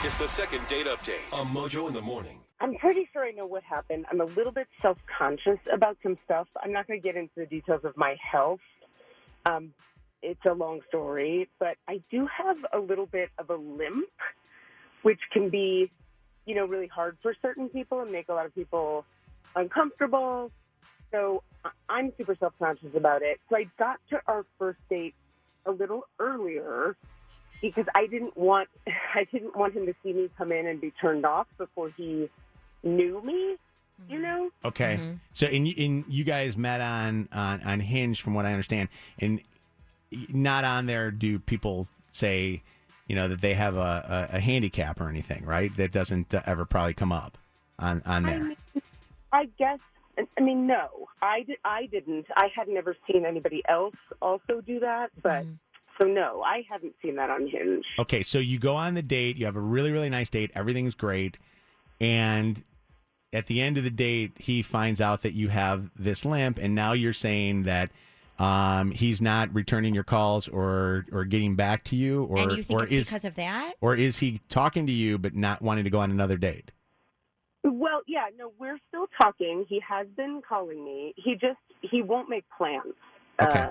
It's the second date update on Mojo in the Morning. I'm pretty sure I know what happened. I'm a little bit self-conscious about some stuff. I'm not going to get into the details of my health. It's a long story, but I do have a little bit of a limp, which can be, really hard for certain people and make a lot of people uncomfortable. So I'm super self-conscious about it. So I got to our first date a little earlier because I didn't want him to see me come in and be turned off before he knew me, Okay. Mm-hmm. So you guys met on Hinge, from what I understand, and not on there do people say, that they have a handicap or anything, right? That doesn't ever probably come up on there. I guess. No, I didn't. I had never seen anybody else also do that, but so no, I haven't seen that on Hinge. Okay, so you go on the date, you have a really, really nice date, everything's great, and at the end of the date, he finds out that you have this limp, and now you're saying that he's not returning your calls or getting back to you, and you think it's because of that, or is he talking to you but not wanting to go on another date? Well, yeah, no, we're still talking. He has been calling me. He won't make plans. Okay.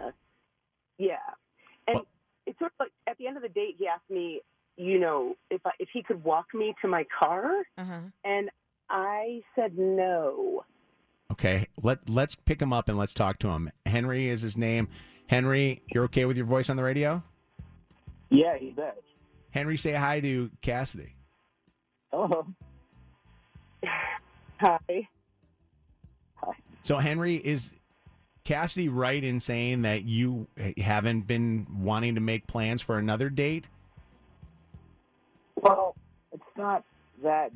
Yeah. And it's sort of like at the end of the date, he asked me, if he could walk me to my car. And I said no. Okay. Let's pick him up and let's talk to him. Henry is his name. Henry, you're okay with your voice on the radio? Yeah, you bet. Henry, say hi to Cassidy. Oh. Hi. So, Henry, is Cassidy right in saying that you haven't been wanting to make plans for another date? Well, it's not that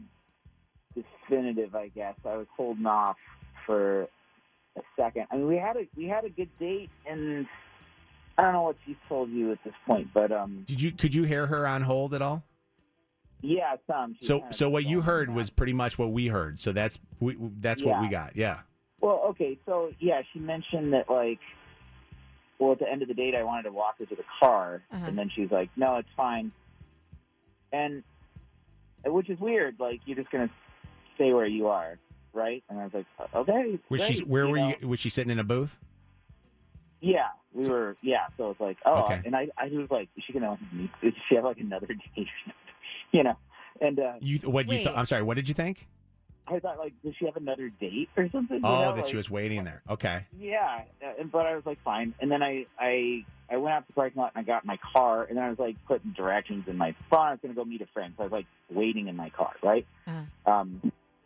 definitive, I guess. I was holding off for a second. I mean, we had a good date, and I don't know what she's told you at this point, but could you hear her on hold at all? Yeah, some. So what you heard was pretty much what we heard. So that's what we got. Yeah. Well, okay. So yeah, she mentioned that at the end of the date, I wanted to walk her to the car, and then she was like, "No, it's fine," and which is weird. Like, you're just gonna stay where you are, right? And I was like, "Okay." Where were you? Was she sitting in a booth? Yeah, we were. Yeah, so it's like, oh, okay. And I was like, is she gonna meet? Does she have like another date or something? And I'm sorry. What did you think? I thought, like, does she have another date or something? She was waiting there. Okay. Yeah, but I was like, fine. And then I went out to the parking lot and I got in my car, and then I was like putting directions in my phone. I was gonna go meet a friend, so I was like waiting in my car, right?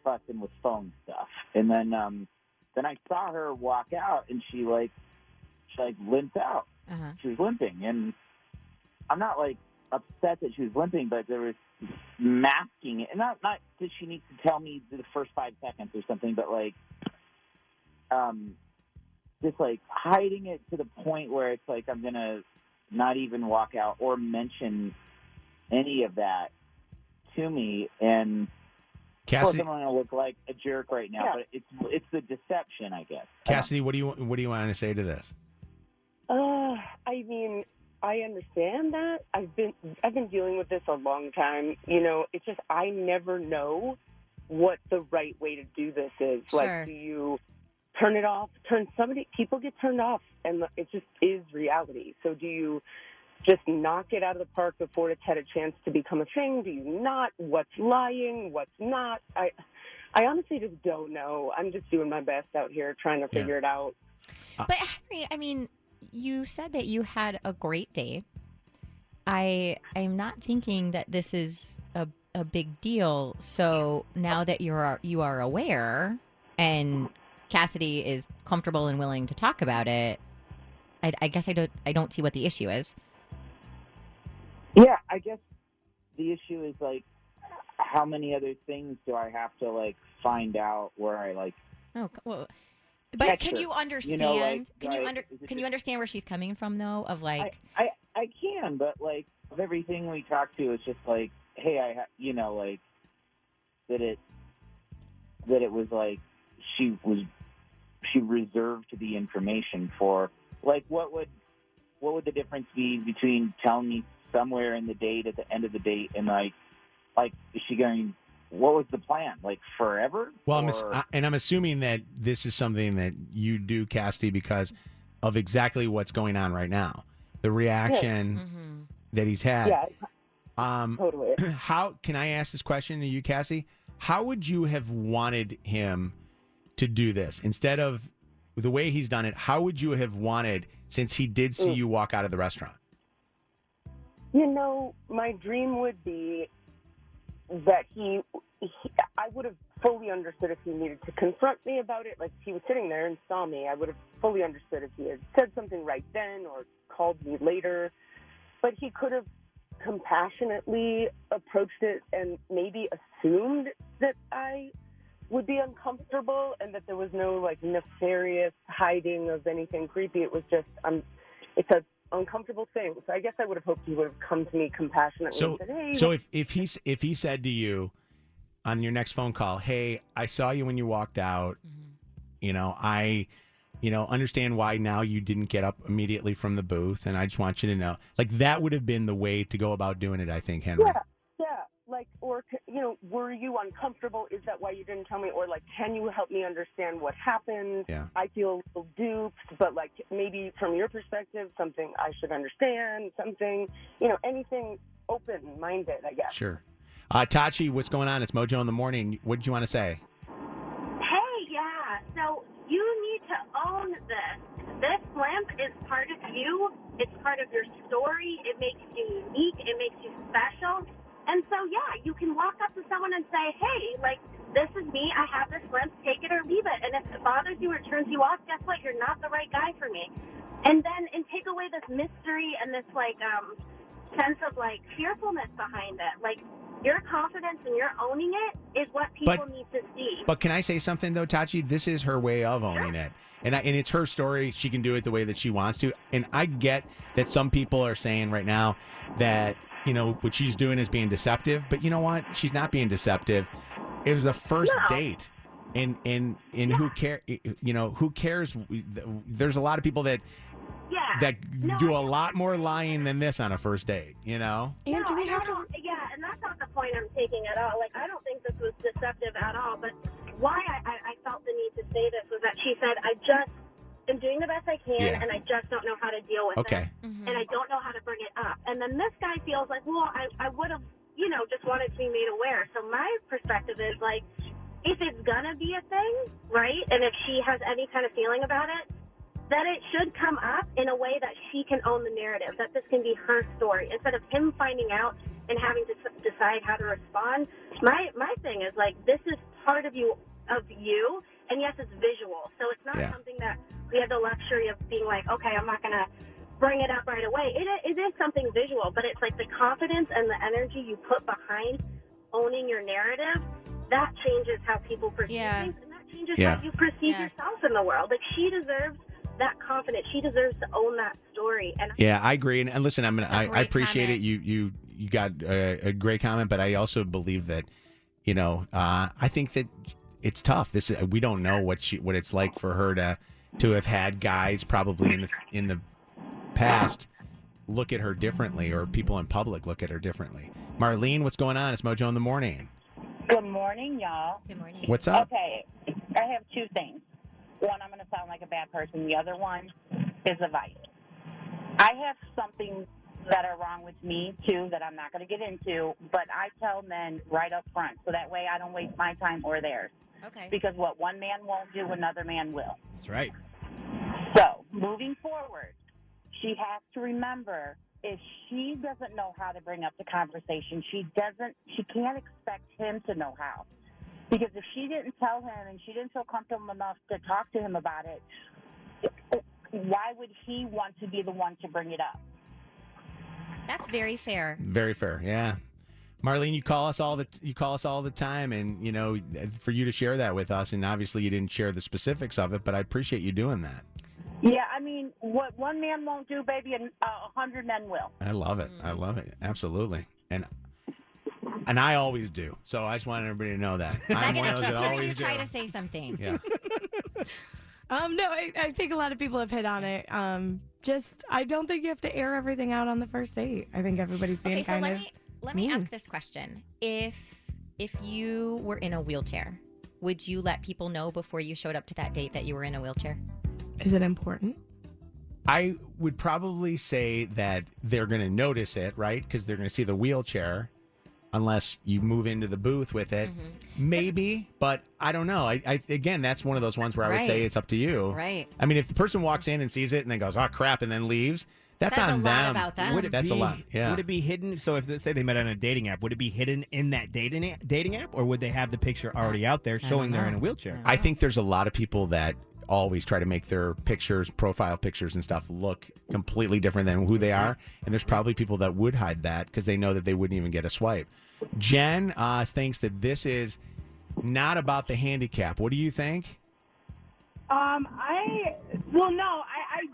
Fussing with phone stuff, and then I saw her walk out, and she limped out. She was limping, and I'm not like upset that she was limping, but there was masking it, and not that she needs to tell me the first 5 seconds or something, but just like hiding it to the point where it's like I'm gonna not even walk out or mention any of that to me. And Cassidy, of course, I'm gonna look like a jerk right now, but it's the deception, I guess. Cassidy, what do you want to say to this? I understand that. I've been dealing with this a long time. It's just I never know what the right way to do this is. Sure. Like, do you turn it off? People get turned off, and it just is reality. So do you just knock it out of the park before it's had a chance to become a thing? Do you not? What's lying? What's not? I honestly just don't know. I'm just doing my best out here trying to figure it out. But Henry, you said that you had a great date. I'm not thinking that this is a big deal. So now that you are aware, and Cassidy is comfortable and willing to talk about it, I guess I don't see what the issue is. Yeah, I guess the issue is like, how many other things do I have to find out where I Oh well. But can you understand? Can you understand where she's coming from, though? Of I can, but of everything we talked to, it's just hey, that it was she reserved the information for what would the difference be between telling me somewhere in the date at the end of the date and Like, is she going? What was the plan? Like forever? Well, Or- I'm assuming that this is something that you do, Cassidy, because of exactly what's going on right now. The reaction that he's had. Yeah, Totally. How can I ask this question to you, Cassie? How would you have wanted him to do this instead of the way he's done it? How would you have wanted, since he did see you walk out of the restaurant? You know, my dream would be that I would have fully understood if he needed to confront me about it. Like, if he was sitting there and saw me, I would have fully understood if he had said something right then or called me later. But he could have compassionately approached it and maybe assumed that I would be uncomfortable and that there was no, like, nefarious hiding of anything creepy. It was just, it's a uncomfortable thing. So I guess I would have hoped he would have come to me compassionately and said, hey. So if he said to you on your next phone call, hey, I saw you when you walked out, I understand why now you didn't get up immediately from the booth, and I just want you to know, like, that would have been the way to go about doing it, I think, Henry. Yeah. Like, or, were you uncomfortable? Is that why you didn't tell me? Or, like, can you help me understand what happened? Yeah. I feel a little duped, but, like, maybe from your perspective, something I should understand, something, anything open-minded, I guess. Sure. Tachi, what's going on? It's Mojo in the morning. What did you want to say? Hey, yeah. So you need to own this. This limp is part of you. It's part of your story. It makes you unique. It makes you special. And so, yeah, you can walk up to someone and say, hey, like, this is me. I have this limp. Take it or leave it. And if it bothers you or turns you off, guess what? You're not the right guy for me. And take away this mystery and this, like, sense of, like, fearfulness behind it. Like, your confidence and your owning it is what people need to see. But can I say something, though, Tachi? This is her way of owning it. And it's her story. She can do it the way that she wants to. And I get that some people are saying right now that, what she's doing is being deceptive. But you know what? She's not being deceptive. It was the first date. And who cares? Who cares? There's a lot of people that do a lot more lying than this on a first date, And do we have to? Yeah, and that's not the point I'm taking at all. Like, I don't think this was deceptive at all. But why I felt the need to say this was that she said, I just am doing the best I can, and I just don't know how to deal with it. And I don't know how to bring it up. And then this guy feels like, well, I would have, just wanted to be made aware. So my perspective is, like, if it's going to be a thing, right, and if she has any kind of feeling about it, that it should come up in a way that she can own the narrative, that this can be her story, instead of him finding out and having to decide how to respond. My thing is, like, this is part of you, and yes, it's visual. So it's not something that we have the luxury of being like, okay, I'm not going to bring it up right away. It is something visual, but it's like the confidence and the energy you put behind owning your narrative, that changes how people perceive things, and that changes how you perceive yourself in the world. Like, she deserves that confidence. She deserves to own that story. And I agree. And listen, I appreciate it. You got a great comment, but I also believe that, I think that it's tough. We don't know what it's like for her to have had guys probably in the past look at her differently, or people in public look at her differently. Marlene, what's going on? It's Mojo in the morning. Good morning, y'all. Good morning. What's up? Okay, I have two things. One, I'm going to sound like a bad person. The other one is advice. I have something that are wrong with me, too, that I'm not going to get into, but I tell men right up front, so that way I don't waste my time or theirs. Okay. Because what one man won't do, another man will. That's right. So, moving forward, she has to remember, if she doesn't know how to bring up the conversation, she can't expect him to know how. Because if she didn't tell him and she didn't feel comfortable enough to talk to him about it, why would he want to be the one to bring it up? That's very fair. Very fair. Yeah. Marlene, you call us all the time, and for you to share that with us, and obviously you didn't share the specifics of it, but I appreciate you doing that. Yeah, I mean, what one man won't do, baby, 100 men will. I love it. I love it. Absolutely. And I always do. So I just want everybody to know that. I'm one of those that always do. Try to say something. Yeah. No, I think a lot of people have hit on it. I don't think you have to air everything out on the first date. I think everybody's being Okay, so Let me ask this question. If you were in a wheelchair, would you let people know before you showed up to that date that you were in a wheelchair? Is it important? I would probably say that they're going to notice it, right? Because they're going to see the wheelchair, unless you move into the booth with it. Mm-hmm. Maybe, but I don't know. I again, that's one of those ones where I would say it's up to you. Right. I mean, if the person walks in and sees it and then goes, "Oh crap," and then leaves, that's on them. Lot about them. That's a lot. Yeah. Would it be hidden? So if say they met on a dating app, would it be hidden in that dating app, or would they have the picture already out there showing they're in a wheelchair? I think there's a lot of people that always try to make their pictures, profile pictures and stuff look completely different than who they are. And there's probably people that would hide that because they know that they wouldn't even get a swipe. Jen thinks that this is not about the handicap. What do you think? I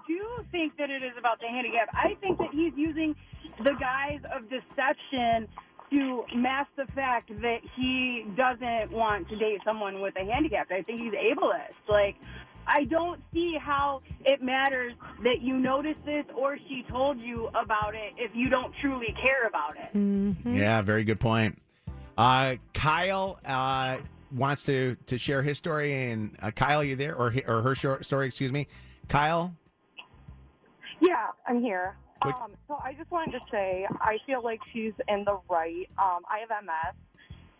do think that it is about the handicap. I think that he's using the guise of deception to mask the fact that he doesn't want to date someone with a handicap. I think he's ableist. Like, I don't see how it matters that you noticed this or she told you about it if you don't truly care about it. Mm-hmm. Yeah, very good point. Kyle wants to share his story. And Kyle, you there? Or her story, excuse me. Kyle? Yeah, I'm here. So I just wanted to say I feel like she's in the right. I have MS.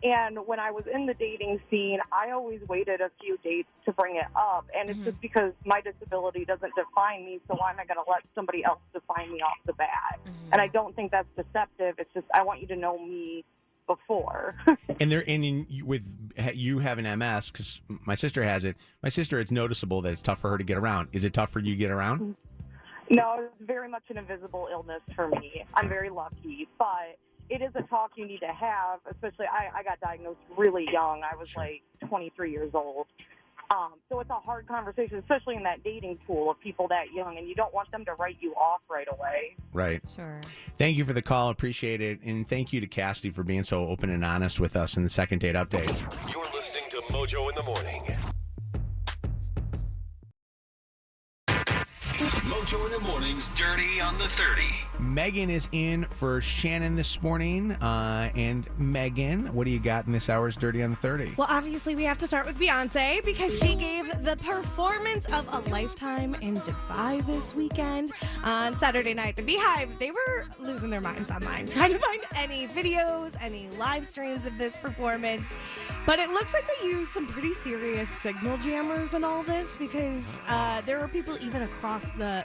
And when I was in the dating scene, I always waited a few dates to bring it up. And it's just because my disability doesn't define me, so why am I going to let somebody else define me off the bat? And I don't think that's deceptive. It's just I want you to know me before. With you having MS, because my sister has it, it's noticeable that it's tough for her to get around. Is it tough for you to get around? No, it's very much an invisible illness for me. I'm very lucky, but it is a talk you need to have, especially I got diagnosed really young. I was like 23 years old. So it's a hard conversation, especially in that dating pool of people that young, and you don't want them to write you off right away. Right. Sure. Thank you for the call. Appreciate it. And thank you to Cassidy for being so open and honest with us in the second date update. You're listening to Mojo in the Morning. Mojo in the Morning's Dirty on the 30. Megan is in for Shannon this morning. And Megan, what do you got in this hour's Dirty on the 30? Well, obviously, we have to start with Beyonce because she gave the performance of a lifetime in Dubai this weekend. On Saturday night, the Beehive, they were losing their minds online, trying to find any videos, any live streams of this performance. But it looks like they used some pretty serious signal jammers in all this because there were people even across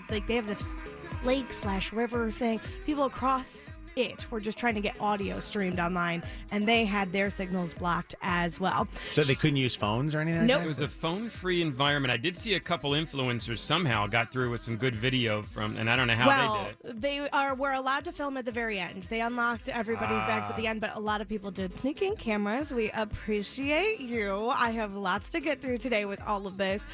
they have this lake/river thing. People across it were just trying to get audio streamed online, and they had their signals blocked as well. So they couldn't use phones or anything like that? It was a phone-free environment. I did see a couple influencers somehow got through with some good video and I don't know how they did it. They were allowed to film at the very end. They unlocked everybody's bags at the end, but a lot of people did sneak in cameras. We appreciate you. I have lots to get through today with all of this.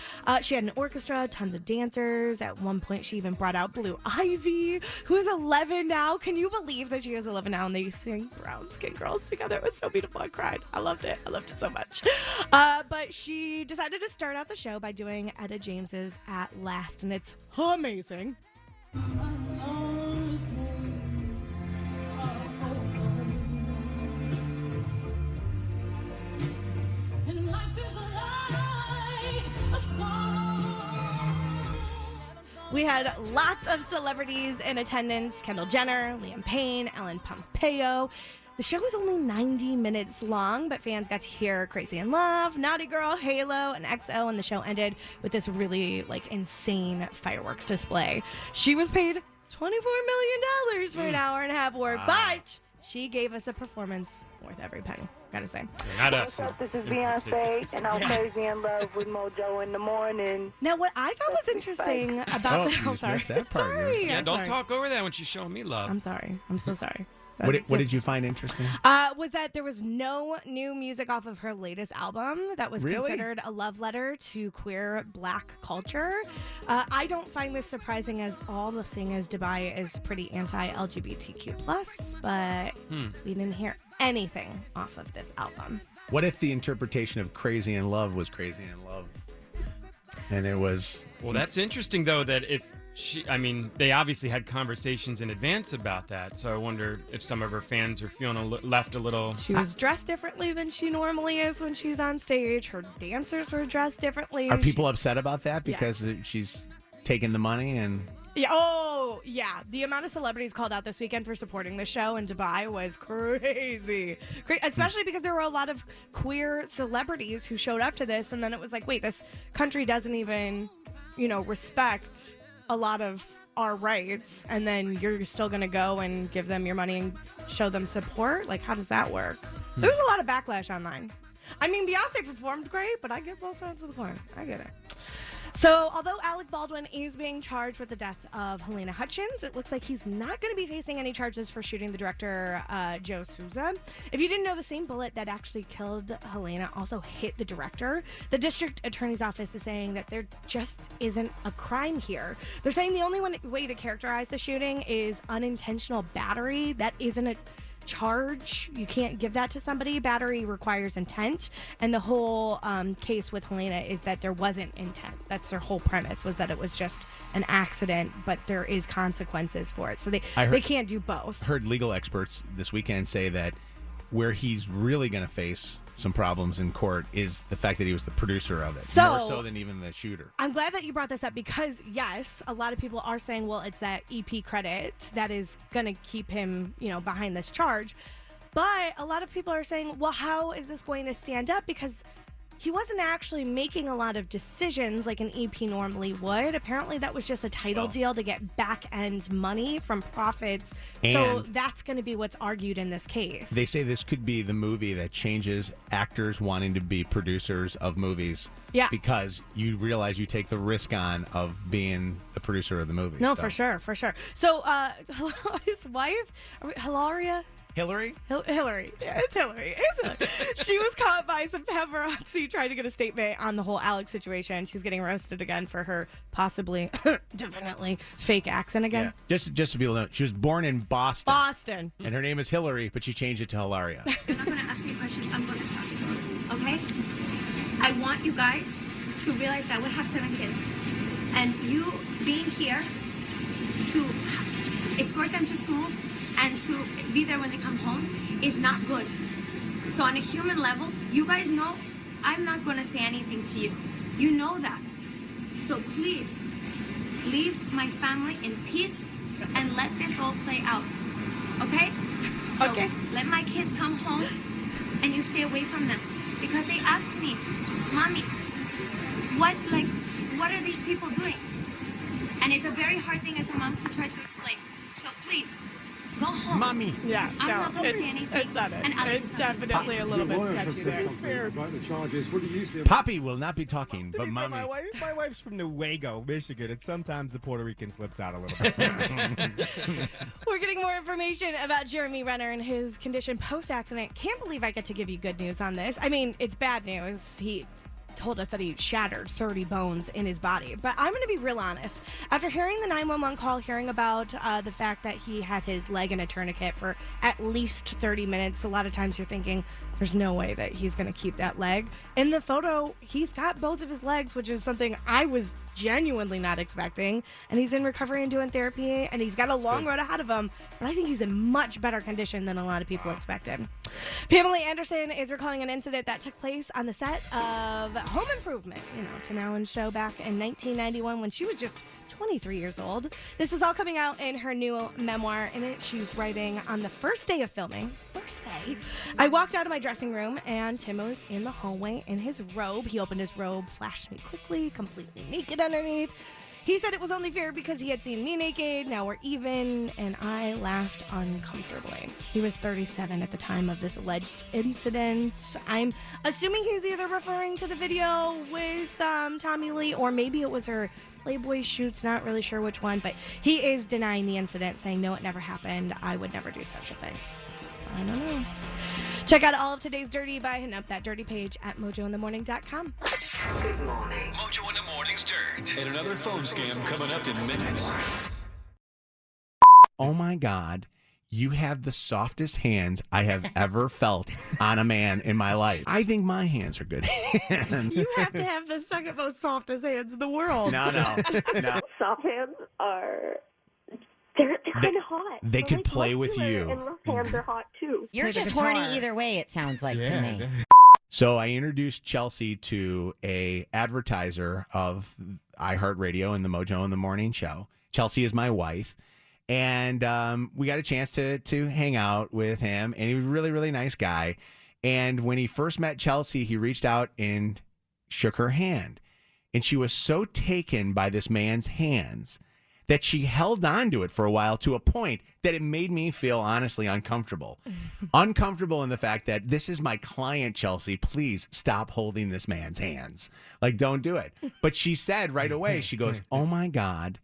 She had an orchestra, tons of dancers. At one point, she even brought out Blue Ivy, who is 11 now. Can you believe that she is 11 now, and they sing Brown Skin Girls together? It was so beautiful. I cried. I loved it so much. But she decided to start out the show by doing Etta James's At Last, and it's amazing. We had lots of celebrities in attendance: Kendall Jenner, Liam Payne, Ellen Pompeo. The show was only 90 minutes long, but fans got to hear Crazy in Love, Naughty Girl, Halo, and XO, and the show ended with this really insane fireworks display. She was paid $24 million for an hour and a half work, but she gave us a performance worth every penny, gotta say. Not us. This is Beyonce, and I'm crazy in love with Mojo in the morning. Now, what I thought was interesting about you just missed that part. Sorry. Yeah, I'm don't sorry. talk over that when she's showing me love. I'm sorry. I'm so sorry. What did you find interesting? Was that there was no new music off of her latest album that was considered a love letter to queer black culture. I don't find this surprising, as all the thing is Dubai is pretty anti-LGBTQ+, but we didn't hear anything off of this album. What if the interpretation of Crazy in Love was Crazy in Love? And it was... Well, that's interesting, though, that if they obviously had conversations in advance about that. So I wonder if some of her fans are feeling left a little. She was dressed differently than she normally is when she's on stage. Her dancers were dressed differently. Are people upset about that because she's taking the money and? Yeah. Oh, yeah. The amount of celebrities called out this weekend for supporting the show in Dubai was crazy. Especially because there were a lot of queer celebrities who showed up to this, and then it was like, wait, this country doesn't even, respect a lot of our rights, and then you're still going to go and give them your money and show them support? Like, how does that work? There was a lot of backlash online. I mean, Beyonce performed great, but I get both sides of the coin. I get it. So, although Alec Baldwin is being charged with the death of Helena Hutchins, it looks like he's not going to be facing any charges for shooting the director, Joe Souza. If you didn't know, the same bullet that actually killed Helena also hit the director. The district attorney's office is saying that there just isn't a crime here. They're saying the only way to characterize the shooting is unintentional battery. That isn't a charge. You can't give that to somebody. Battery requires intent, and the whole case with Helena is that there wasn't intent. That's their whole premise, was that it was just an accident, but there is consequences for it. So they can't do both. Heard legal experts this weekend say that where he's really going to face some problems in court is the fact that he was the producer of it, more so than even the shooter. I'm glad that you brought this up because, yes, a lot of people are saying, well, it's that EP credit that is going to keep him, behind this charge. But a lot of people are saying, well, how is this going to stand up? Because he wasn't actually making a lot of decisions like an EP normally would. Apparently, that was just a title deal to get back-end money from profits. So that's going to be what's argued in this case. They say this could be the movie that changes actors wanting to be producers of movies. Yeah. Because you realize you take the risk on of being the producer of the movie. No, for sure. So his wife, Hillary? Hillary. Yeah, it's Hillary. She was caught by some paparazzi trying to get a statement on the whole Alex situation. She's getting roasted again for her possibly, definitely fake accent again. Yeah. Just so people know, she was born in Boston. And her name is Hillary, but she changed it to Hilaria. You're not going to ask me questions. I'm going to talk. Okay? I want you guys to realize that we have 7 kids. And you being here to escort them to school and to be there when they come home is not good. So on a human level, you guys know I'm not going to say anything to you. You know that. So please, leave my family in peace and let this all play out. Okay? So let my kids come home and you stay away from them. Because they asked me, Mommy, what are these people doing? And it's a very hard thing as a mom to try to explain. So please, go home. Mommy. Yeah, I'm not going to say anything. It's not it. It's definitely a little bit sketchy there. About the charges. What do you say? Poppy will not be talking, but Mommy. My wife's from Newaygo, Michigan, and sometimes the Puerto Rican slips out a little bit. We're getting more information about Jeremy Renner and his condition post-accident. Can't believe I get to give you good news on this. I mean, it's bad news. He told us that he shattered 30 bones in his body. But I'm going to be real honest. After hearing the 911 call, hearing about the fact that he had his leg in a tourniquet for at least 30 minutes, a lot of times you're thinking, there's no way that he's going to keep that leg. In the photo, he's got both of his legs, which is something I was genuinely not expecting. And he's in recovery and doing therapy, and he's got a long road ahead of him. But I think he's in much better condition than a lot of people expected. Pamela Anderson is recalling an incident that took place on the set of Home Improvement, Tim Allen's show back in 1991 when she was just 23 years old. This is all coming out in her new memoir. In it, she's writing, on the first day of filming, I walked out of my dressing room and Tim was in the hallway in his robe. He opened his robe, flashed me quickly, completely naked underneath. He said it was only fair because he had seen me naked. Now we're even, and I laughed uncomfortably. He was 37 at the time of this alleged incident. I'm assuming he's either referring to the video with Tommy Lee, or maybe it was her Playboy shoots, not really sure which one, but he is denying the incident, saying, no, it never happened. I would never do such a thing. I don't know. Check out all of today's Dirty by hitting up that dirty page at mojointhemorning.com. Good morning. Mojo in the Morning's Dirt. And another phone scam coming up in minutes. Oh my God. you have the softest hands I have ever felt on a man in my life. I think my hands are good hands. You have to have the second most softest hands in the world. No. Soft hands are... They're kind of hot. They But, could like, play with muscular you. And rough hands are hot, too. You're just horny either way, it sounds like to me. So I introduced Chelsea to a advertiser of iHeartRadio and the Mojo in the Morning show. Chelsea is my wife. And we got a chance to hang out with him. And he was a really, really nice guy. And when he first met Chelsea, he reached out and shook her hand. And she was so taken by this man's hands that she held on to it for a while, to a point that it made me feel honestly uncomfortable. Uncomfortable in the fact that this is my client, Chelsea. Please stop holding this man's hands. Like, don't do it. But she said right away, she goes, oh my God,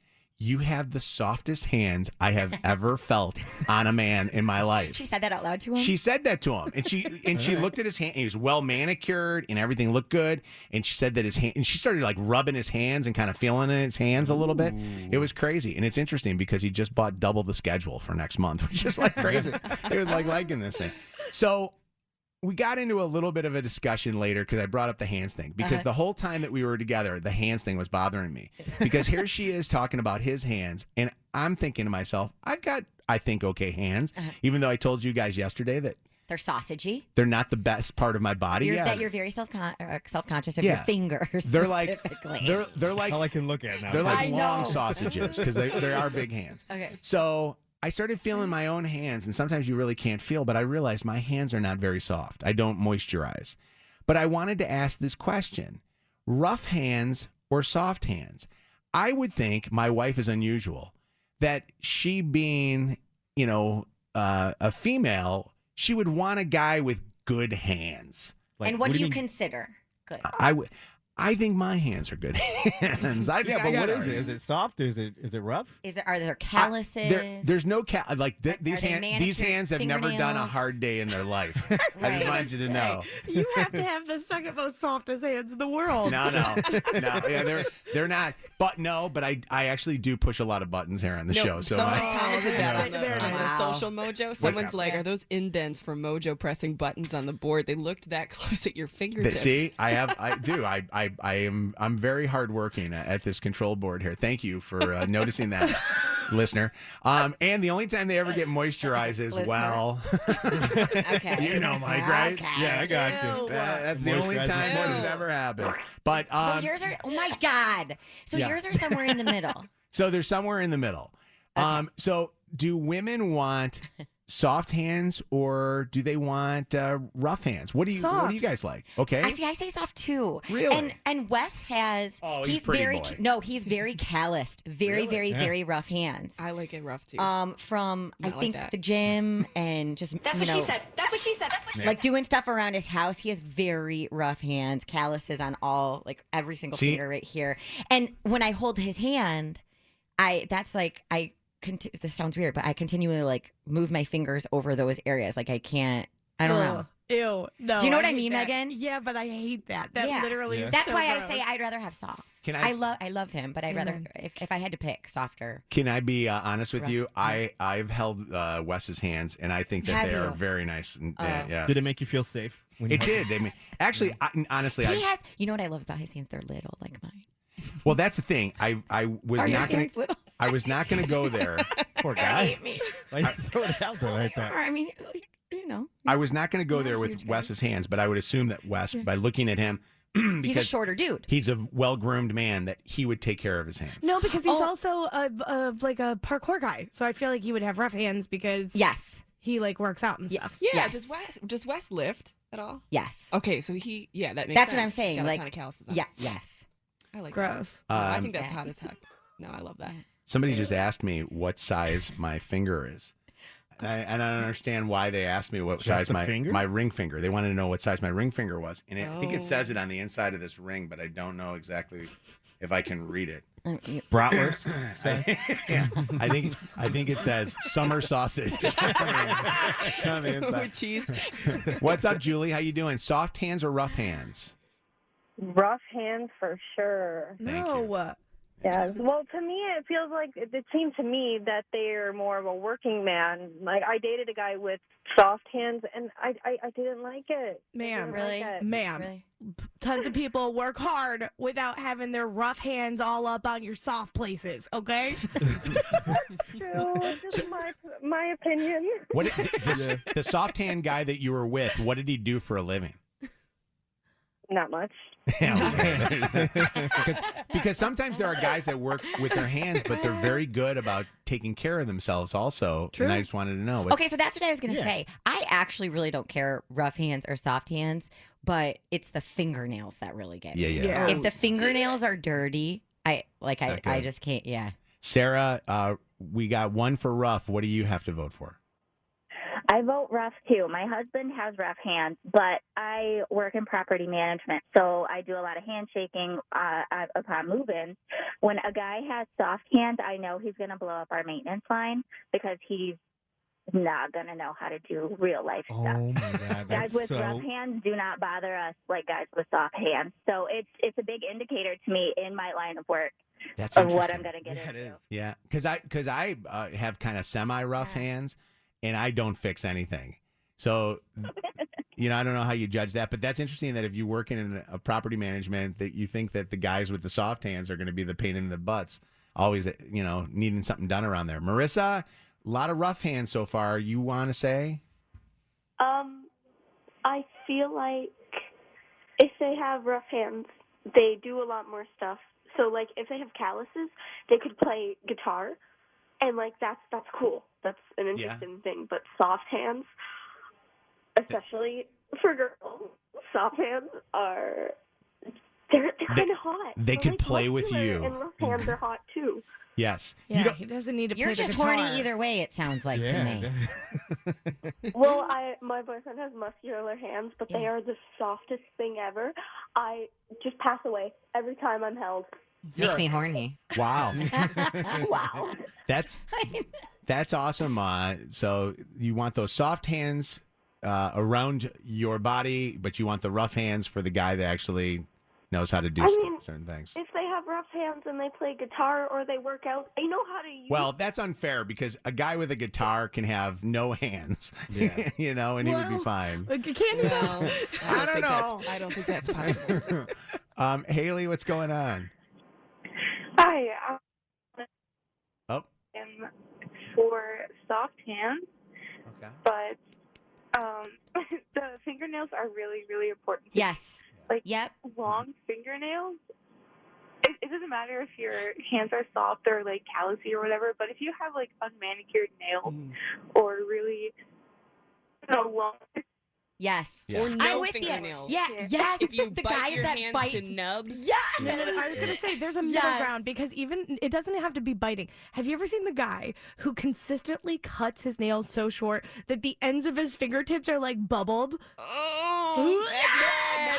you have the softest hands I have ever felt on a man in my life. She said that out loud to him? She said that to him. And she looked at his hand. He was well manicured and everything looked good. And she said that his hand, and she started like rubbing his hands and kind of feeling in his hands a little bit. It was crazy. And it's interesting because he just bought double the schedule for next month, which is like crazy. He was like liking this thing. So we got into a little bit of a discussion later because I brought up the hands thing, because the whole time that we were together, the hands thing was bothering me, because here she is talking about his hands. And I'm thinking to myself, I've got, I think, okay hands, even though I told you guys yesterday that they're sausagey. They're not the best part of my body. That you're very self-conscious of your fingers. They're like, they're like, that's all I can look at now. They're like long sausages because they are big hands. Okay. So I started feeling my own hands, and sometimes you really can't feel, but I realized my hands are not very soft. I don't moisturize. But I wanted to ask this question: rough hands or soft hands? I would think my wife is unusual, that she being, a female, she would want a guy with good hands. And what do you consider good? I think my hands are good hands. But what is it? Is it soft? Is it rough? Are there calluses? There's no these hands have never done a hard day in their life. I just wanted you to know. You have to have the second most softest hands in the world. No. Yeah, they're not. But I actually do push a lot of buttons here on the show. So someone commented that on the social Mojo. Someone's like, "Are those indents from Mojo pressing buttons on the board? They looked that close at your fingertips." See, I'm very hardworking at this control board here. Thank you for noticing that, listener. And the only time they ever get moisturized is okay. You know, Mike, right? Okay. Yeah, I got you. That's the only time it ever happens. But so yours are. Oh my God! So yours are somewhere in the middle. So they're somewhere in the middle. Okay. So do women want soft hands or do they want rough hands? What do you guys like? Okay. I say soft too. Really? And Wes has he's very boy. He's very calloused. Very rough hands. I like it rough too. From Not I think like that. the gym and just That's what she said. That's what she said. like doing stuff around his house. He has very rough hands, calluses on every single finger right here. And when I hold his hand, this sounds weird, but I continually move my fingers over those areas. I can't. I don't know. Ew. No. Do you know what I hate mean, that. Megan? Yeah, but I hate that. That literally. Is That's so why gross. I say I'd rather have soft. I love him, but I'd rather if I had to pick softer. Can I be honest with you? Yeah. I've held Wes's hands, and I think that they are very nice. And, yeah. Did it make you feel safe? It did. Actually, honestly, He has. You know what I love about his hands? They're little, like mine. Well, that's the thing. I was not going to go there. Poor guy. Hate me. Like, throw it out there like that. I mean, I was not going to go there with Wes's hands, but I would assume that Wes, by looking at him, he's a shorter dude. He's a well-groomed man, that he would take care of his hands. No, because he's also a parkour guy, so I feel like he would have rough hands because he works out and stuff. Yeah. Yes. Does Wes lift at all? Yes. Okay, so that makes That's sense. what I'm saying. He's got a ton of calluses on his- Yes. I like gross. That. No, I think that's hot as heck. No, I love that. Somebody just asked me what size my finger is. And I don't understand why they asked me what size my ring finger. They wanted to know what size my ring finger was. And I think it says it on the inside of this ring, but I don't know exactly if I can read it. Bratwurst. Yeah, I think it says summer sausage on the inside. With cheese. What's up, Julie? How you doing? Soft hands or rough hands? Rough hands for sure. Thank you. Yes. Well, to me, it feels like it seemed to me that they're more of a working man. Like I dated a guy with soft hands, and I didn't like it. Ma'am, Really? Ma'am, Really? tons of people work hard without having their rough hands all up on your soft places, okay? It's just my opinion. What the soft hand guy that you were with? What did he do for a living? Not much. Because sometimes there are guys that work with their hands, but they're very good about taking care of themselves also. True. And I just wanted to know. Okay, so that's what I was going to say. I actually really don't care rough hands or soft hands, but it's the fingernails that really get me. Yeah. If the fingernails are dirty, I good. just can't. Yeah. Sarah, we got one for rough. What do you have to vote for? I vote rough too. My husband has rough hands, but I work in property management, so I do a lot of handshaking upon move-ins. When a guy has soft hands, I know he's going to blow up our maintenance line because he's not going to know how to do real life stuff. Oh my God, Guys with rough hands do not bother us like guys with soft hands. So it's a big indicator to me in my line of work That's of what interesting. I'm going to get into. Yeah, because I have kind of semi-rough hands, and I don't fix anything. So, I don't know how you judge that, but that's interesting that if you work in a property management, that you think that the guys with the soft hands are going to be the pain in the butts, always, needing something done around there. Marissa, a lot of rough hands so far. You want to say? I feel like if they have rough hands, they do a lot more stuff. So, like, if they have calluses, they could play guitar, and, like, that's cool. That's an interesting thing. But soft hands, especially for girls, soft hands are they're kind of hot. They So, could like, play with muscular you. And rough hands are hot too. Yes. Yeah, he doesn't need to play You're the just guitar. horny either way, it sounds like to me. Well, my boyfriend has muscular hands, but they are the softest thing ever. I just pass away every time I'm held. Makes me horny. Wow. Wow. That's awesome. So you want those soft hands around your body, but you want the rough hands for the guy that actually knows how to do certain things. If they have rough hands and they play guitar or they work out, they know how to use. Well, that's unfair because a guy with a guitar can have no hands, and he would be fine. Can he? Well, I don't know. I don't think that's possible. Haley, what's going on? Hi. Oh. I'm for soft hands, Okay. but the fingernails are really, really important. Yes. Like Yep. long fingernails. It doesn't matter if your hands are soft or like callousy or whatever, but if you have like unmanicured nails or really long. Yes. Or no I'm with fingernails. you. Yeah. Yes. If you the bite guys your that hands bite to nubs. Yeah. I was going to say there's a middle Yes. ground because even it doesn't have to be biting. Have you ever seen the guy who consistently cuts his nails so short that the ends of his fingertips are like bubbled? Oh,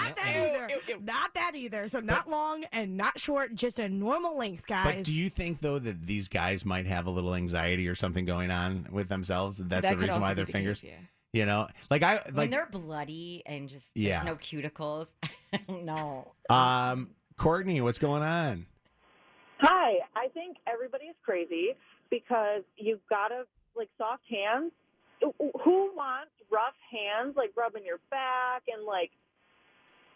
not that either. Not that either. So not long and not short, just a normal length, guys. But do you think, though, that these guys might have a little anxiety or something going on with themselves? That's That the could reason also why be their the fingers, case, yeah. Like when they're bloody and just Yeah. there's no cuticles. I don't know. Courtney, what's going on? Hi. I think everybody is crazy because you've got to, like, soft hands. Who wants rough hands, like, rubbing your back and, like,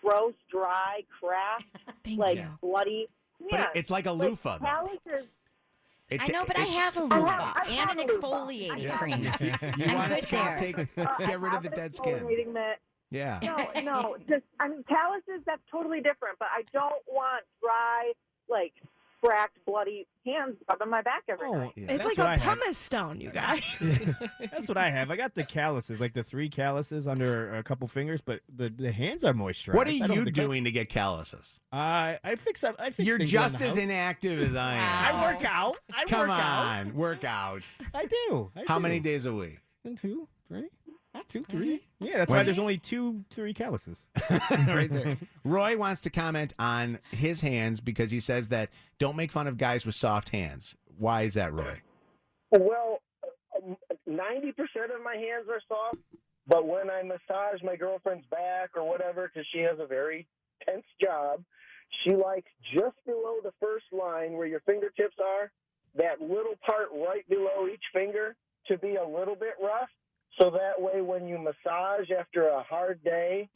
gross, dry crap, bloody? But Yeah. it's like a loofah, though. Calluses. I know, but I have a loofah and an exfoliating cream. You I'm want good to there. get rid of the dead skin. Exfoliating mitt. Yeah. No, just, I mean, calluses, that's totally different, but I don't want dry, like, cracked, bloody hands rubbing my back every night. It's like a pumice stone, you guys. That's what I have. I got the calluses, like the 3 calluses under a couple fingers, but the hands are moisturized. What are I don't you think doing to get calluses? I fix You're things just around the as house. inactive as I am. I work out. Come on, work out. I do. How many days a week? 2, 3. 2, 3. Yeah, that's why there's only 2, 3 calluses. Right there. Roy wants to comment on his hands because he says that don't make fun of guys with soft hands. Why is that, Roy? Well, 90% of my hands are soft, but when I massage my girlfriend's back or whatever, because she has a very tense job, She likes just below the first line where your fingertips are, that little part right below each finger to be a little bit rough. So that way when you massage after a hard day,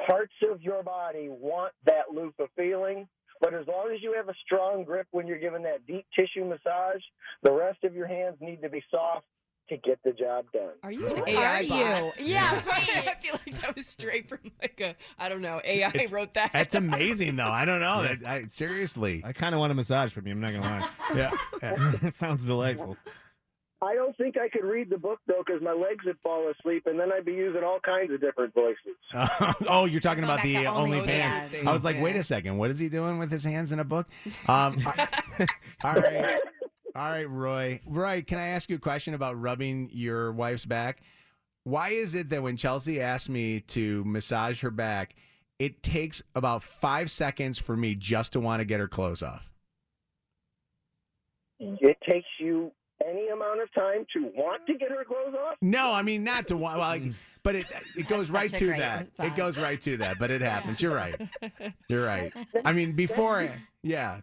parts of your body want that loofah feeling. But as long as you have a strong grip when you're giving that deep tissue massage, the rest of your hands need to be soft to get the job done. Are you an Who AI are bot? you? Yeah, I feel like that was straight from like a, I don't know, AI wrote that. That's amazing, though. I don't know. Seriously. I kind of want a massage from you. I'm not going to lie. Yeah. That sounds delightful. I don't think I could read the book, though, because my legs would fall asleep, and then I'd be using all kinds of different voices. Oh, you're talking about the OnlyFans OnlyFans. thing. I was like, wait Yeah. a second. What is he doing with his hands in a book? All right. All right, Roy. Roy, can I ask you a question about rubbing your wife's back? Why is it that when Chelsea asks me to massage her back, it takes about 5 seconds for me just to want to get her clothes off? It takes you any amount of time to want to get her clothes off? No, I mean not to want. Well, but it goes right such a to great that. response. It goes right to that. But it happens. You're right. You're right. I mean, before, yeah,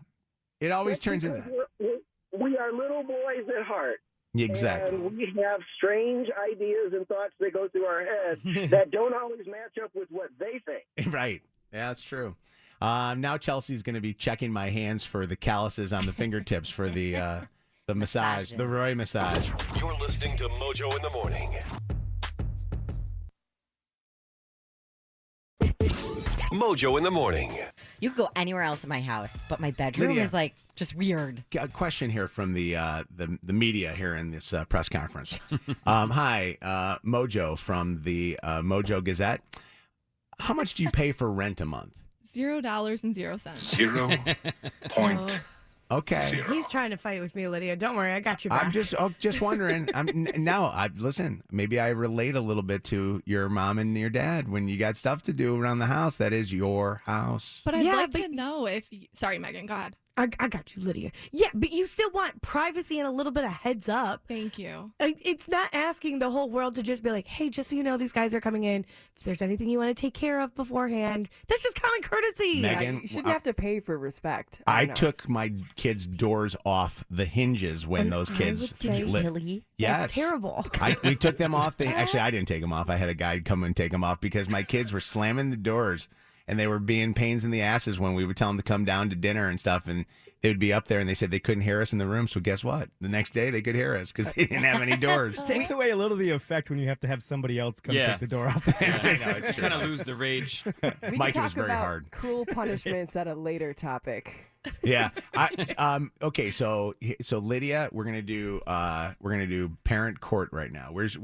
it always turns into that. We are little boys at heart. Exactly. And we have strange ideas and thoughts that go through our heads that don't always match up with what they think. Right. Yeah, that's true. Now Chelsea's going to be checking my hands for the calluses on the fingertips for the massage, the Roy massage. You're listening to Mojo in the Morning. Mojo in the Morning. You could go anywhere else in my house, but my bedroom Lydia. is like just weird. A question here from the media here in this press conference. Hi, Mojo from the Mojo Gazette. How much do you pay for rent a month? $0.00. 0 point. Okay. He's trying to fight with me, Lydia. Don't worry, I got you back. I'm just wondering. Listen. Maybe I relate a little bit to your mom and your dad when you got stuff to do around the house. That is your house. But I'd like to know if. Sorry, Megan. Go ahead. I got you, Lydia. Yeah, but you still want privacy and a little bit of heads up. Thank you. It's not asking the whole world to just be like, hey, just so you know, these guys are coming in. If there's anything you want to take care of beforehand, that's just common courtesy. Megan, you shouldn't have to pay for respect. I took my kids' doors off the hinges when those kids. Really? Yes. That's terrible. We took them off. Actually, I didn't take them off. I had a guy come and take them off because my kids were slamming the doors and they were being pains in the asses when we would tell them to come down to dinner and stuff. And they would be up there and they said they couldn't hear us in the room. So guess what? The next day they could hear us because they didn't have any doors. It takes away a little of the effect when you have to have somebody else come Yeah. take the door off. I know, it's true. Kind of lose the rage. We Mike, can it was talk very about hard. cruel punishments at a later topic. Yeah. Okay. So Lydia, we're gonna do parent court right now. Where's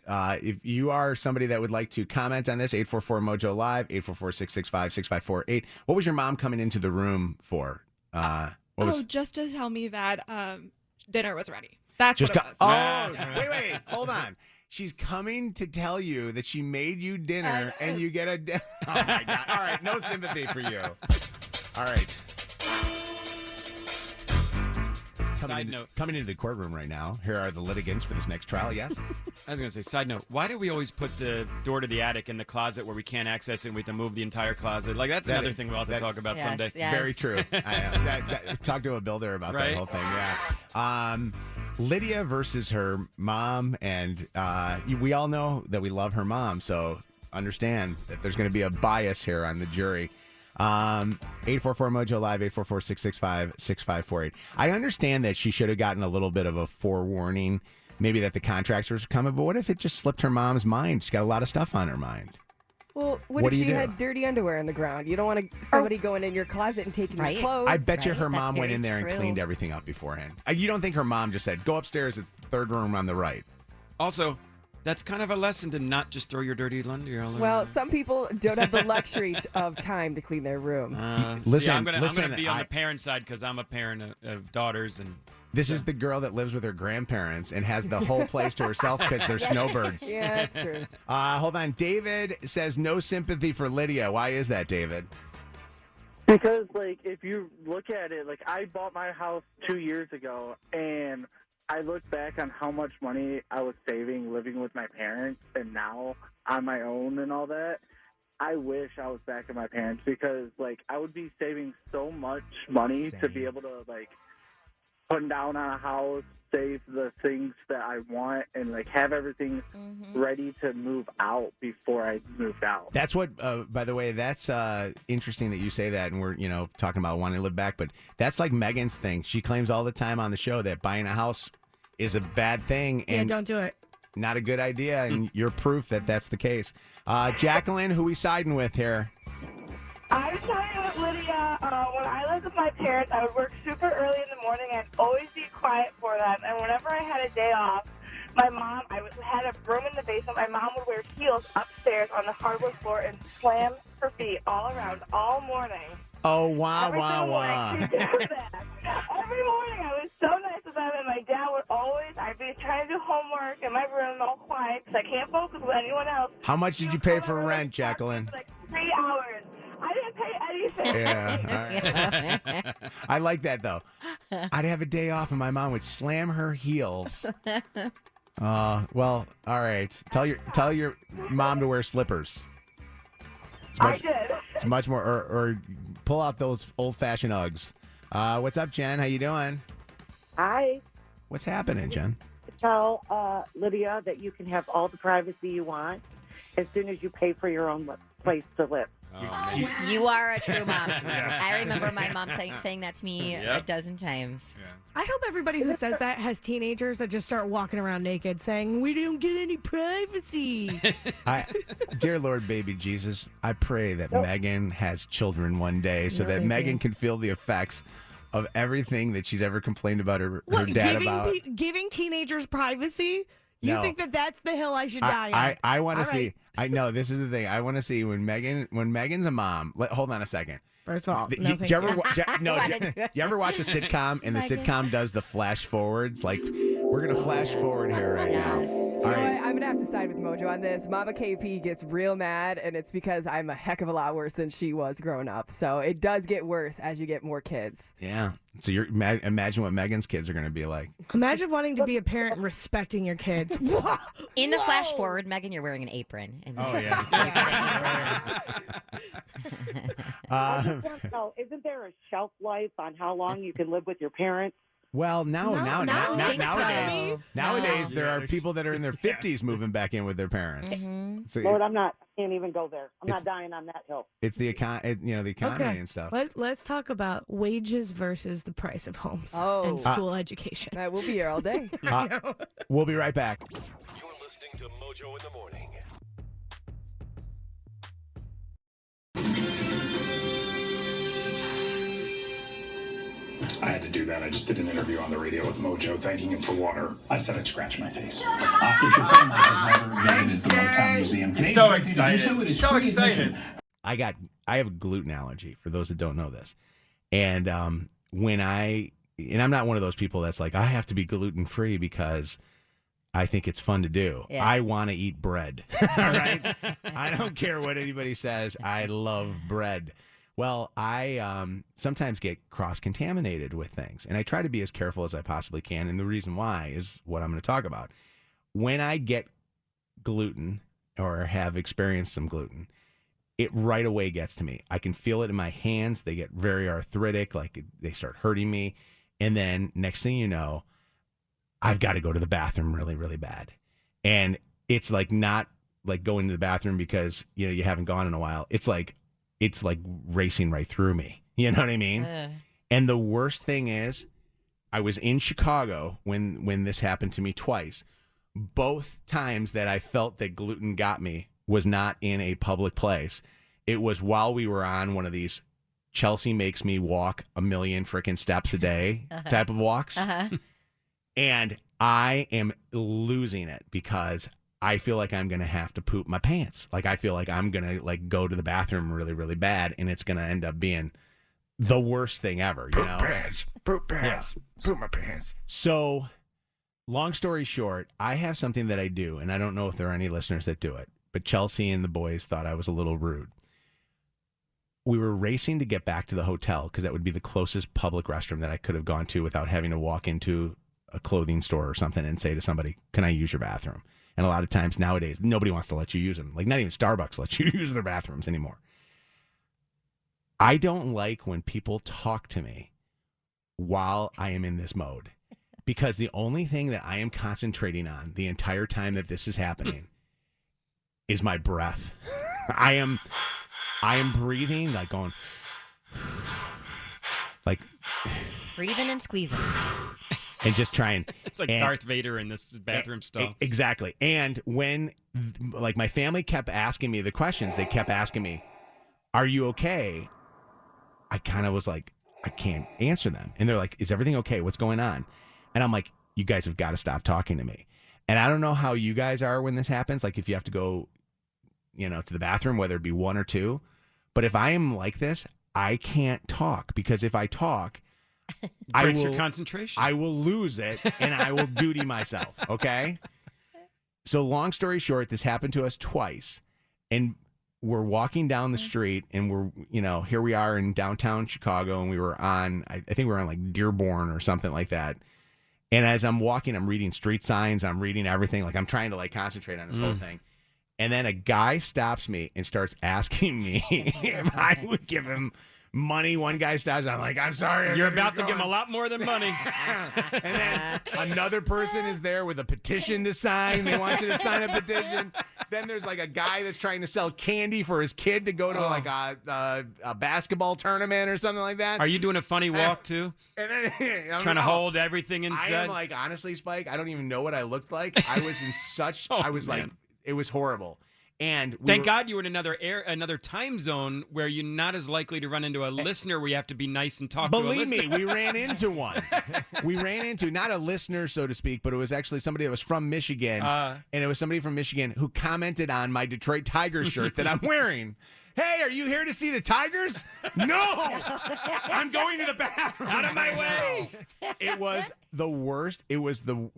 if you are somebody that would like to comment on this, 844 Mojo Live, 844-665-6548. What was your mom coming into the room for? Just to tell me that dinner was ready. That's Just what it was. wait, hold on. She's coming to tell you that she made you dinner and you get a. Oh my God! All right, no sympathy for you. All right. Coming into the courtroom right now. Here are the litigants for this next trial. Yes. I was going to say, side note, why do we always put the door to the attic in the closet where we can't access it and we have to move the entire closet? Like, that's another thing we'll have to talk about someday. Very true. Talk to a builder about that whole thing. Yeah. Lydia versus her mom. And we all know that we love her mom. So understand that there's going to be a bias here on the jury. 844 Mojo Live, 844-665-6548. I understand that she should have gotten a little bit of a forewarning, maybe that the contractors were coming, but what if it just slipped her mom's mind? She's got a lot of stuff on her mind. Well, What what do if you she do? had dirty underwear in the ground? You don't want somebody going in your closet and taking your clothes. I bet you her mom went in there and cleaned everything up beforehand. You don't think her mom just said, go upstairs, it's the third room on the right. Also, that's kind of a lesson to not just throw your dirty laundry all over. Well, some people don't have the luxury of time to clean their room. I'm going to be on the parent side because I'm a parent of daughters. And This is the girl that lives with her grandparents and has the whole place to herself because they're snowbirds. Yeah, that's true. Hold on. David says no sympathy for Lydia. Why is that, David? Because, like, if you look at it, like, I bought my house 2 years ago, and I look back on how much money I was saving living with my parents and now on my own and all that. I wish I was back at my parents because, like, I would be saving so much money to be able to, like, put down on a house, save the things that I want, and, like, have everything ready to move out before I moved out. That's what, by the way, that's interesting that you say that, and we're, talking about wanting to live back, but that's like Megan's thing. She claims all the time on the show that buying a house is a bad thing. And don't do it. Not a good idea, and you're proof that that's the case. Jacqueline, who we siding with here? I'm siding with Lydia. When I lived with my parents, I would work super early in the morning. I'd always be quiet for them. And whenever I had a day off, my mom, had a room in the basement. My mom would wear heels upstairs on the hardwood floor and slam her feet all around all morning. Oh, wow, Every wow, single wow. morning she'd do that. Every morning I was so nice with them, and my dad would I'd be trying to do homework in my room all quiet because I can't focus with anyone else. How much did you pay for rent, Jacqueline? Like 3 hours. I didn't pay anything. Yeah, all right. I like that, though. I'd have a day off, and my mom would slam her heels. Well, all right. Tell your mom to wear slippers. I did. It's much more, or pull out those old-fashioned Uggs. What's up, Jen? How you doing? Hi. What's happening, Jen? Tell Lydia that you can have all the privacy you want as soon as you pay for your own place to live. You are a true mom. I remember my mom saying that to me Yep. a dozen times. I hope everybody who says that has teenagers that just start walking around naked saying, we don't get any privacy. Dear Lord, baby Jesus, I pray that Megan has children one day so that Megan can feel the effects of everything that she's ever complained about her dad about. Giving teenagers privacy? You No. think that's the hill I should die on? I want to All see. right. I know this is the thing. I want to see when Megan's a mom. Hold on a second. First of all, Do no, you thank you. ever watch a sitcom and the sitcom does the flash forwards? Like, we're gonna flash forward here right now. You know what? I'm going to have to side with Mojo on this. Mama KP gets real mad, and it's because I'm a heck of a lot worse than she was growing up. So it does get worse as you get more kids. Yeah. So imagine what Megan's kids are gonna be like. Imagine wanting to be a parent and respecting your kids. In the flash forward, Megan, you're wearing an apron. Oh, yeah. I just want to know, isn't there a shelf life on how long you can live with your parents? Well, nowadays No. there are people that are in their 50s moving back in with their parents. So Lord, I can't even go there. I'm not dying on that hill. it's the economy and stuff. Let's talk about wages versus the price of homes and school education. We'll be here all day. We'll be right back. You're listening to Mojo in the Morning. I had to do that. I just did an interview on the radio with Mojo, thanking him for water. I said I'd scratch my face. If your family has never visited the Motown Museum, today's So great day to do excited. so. It is So free excited. admission. I have a gluten allergy, for those that don't know this. And I'm not one of those people that's like, I have to be gluten free because I think it's fun to do. Yeah. I want to eat bread. All right. I don't care what anybody says. I love bread. Well, I sometimes get cross-contaminated with things, and I try to be as careful as I possibly can, and the reason why is what I'm going to talk about. When I get gluten or have experienced some gluten, it right away gets to me. I can feel it in my hands. They get very arthritic, like they start hurting me, and then next thing you know, I've got to go to the bathroom really, really bad. And it's like not like going to the bathroom because, you haven't gone in a while. It's like racing right through me. You know what I mean? And the worst thing is, I was in Chicago when this happened to me twice. Both times that I felt that gluten got me was not in a public place. It was while we were on one of these Chelsea makes me walk 1,000,000 freaking steps a day type of walks. And I am losing it because I feel like I'm going to have to poop my pants. Like, I feel like I'm going to go to the bathroom really, really bad, and it's going to end up being the worst thing ever, you know? Poop pants, poop my pants. So, long story short, I have something that I do, and I don't know if there are any listeners that do it, but Chelsea and the boys thought I was a little rude. We were racing to get back to the hotel because that would be the closest public restroom that I could have gone to without having to walk into a clothing store or something and say to somebody, can I use your bathroom? And a lot of times nowadays, nobody wants to let you use them. Like, not even Starbucks lets you use their bathrooms anymore. I don't like when people talk to me while I am in this mode, because the only thing that I am concentrating on the entire time that this is happening is my breath. I am breathing, like going, like breathing and squeezing. And just trying. It's like Darth Vader in this bathroom stall. Exactly. And when, like, my family kept asking me the questions, they kept asking me, "Are you okay?" I kind of was like, I can't answer them. And they're like, "Is everything okay? What's going on?" And I'm like, "You guys have got to stop talking to me." And I don't know how you guys are when this happens. Like, if you have to go, to the bathroom, whether it be one or two. But if I am like this, I can't talk, because if I talk, Breaks your concentration. I will lose it, and I will duty myself, okay? So long story short, this happened to us twice, and we're walking down the street, and we're, here we are in downtown Chicago, and we were on, I think we were on like Dearborn or something like that. And as I'm walking, I'm reading street signs, I'm reading everything, like I'm trying to like concentrate on this whole thing. And then a guy stops me and starts asking me if I would give him money. One guy stops. I'm like, "I'm sorry. You're about to give him a lot more than money." And then another person is there with a petition to sign. They want you to sign a petition. Then there's like a guy that's trying to sell candy for his kid to go to like a basketball tournament or something like that. Are you doing a funny walk too? And then, trying to hold everything inside? I am like, honestly, Spike, I don't even know what I looked like. I was in such, I was like, it was horrible. And thank God you were in another time zone where you're not as likely to run into a listener where you have to be nice and talk to a listener. Believe me, we ran into one. We ran into, not a listener, so to speak, but it was actually somebody that was from Michigan. And it was somebody from Michigan who commented on my Detroit Tigers shirt that I'm wearing. "Hey, are you here to see the Tigers?" "No, I'm going to the bathroom. Out of my way." It was the worst. It was the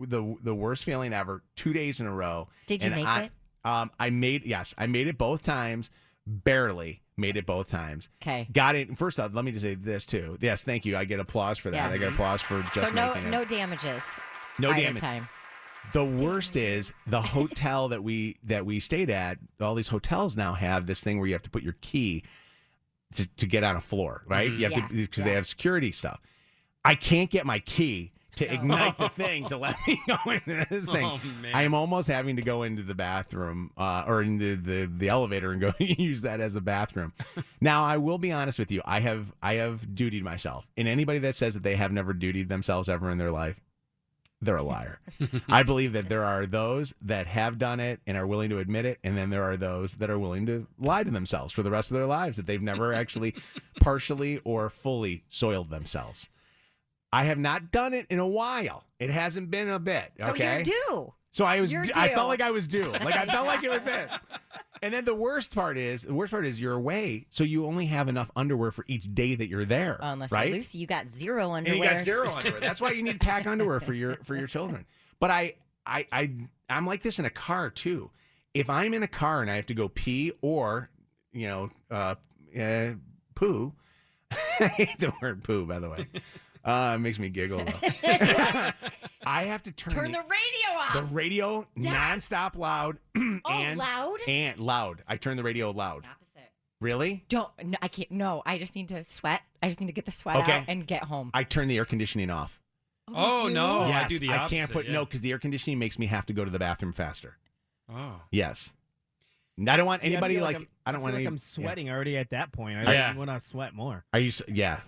worst feeling ever. 2 days in a row. Did you make it? I made it both times. Barely made it both times. Okay. Got it. First off, let me just say this too. Yes, thank you. I get applause for that. Yeah. I get applause for just making it. No damages. No either damage. Time. The worst is the hotel that we stayed at. All these hotels now have this thing where you have to put your key to get on a floor, right? You have to, because they have security stuff. I can't get my key to ignite the thing to let me go into this thing. Oh, man. I am almost having to go into the bathroom or into the elevator and go use that as a bathroom. Now, I will be honest with you. I have dutied myself. And anybody that says that they have never dutied themselves ever in their life, they're a liar. I believe that there are those that have done it and are willing to admit it, and then there are those that are willing to lie to themselves for the rest of their lives, that they've never actually partially or fully soiled themselves. I have not done it in a while. It hasn't been a bit. Okay? So you're due. So I was. You're I due. felt like I was due. Like I felt like it was it. And then the worst part is you're away, so you only have enough underwear for each day that you're there. Unless right? you're Lucy, you got zero underwear. And you got zero underwear. That's why you need pack underwear for your children. But I'm like this in a car too. If I'm in a car and I have to go pee or poo, I hate the word poo, by the way. It makes me giggle though. I have to turn the radio off. The radio nonstop loud. Loud? And loud. I turn the radio loud. Opposite. Really? No, I can't. No, I just need to sweat. I just need to get the sweat out and get home. I turn the air conditioning off. Oh, no. Yes, I do the I opposite. can't put no, because the air conditioning makes me have to go to the bathroom faster. Oh. Yes. And I don't want anybody I don't want feel any. I'm sweating already at that point. I want to sweat more. Are you? Yes.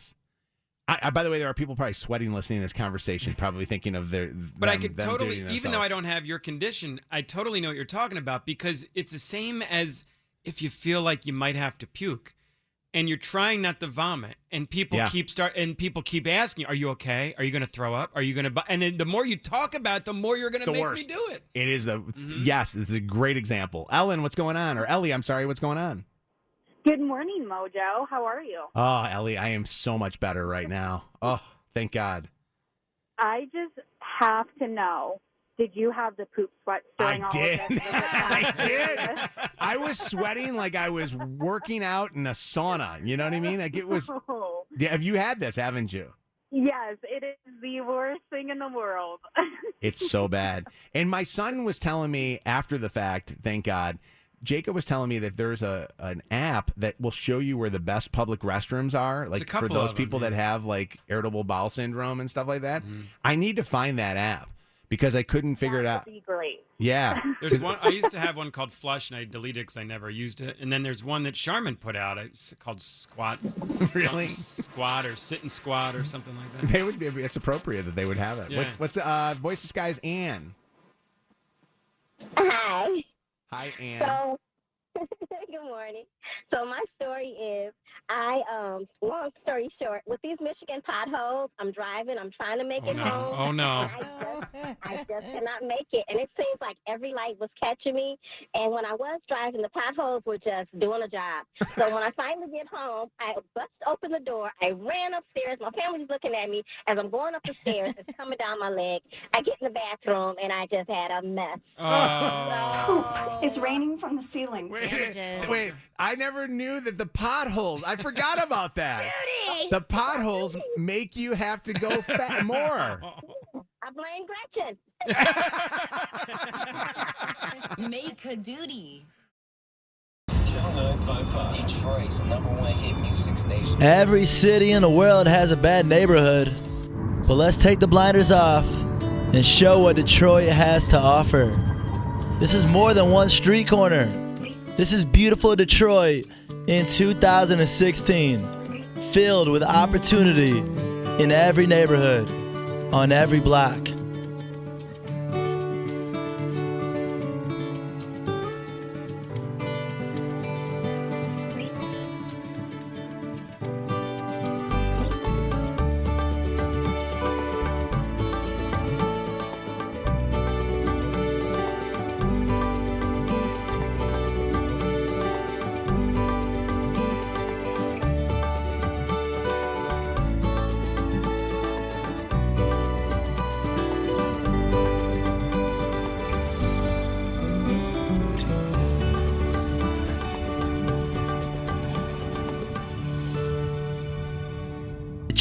By the way, there are people probably sweating listening to this conversation, probably thinking of their. But I could totally, even though I don't have your condition, I totally know what you're talking about, because it's the same as if you feel like you might have to puke, and you're trying not to vomit, and people keep asking, "Are you okay? Are you going to throw up? Are you going to?" And then the more you talk about it, the more you're going to make me do it. It is yes, this is a great example. Ellen, what's going on? Or Ellie, I'm sorry, what's going on? Good morning, Mojo. How are you? Oh, Ellie, I am so much better right now. Oh, thank God. I just have to know, did you have the poop sweats during all of this? I did. I was sweating like I was working out in a sauna. You know what I mean? Like it was. Have you had this, haven't you? Yes, it is the worst thing in the world. It's so bad. And my son was telling me after the fact, thank God, Jacob was telling me that there's an app that will show you where the best public restrooms are, like for those people that have like irritable bowel syndrome and stuff like that. I need to find that app because I couldn't figure it out. That'd be great. Yeah. There's one. I used to have one called Flush, and I deleted it because I never used it. And then there's one that Charmin put out. It's called Squats. Really? Squat or Sit and Squat or something like that. They would be. It's appropriate that they would have it. Yeah. What's Voice Disguise Ann? Hi. Hi, Ann. So, good morning. So my story is, long story short, with these Michigan potholes, I'm driving, I'm trying to make it home. Oh, no. I just cannot make it. And it seems like every light was catching me. And when I was driving, the potholes were just doing a job. So when I finally get home, I bust open the door. I ran upstairs. My family's looking at me as I'm going up the stairs. It's coming down my leg. I get in the bathroom, and I just had a mess. Oh. It's raining from the ceiling. Wait, I never knew that the potholes. I forgot about that. Judy! The potholes make you have to go more. I blame Gretchen. Make a duty. Channel 955, Detroit's #1 hit music station. Every city in the world has a bad neighborhood, but let's take the blinders off and show what Detroit has to offer. This is more than one street corner. This is beautiful Detroit in 2016, filled with opportunity in every neighborhood, on every block.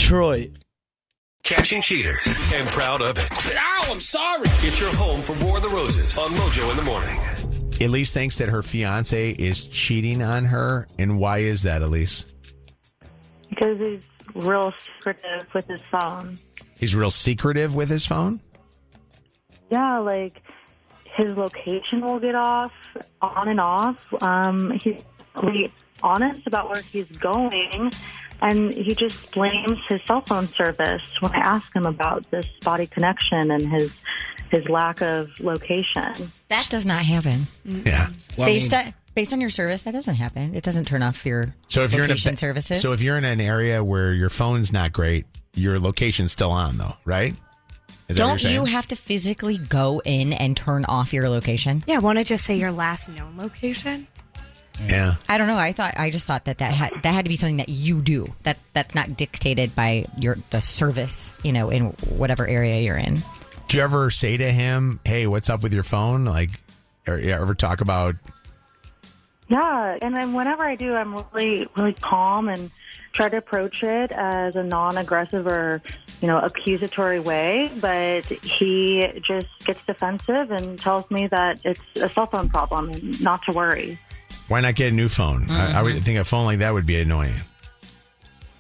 Detroit. Catching cheaters and proud of it. Ow, I'm sorry. It's your home for War of the Roses on Mojo in the Morning. Elise thinks that her fiance is cheating on her. And why is that, Elise? Because he's real secretive with his phone. He's real secretive with his phone? Yeah, like his location will get off, on and off. He's really honest about where he's going, and he just blames his cell phone service when I ask him about this spotty connection and his lack of location. That does not happen. Yeah. Well, based on your service, that doesn't happen. It doesn't turn off your location services. So if you're in an area where your phone's not great, your location's still on, though, right? Is that what you're Don't saying? you have to physically go in and turn off your location? Yeah, won't it just say your last known location? Yeah. I don't know. I just thought that had to be something that you do. That's not dictated by the service, in whatever area you're in. Do you ever say to him, "Hey, what's up with your phone?" Like, or you ever talk about? Yeah, and then whenever I do, I'm really, really calm and try to approach it as a non-aggressive or, accusatory way. But he just gets defensive and tells me that it's a cell phone problem and not to worry. Why not get a new phone? I would think a phone like that would be annoying.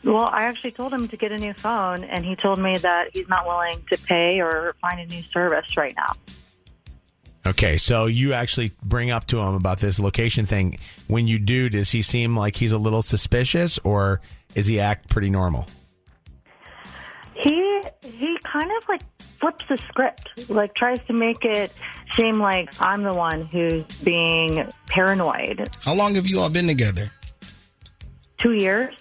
Well, I actually told him to get a new phone, and he told me that he's not willing to pay or find a new service right now. Okay, so you actually bring up to him about this location thing. When you do, does he seem like he's a little suspicious, or does he act pretty normal? He kind of like flips the script, like tries to make it seem like I'm the one who's being paranoid. How long have you all been together? 2 years.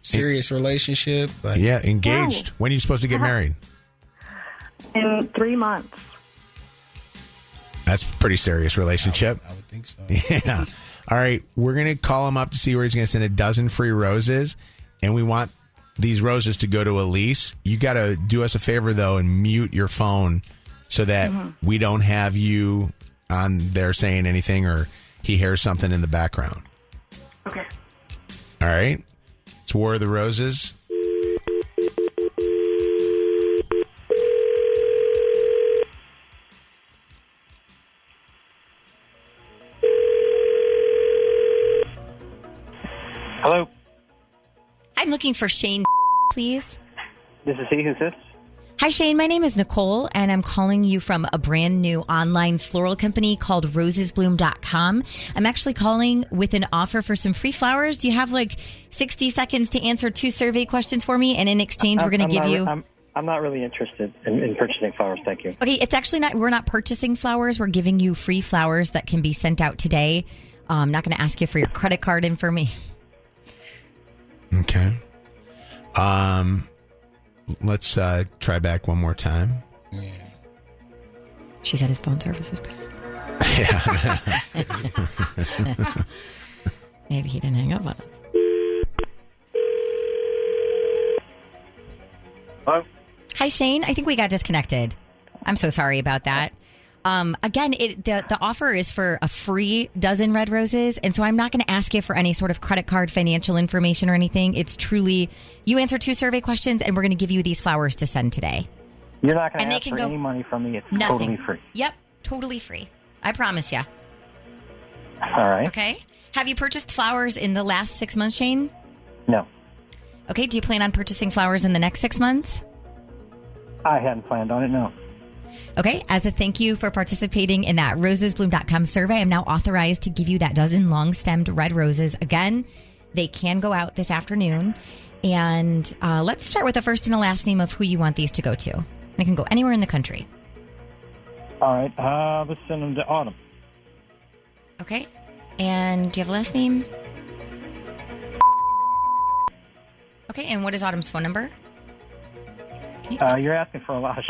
Serious relationship? Yeah, engaged. Oh. When are you supposed to get married? In 3 months. That's a pretty serious relationship. I would think so. Yeah. All right, we're going to call him up to see where he's going to send a dozen free roses, and we want these roses to go to Elise. You got to do us a favor, though, and mute your phone so that we don't have you on there saying anything or he hears something in the background. Okay. All right. It's War of the Roses. Hello. I'm looking for Shane, please. This is he. Who's this? Hi, Shane. My name is Nicole, and I'm calling you from a brand new online floral company called rosesbloom.com. I'm actually calling with an offer for some free flowers. Do you have like 60 seconds to answer 2 survey questions for me? And in exchange, we're going to give you... I'm not really interested in purchasing flowers. Thank you. Okay, it's actually not... We're not purchasing flowers. We're giving you free flowers that can be sent out today. I'm not going to ask you for your credit card information. Okay. Let's try back one more time. She said his phone service was bad. Yeah. Maybe he didn't hang up on us. Hello? Hi, Shane. I think we got disconnected. I'm so sorry about that. Again, the offer is for a free dozen red roses, and so I'm not going to ask you for any sort of credit card financial information or anything. It's truly, you answer 2 survey questions, and we're going to give you these flowers to send today. You're not going to ask for any money from me. It's totally free. Yep, totally free. I promise you. All right. Okay. Have you purchased flowers in the last 6 months, Shane? No. Okay. Do you plan on purchasing flowers in the next 6 months? I hadn't planned on it, no. Okay, as a thank you for participating in that rosesbloom.com survey, I'm now authorized to give you that dozen long-stemmed red roses. Again, they can go out this afternoon. And let's start with the first and the last name of who you want these to go to. They can go anywhere in the country. All right, let's send them to Autumn. Okay, and do you have a last name? Okay, and what is Autumn's phone number? You're asking for a lot of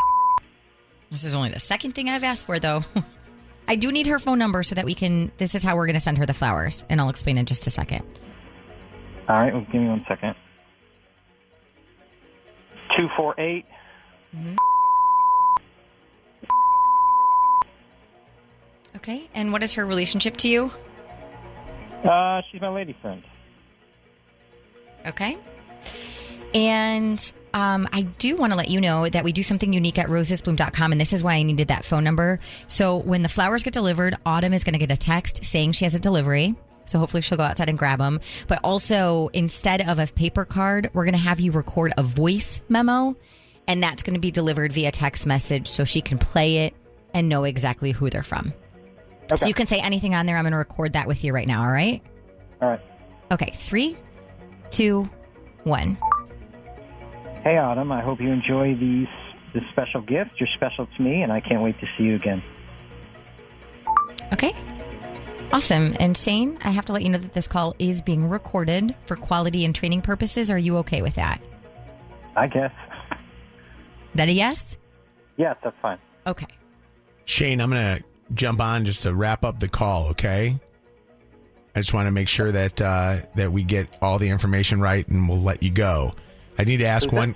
This is only the second thing I've asked for, though. I do need her phone number so that we can... This is how we're going to send her the flowers, and I'll explain in just a second. All right, well, give me 1 second. 248. Mm-hmm. Okay, and what is her relationship to you? She's my lady friend. Okay. And I do want to let you know that we do something unique at rosesbloom.com, and this is why I needed that phone number. So when the flowers get delivered, Autumn is going to get a text saying she has a delivery. So hopefully she'll go outside and grab them. But also, instead of a paper card, we're going to have you record a voice memo, and that's going to be delivered via text message so she can play it and know exactly who they're from. Okay. So you can say anything on there. I'm going to record that with you right now, all right? All right. Okay, 3, 2, 1. Hey, Autumn, I hope you enjoy this special gift. You're special to me, and I can't wait to see you again. Okay. Awesome. And Shane, I have to let you know that this call is being recorded for quality and training purposes. Are you okay with that? I guess. That a yes? Yes, that's fine. Okay. Shane, I'm going to jump on just to wrap up the call, okay? I just want to make sure that that we get all the information right, and we'll let you go. I need to ask one.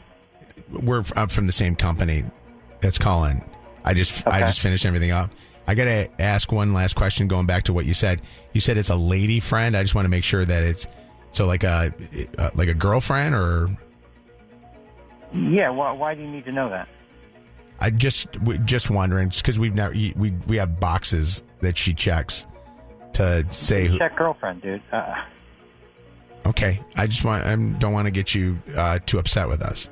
I'm from the same company that's calling. I just finished everything up. I got to ask one last question going back to what you said. You said it's a lady friend. I just want to make sure that it's so like a girlfriend or. Yeah. Why do you need to know that? I just wondering because we have boxes that she checks to say who. Check girlfriend, dude. Okay, I don't want to get you too upset with us.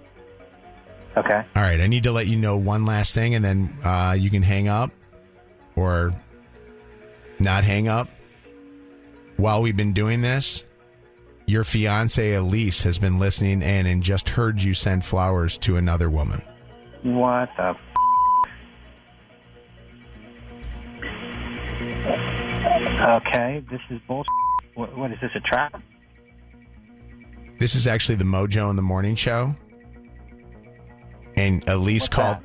Okay. All right, I need to let you know one last thing, and then you can hang up or not hang up. While we've been doing this, your fiance Elise has been listening in and just heard you send flowers to another woman. What the? Okay, this is bullshit. What is this, a trap? This is actually the Mojo in the Morning Show. And Elise called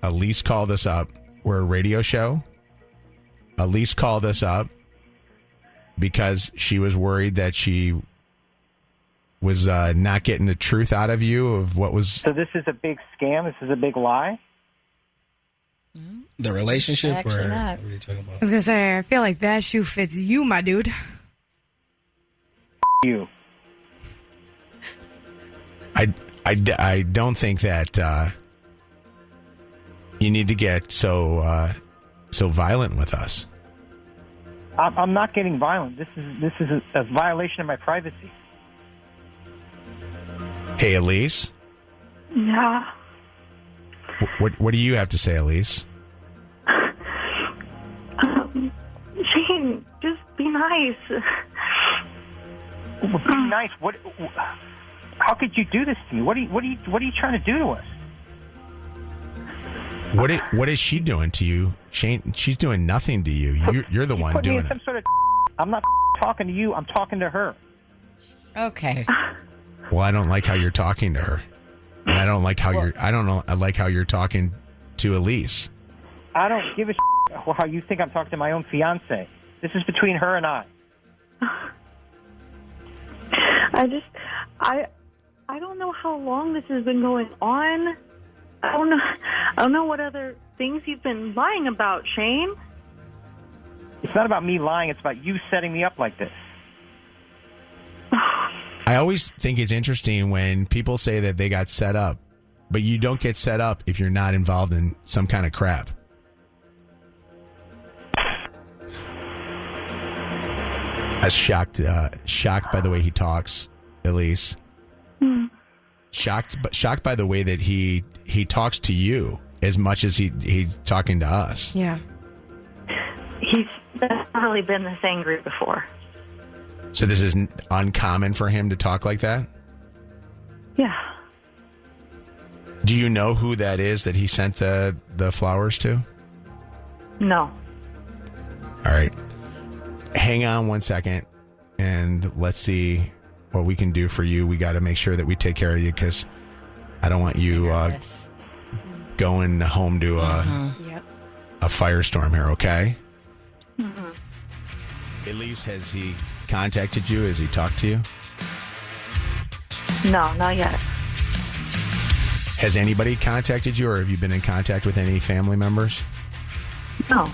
us up. We're a radio show. Elise called us up because she was worried that she was not getting the truth out of you of what was... So this is a big scam? This is a big lie? The relationship? Actually or not. what are you talking about? I was going to say, I feel like that shoe fits you, my dude. You. I don't think that you need to get so violent with us. I'm not getting violent. This is a violation of my privacy. Hey, Elise. Yeah. What do you have to say, Elise? Shane, just be nice. Well, be nice. What? How could you do this to me? What are you trying to do to us? What is she doing to you, Shane? She's doing nothing to you. You're the one doing it. Some sort of I'm not talking to you. I'm talking to her. Okay. Well, I don't like how you're talking to her, and I don't like how I like how you're talking to Elise. I don't give a how you think I'm talking to my own fiance. This is between her and I. I don't know how long this has been going on. I don't know what other things you've been lying about, Shane. It's not about me lying. It's about you setting me up like this. I always think it's interesting when people say that they got set up, but you don't get set up if you're not involved in some kind of crap. I was shocked by the way he talks, Elise. Shocked by the way that he talks to you as much as he's talking to us. Yeah. He's never really been this angry before. So this is uncommon for him to talk like that? Yeah. Do you know who that is that he sent the flowers to? No. All right. Hang on 1 second, and let's see what we can do for you. We got to make sure that we take care of you because I don't want you going home to a firestorm here, okay? Mm-hmm. Elise, has he contacted you? Has he talked to you? No, not yet. Has anybody contacted you, or have you been in contact with any family members? No.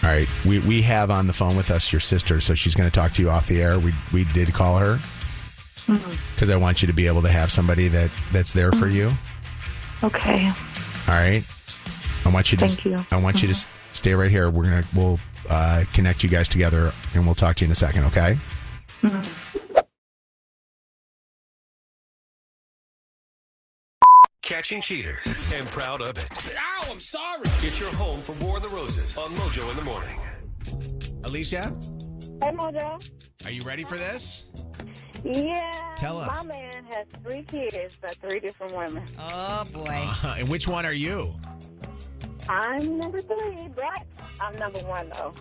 All right. We have on the phone with us your sister, so she's going to talk to you off the air. We did call her because I want you to be able to have somebody that's there for you. Okay. All right. I want you to. Thank you. I want you to stay right here. We'll connect you guys together, and we'll talk to you in a second. Okay. Catching cheaters and proud of it. Ow, I'm sorry. It's your home for War of the Roses on Mojo in the morning. Alicia, Hey, Mojo. are you ready for this? Yeah. Tell us. My man has 3 kids by 3 different women. Oh, boy. And which one are you? I'm number 3, but I'm number 1, though.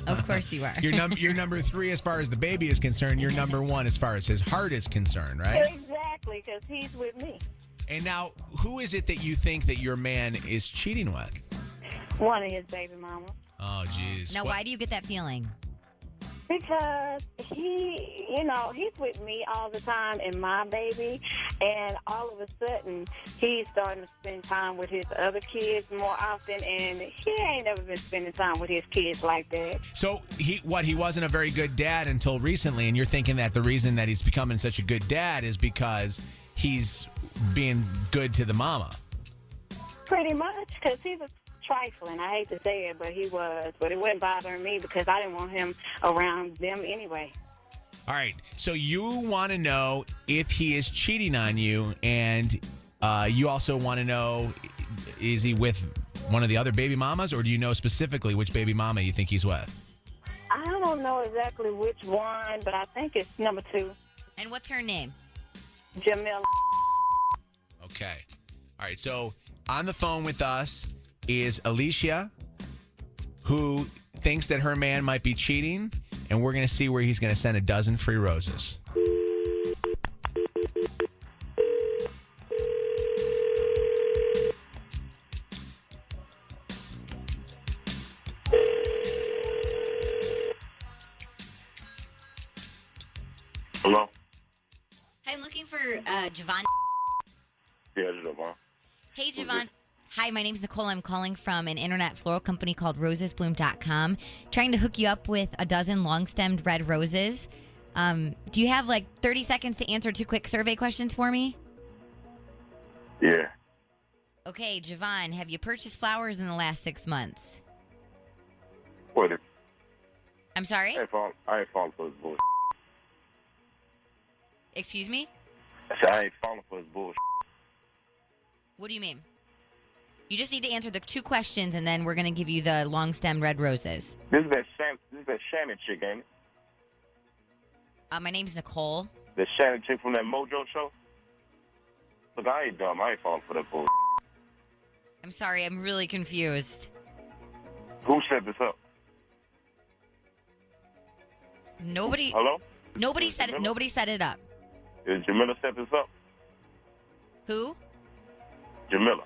Of course you are. You're number 3 as far as the baby is concerned. You're number 1 as far as his heart is concerned, right? Exactly, because he's with me. And now, who is it that you think that your man is cheating with? One of his baby mamas. Oh, jeez. Now, why do you get that feeling? Because he's with me all the time and my baby, and all of a sudden he's starting to spend time with his other kids more often, and he ain't never been spending time with his kids like that. So he wasn't a very good dad until recently, and you're thinking that the reason that he's becoming such a good dad is because he's being good to the mama. Pretty much, because he was trifling. I hate to say it, but he was. But it wasn't bothering me because I didn't want him around them anyway. All right. So you want to know if he is cheating on you, and you also want to know, is he with one of the other baby mamas, or do you know specifically which baby mama you think he's with? I don't know exactly which one, but I think it's number 2. And what's her name? Jamila. Okay. All right. So on the phone with us is Alicia, who thinks that her man might be cheating, and we're going to see where he's going to send a dozen free roses. Hello? Hi, I'm looking for Javon. Yeah, it's Javon. Hey, Javon. Hi, my name's Nicole. I'm calling from an internet floral company called rosesbloom.com, trying to hook you up with a dozen long-stemmed red roses. Do you have like 30 seconds to answer 2 quick survey questions for me? Yeah. Okay, Javon, have you purchased flowers in the last 6 months? What? I'm sorry? I ain't falling for his bullshit. Excuse me? I said I ain't falling for his bullshit. What do you mean? You just need to answer the 2 questions, and then we're going to give you the long-stemmed red roses. This is that Shannon chick, ain't it? My name's Nicole. The Shannon chick from that Mojo show? Look, I ain't dumb. I ain't falling for that bullshit. I'm sorry, I'm really confused. Who set this up? Nobody. Hello? Nobody set it. Nobody set it up. Did Jamila set this up? Who? Jamila.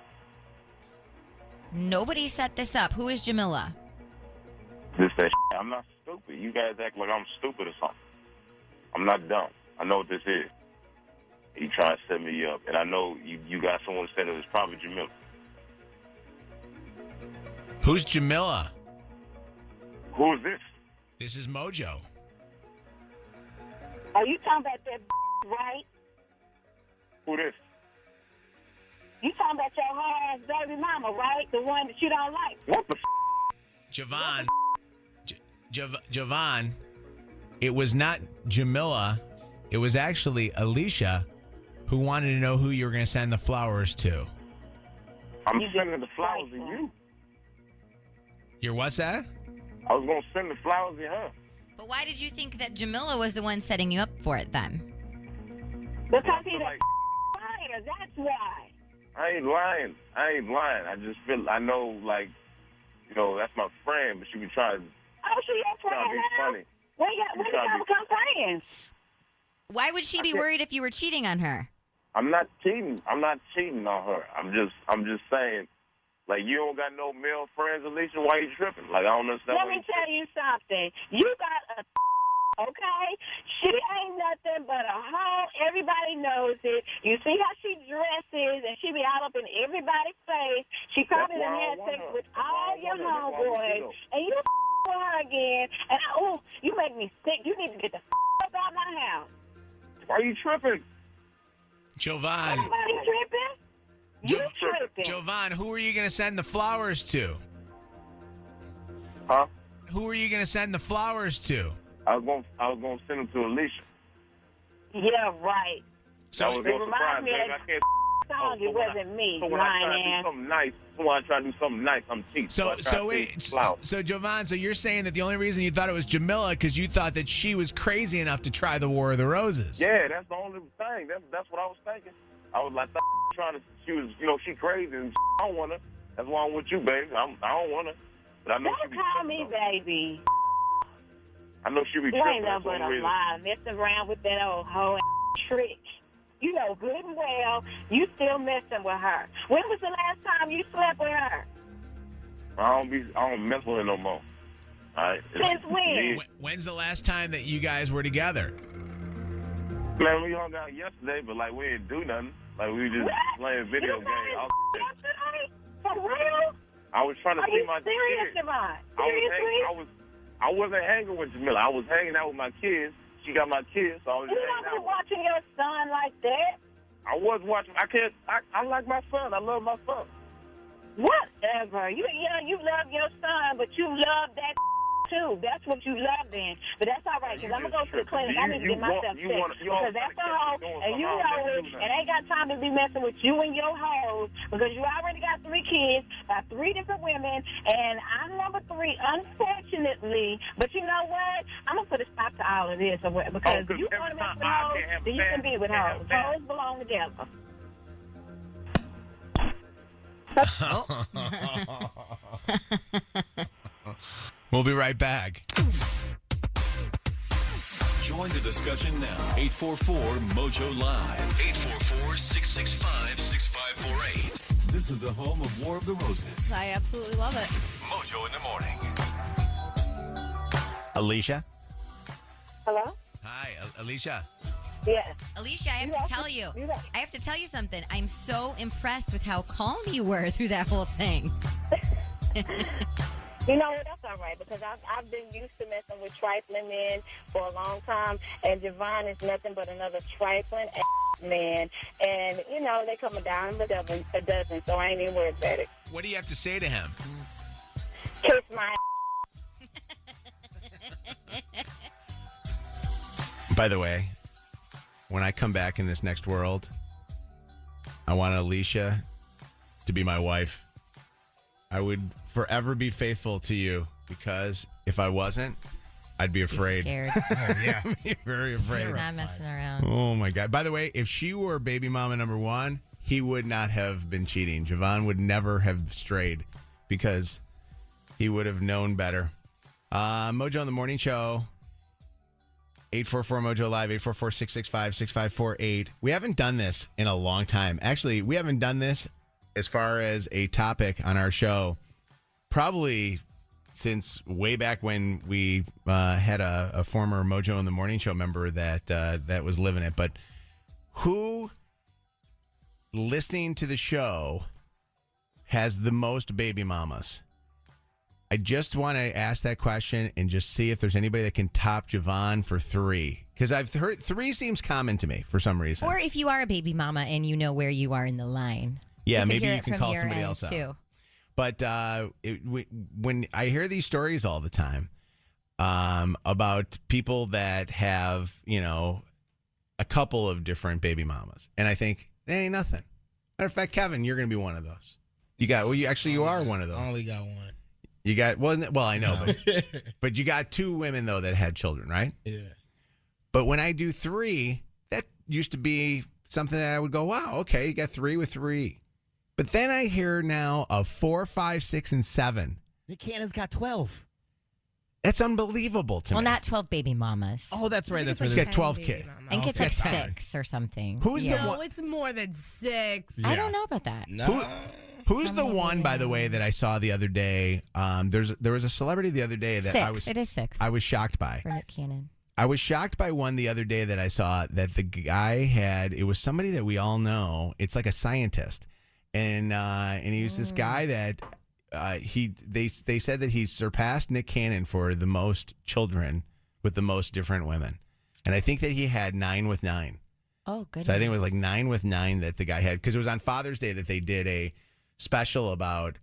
Nobody set this up. Who is Jamila? This that shit. I'm not stupid. You guys act like I'm stupid or something. I'm not dumb. I know what this is. You trying to set me up, and I know you got someone to say that it's probably Jamila. Who's Jamila? Who is this? This is Mojo. Are you talking about that right? Who this? You talking about your hard-ass baby mama, right? The one that you don't like. What the Javon. Javon. It was not Jamila. It was actually Alicia who wanted to know who you were going to send the flowers to. I'm sending the flowers to you. Your what's that? I was going to send the flowers to her. But why did you think that Jamila was the one setting you up for it then? Because he's a liar. That's why. I ain't lying. I just feel, I know, like, you know, that's my friend, but she be trying to your friend be now? funny. When y'all become friends? Why would she be worried if you were cheating on her? I'm not cheating. I'm not cheating on her. I'm just saying, like, you don't got no male friends, Alicia. Why you tripping? Like, I don't understand. Let me tell you something. You got a okay? She ain't nothing but a hoe. Everybody knows it. You see how she dresses, and she be out up in everybody's face. She probably done had sex with all your homeboys, and you with her again. And you make me sick. You need to get the out of my house. Why are you tripping? Jovan. Nobody tripping. You tripping. Jovan, who are you going to send the flowers to? Huh? Who are you going to send the flowers to? I was going to send them to Alicia. Yeah, right. So it reminds me of that song. It wasn't me, lying ass. When I try to do something nice, I'm cheap. So Jovan, so you're saying that the only reason you thought it was Jamila because you thought that she was crazy enough to try the War of the Roses. Yeah, that's the only thing. That's what I was thinking. I was like, she was, she crazy and I don't want her. That's why I'm with you, baby. I don't want her. But I know don't call me baby. I know she be You ain't tripping. nothing but a lie. Messing around with that old hoe trick. You know good and well you still messing with her. When was the last time you slept with her? I don't mess with her no more. All right. Since when? When's the last time that you guys were together? Man, we hung out yesterday, but like we didn't do nothing. Like we were just playing video games. For real? I was trying to see my kids. Seriously? I wasn't hanging with Jamila. I was hanging out with my kids. She got my kids, so I was You don't be watching your son like that. I was watching. I like my son. I love my son. Whatever. You love your son, but you love that too. That's what you love then. But that's all right, because I'm going to go to the clinic. I need to get myself sick. Because that's a hoe, and you know it, and ain't got time to be messing with you and your hoes, because you already got 3 kids by 3 different women, and I'm number 3, unfortunately. But you know what? I'm going to put a stop to all of this, because you want to mess with hoes, then you can be with hoes. Hoes belong together. We'll be right back. Join the discussion now. 844-MOJO Live. 844-665-6548. This is the home of War of the Roses. I absolutely love it. Mojo in the morning. Alicia? Hello? Hi, Alicia. Yes. Alicia, I have to tell you something. I'm so impressed with how calm you were through that whole thing. You know what? That's all right, because I've been used to messing with trifling men for a long time, and Javon is nothing but another trifling man. And, they come down a dozen, so I ain't even worried about it. What do you have to say to him? Kiss my By the way, when I come back in this next world, I want Alicia to be my wife. I would forever be faithful to you because if I wasn't, I'd be afraid. Scared. Oh, yeah. I'd be very afraid. She's not messing around. Oh, my God. By the way, if she were baby mama number one, he would not have been cheating. Javon would never have strayed because he would have known better. Mojo on the Morning Show. 844-MOJO Live, 844-665-6548. We haven't done this in a long time. Actually, we haven't done this as far as a topic on our show probably since way back when we had a former Mojo in the Morning Show member that was living it. But who listening to the show has the most baby mamas? I just want to ask that question and just see if there's anybody that can top Javon for 3. Because I've heard 3 seems common to me for some reason. Or if you are a baby mama and you know where you are in the line. Yeah, maybe hear you it can from call your somebody end, else out. too. But when I hear these stories all the time about people that have, a couple of different baby mamas, and I think, they ain't nothing. Matter of fact, Kevin, you're going to be one of those. You are one of those. I only got one. You got, well, I know, but you got 2 women, though, that had children, right? Yeah. But when I do 3, that used to be something that I would go, wow, okay, you got 3 with 3. But then I hear now of 4, 5, 6, and 7. Nick Cannon's got 12. That's unbelievable to me. Well, not 12 baby mamas. Oh, that's right. That's right. He's got 12 kids. I think it's like 6 or something. Who's the No, one? it's more than 6. I don't know about that. No. Who's the one, by the way, that I saw the other day? There was a celebrity the other day that 6. It is 6. I was shocked by. For Nick Cannon. I was shocked by one the other day that I saw that the guy had. It was somebody that we all know. It's like a scientist, and he was this guy that they said that he surpassed Nick Cannon for the most children with the most different women, and I think that he had 9 with 9. Oh, goodness. So I think it was like 9 with 9 that the guy had, because it was on Father's Day that they did a special about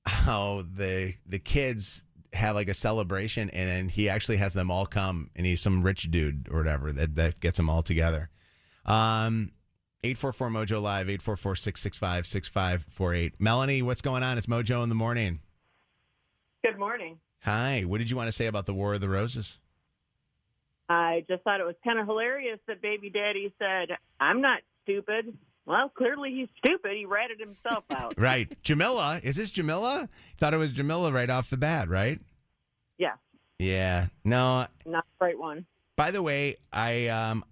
how the kids have like a celebration, and then he actually has them all come, and he's some rich dude or whatever that gets them all together. 844-MOJO Live, 844-665-6548. Melanie, what's going on? It's Mojo in the Morning. Good morning. Hi. What did you want to say about the War of the Roses? I just thought it was kind of hilarious that Baby Daddy said, I'm not stupid. Well, clearly he's stupid. He ratted himself out. Right. Jamila. Is this Jamila? Thought it was Jamila right off the bat, right? Yeah. Yeah. No. Not the right one. By the way, I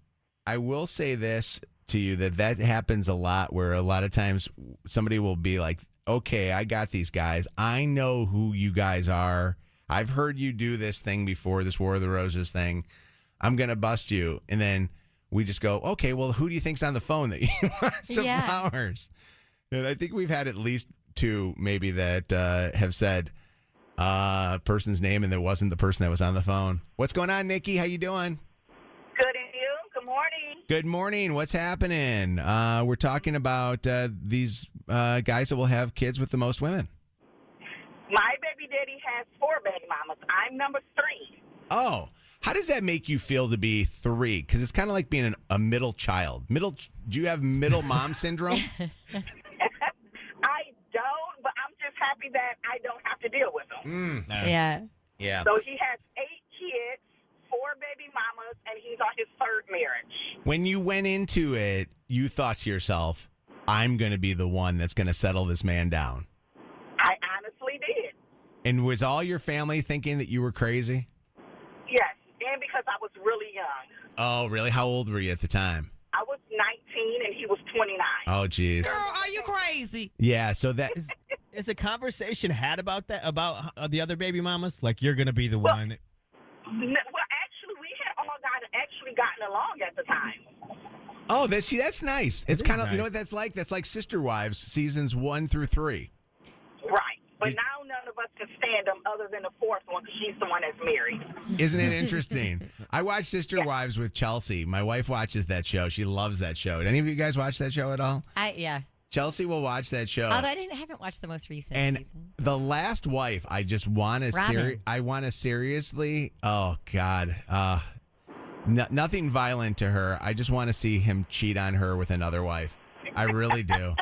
will say this to you, that happens a lot, where a lot of times somebody will be like, okay, I got these guys. I know who you guys are. I've heard you do this thing before, this War of the Roses thing. I'm going to bust you. And then we just go, okay, well, who do you think's on the phone that you wants the flowers? And I think we've had at least 2 maybe that have said person's name, and there wasn't the person that was on the phone. What's going on, Nikki? How you doing? Good, and you? Good morning. Good morning. What's happening? We're talking about these guys that will have kids with the most women. My baby daddy has 4 baby mamas. I'm number 3. Oh, how does that make you feel to be 3? Because it's kind of like being a middle child. Do you have middle mom syndrome? I don't, but I'm just happy that I don't have to deal with them. Yeah. Yeah. So he has 8 kids, 4 baby mamas, and he's on his 3rd marriage. When you went into it, you thought to yourself, I'm going to be the one that's going to settle this man down. I honestly did. And was all your family thinking that you were crazy? Yes, and because I was really young. Oh, really? How old were you at the time? I was 19 and he was 29. Oh, geez. Girl, are you crazy? Yeah, so that is a conversation had about that, about the other baby mamas? Like, you're going to be the one. Well, actually, we had all gotten along at the time. Oh, that's nice. It's kind of, nice. you know what that's like? That's like Sister Wives, seasons 1 through 3. Right. But now none of us can stand them other than the 4th one, because she's the one that's married. Isn't it interesting? I watch Sister Wives with Chelsea. My wife watches that show. She loves that show. Did any of you guys watch that show at all? Yeah. Chelsea will watch that show. Although I haven't watched the most recent And season. the last wife, I just want to Robin. I want to seriously. Oh God. Nothing violent to her. I just want to see him cheat on her with another wife. I really do.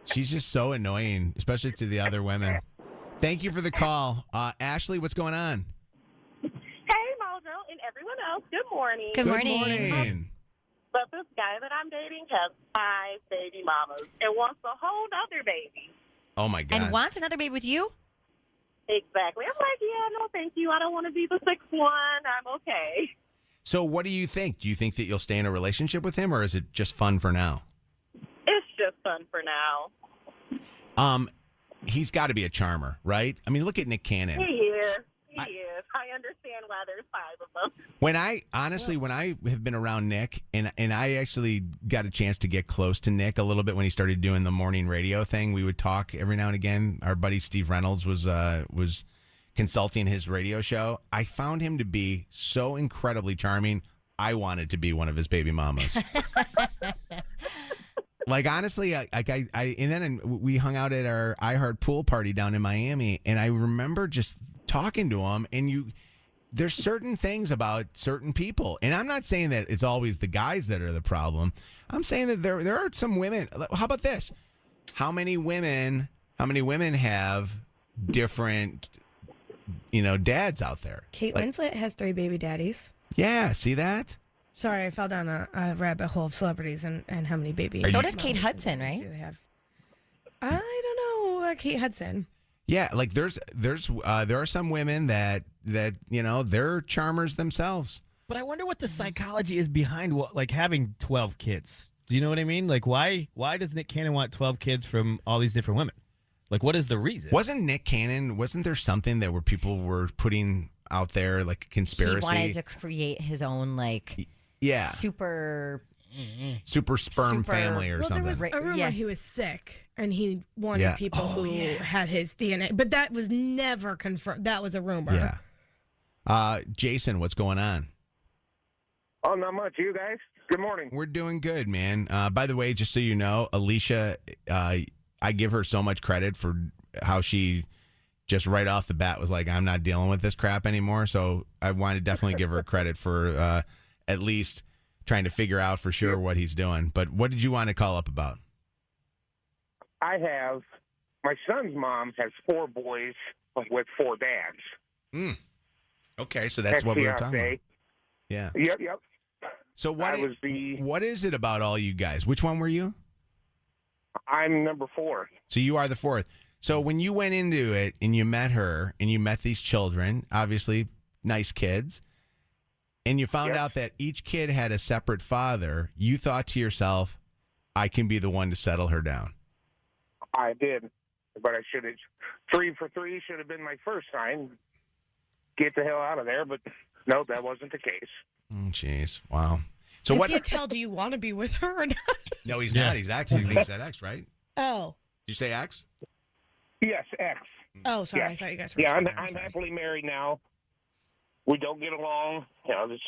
She's just so annoying, especially to the other women. Thank you for the call. Ashley, what's going on? Hey, Mojo, and everyone else, good morning. Good morning. But this guy that I'm dating has 5 baby mamas and wants a whole other baby. Oh, my God. And wants another baby with you? Exactly. I'm like, yeah, no, thank you. I don't want to be the 6th one. I'm okay. So what do you think? Do you think that you'll stay in a relationship with him, or is it just fun for now? It's just fun for now. He's got to be a charmer, right? I mean, look at Nick Cannon. He is. I understand why there's 5 of them. When I have been around Nick, and I actually got a chance to get close to Nick a little bit when he started doing the morning radio thing. We would talk every now and again. Our buddy Steve Reynolds was consulting his radio show. I found him to be so incredibly charming. I wanted to be one of his baby mamas. Like, honestly, and then we hung out at our iHeart pool party down in Miami, and I remember just talking to him, and there's certain things about certain people, and I'm not saying that it's always the guys that are the problem. I'm saying that there are some women. How about this? How many women have different, dads out there? Kate Winslet has 3 baby daddies. Yeah, see that? Sorry, I fell down a rabbit hole of celebrities and how many babies. So does Kate Hudson, right? Do they have? I don't know, Kate Hudson. Yeah, like there are some women that they're charmers themselves. But I wonder what the psychology is behind having 12 kids. Do you know what I mean? Like, why does Nick Cannon want 12 kids from all these different women? Like, what is the reason? Wasn't there something that where people were putting out there, like a conspiracy? He wanted to create his own, super sperm family or something. There was a rumor he was sick and he wanted people who had his DNA, but that was never confirmed. That was a rumor. Yeah. Jason, what's going on? Oh, not much. You guys? Good morning. We're doing good, man. By the way, just so you know, Alicia, I give her so much credit for how she just right off the bat was like, I'm not dealing with this crap anymore. So I want to definitely give her credit for at least trying to figure out for sure what he's doing. But what did you want to call up about? My son's mom has 4 boys with 4 dads. Okay, so that's what we were talking about. Yeah. Yep. So what is it about all you guys? Which one were you? I'm number 4. So you are the 4th. So when you went into it and you met her and you met these children, obviously nice kids, and you found out that each kid had a separate father, you thought to yourself, I can be the one to settle her down. I did, but I should have. 3 for 3 should have been my first sign. Get the hell out of there, but no, that wasn't the case. Jeez, wow. So I what? can't tell. Do you want to be with her or not? No, he's not. He's actually he said X, right? Oh. Did you say X? Yes, X. Oh, sorry. Yes. I thought you guys were. Yeah, I'm happily married now. We don't get along. It's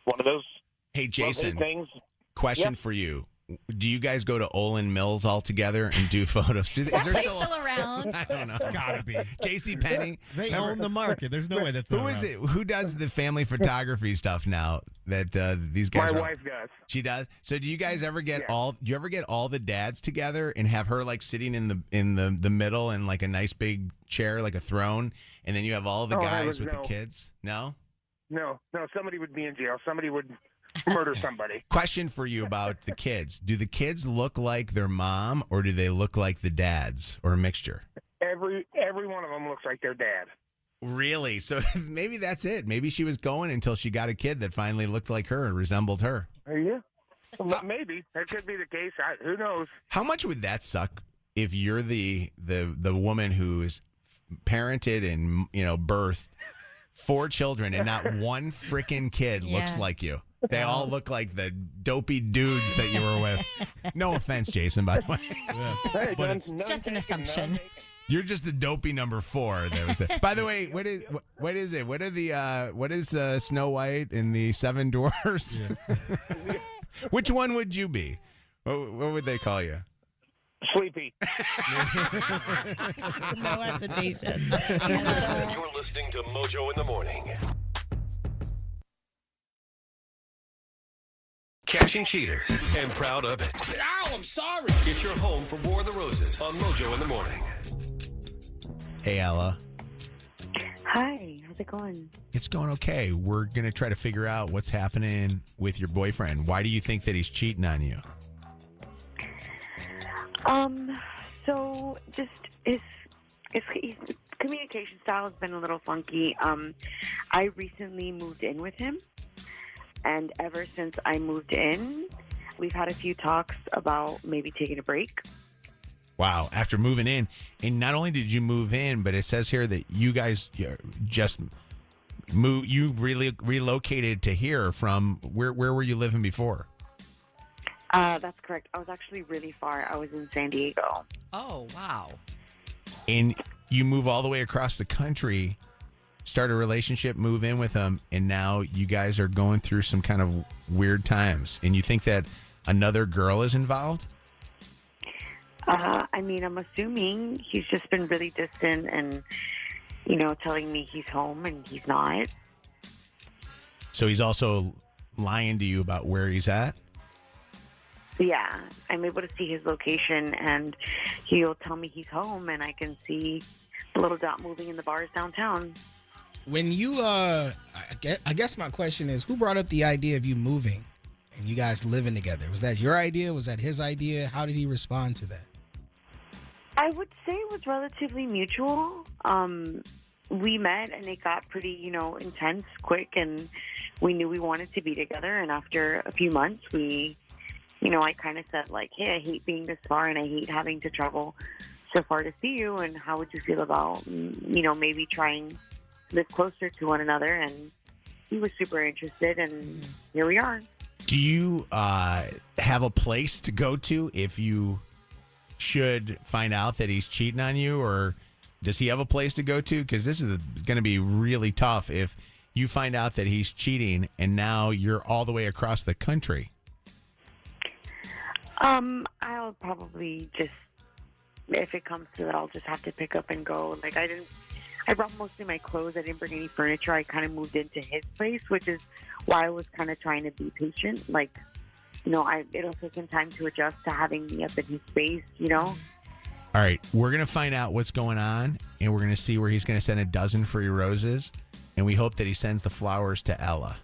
one of those. Hey, Jason. Things. Question for you. Do you guys go to Olin Mills all together and do photos? Is that place still around? I don't know. It's gotta be. JCPenney? They own the market. There's no way that's not Who is it? Who does the family photography stuff now that these guys My wife does. She does? So do you guys ever get do you ever get all the dads together and have her like sitting in the middle in like a nice big chair, like a throne, and then you have all the guys with the kids? No? No, somebody would be in jail. Somebody would murder somebody. Question for you about the kids. Do the kids look like their mom or do they look like the dads or a mixture? Every one of them looks like their dad. Really? So maybe that's it. Maybe she was going until she got a kid that finally looked like her and resembled her. Yeah. Well, maybe. That could be the case. Who knows? How much would that suck if you're the woman who's parented and, birthed 4 children and not one freaking kid looks like you? They all look like the dopey dudes that you were with. No offense, Jason, by the way. Hey, But It's just an assumption. You're just the dopey number 4. That was it. By the way, what is it? What is Snow White and the 7 Dwarfs? Yeah. Which one would you be? What would they call you? Sleepy. No hesitation. You're listening to Mojo in the Morning. Catching cheaters and proud of it. Ow, I'm sorry. It's your home for War of the Roses on Mojo in the Morning. Hey, Ella. Hi, how's it going? It's going okay. We're going to try to figure out what's happening with your boyfriend. Why do you think that he's cheating on you? So just his communication style has been a little funky. I recently moved in with him, and ever since I moved in, we've had a few talks about maybe taking a break. Wow. After moving in, and not only did you move in, but it says here that you guys just moved, you really relocated to here from where were you living before? That's correct. I was actually really far. I was in San Diego. Oh, wow. And you move all the way across the country, start a relationship, move in with him, and now you guys are going through some kind of weird times. And you think that another girl is involved? I mean, I'm assuming he's just been really distant and, telling me he's home and he's not. So he's also lying to you about where he's at? Yeah, I'm able to see his location, and he'll tell me he's home, and I can see the little dot moving in the bars downtown. When you, I guess my question is, who brought up the idea of you moving and you guys living together? Was that your idea? Was that his idea? How did he respond to that? I would say it was relatively mutual. We met, and it got pretty, intense, quick, and we knew we wanted to be together. And after a few months, I kind of said, like, hey, I hate being this far, and I hate having to travel so far to see you, and how would you feel about, maybe trying to live closer to one another? And he was super interested, and here we are. Do you have a place to go to if you should find out that he's cheating on you, or does he have a place to go to? Because this is going to be really tough if you find out that he's cheating and now you're all the way across the country. I'll probably just, if it comes to that, I'll just have to pick up and go. Like, I brought mostly my clothes. I didn't bring any furniture. I kind of moved into his place, which is why I was kind of trying to be patient. Like, it'll take him time to adjust to having me up in his space, All right, we're going to find out what's going on, and we're going to see where he's going to send a dozen free roses, and we hope that he sends the flowers to Ella.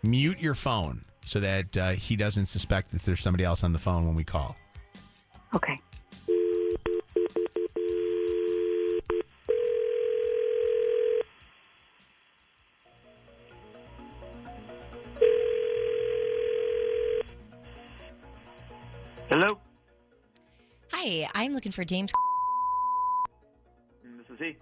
Mute your phone so that he doesn't suspect that there's somebody else on the phone when we call. Okay. Hello? Hi, I'm looking for James. This is he.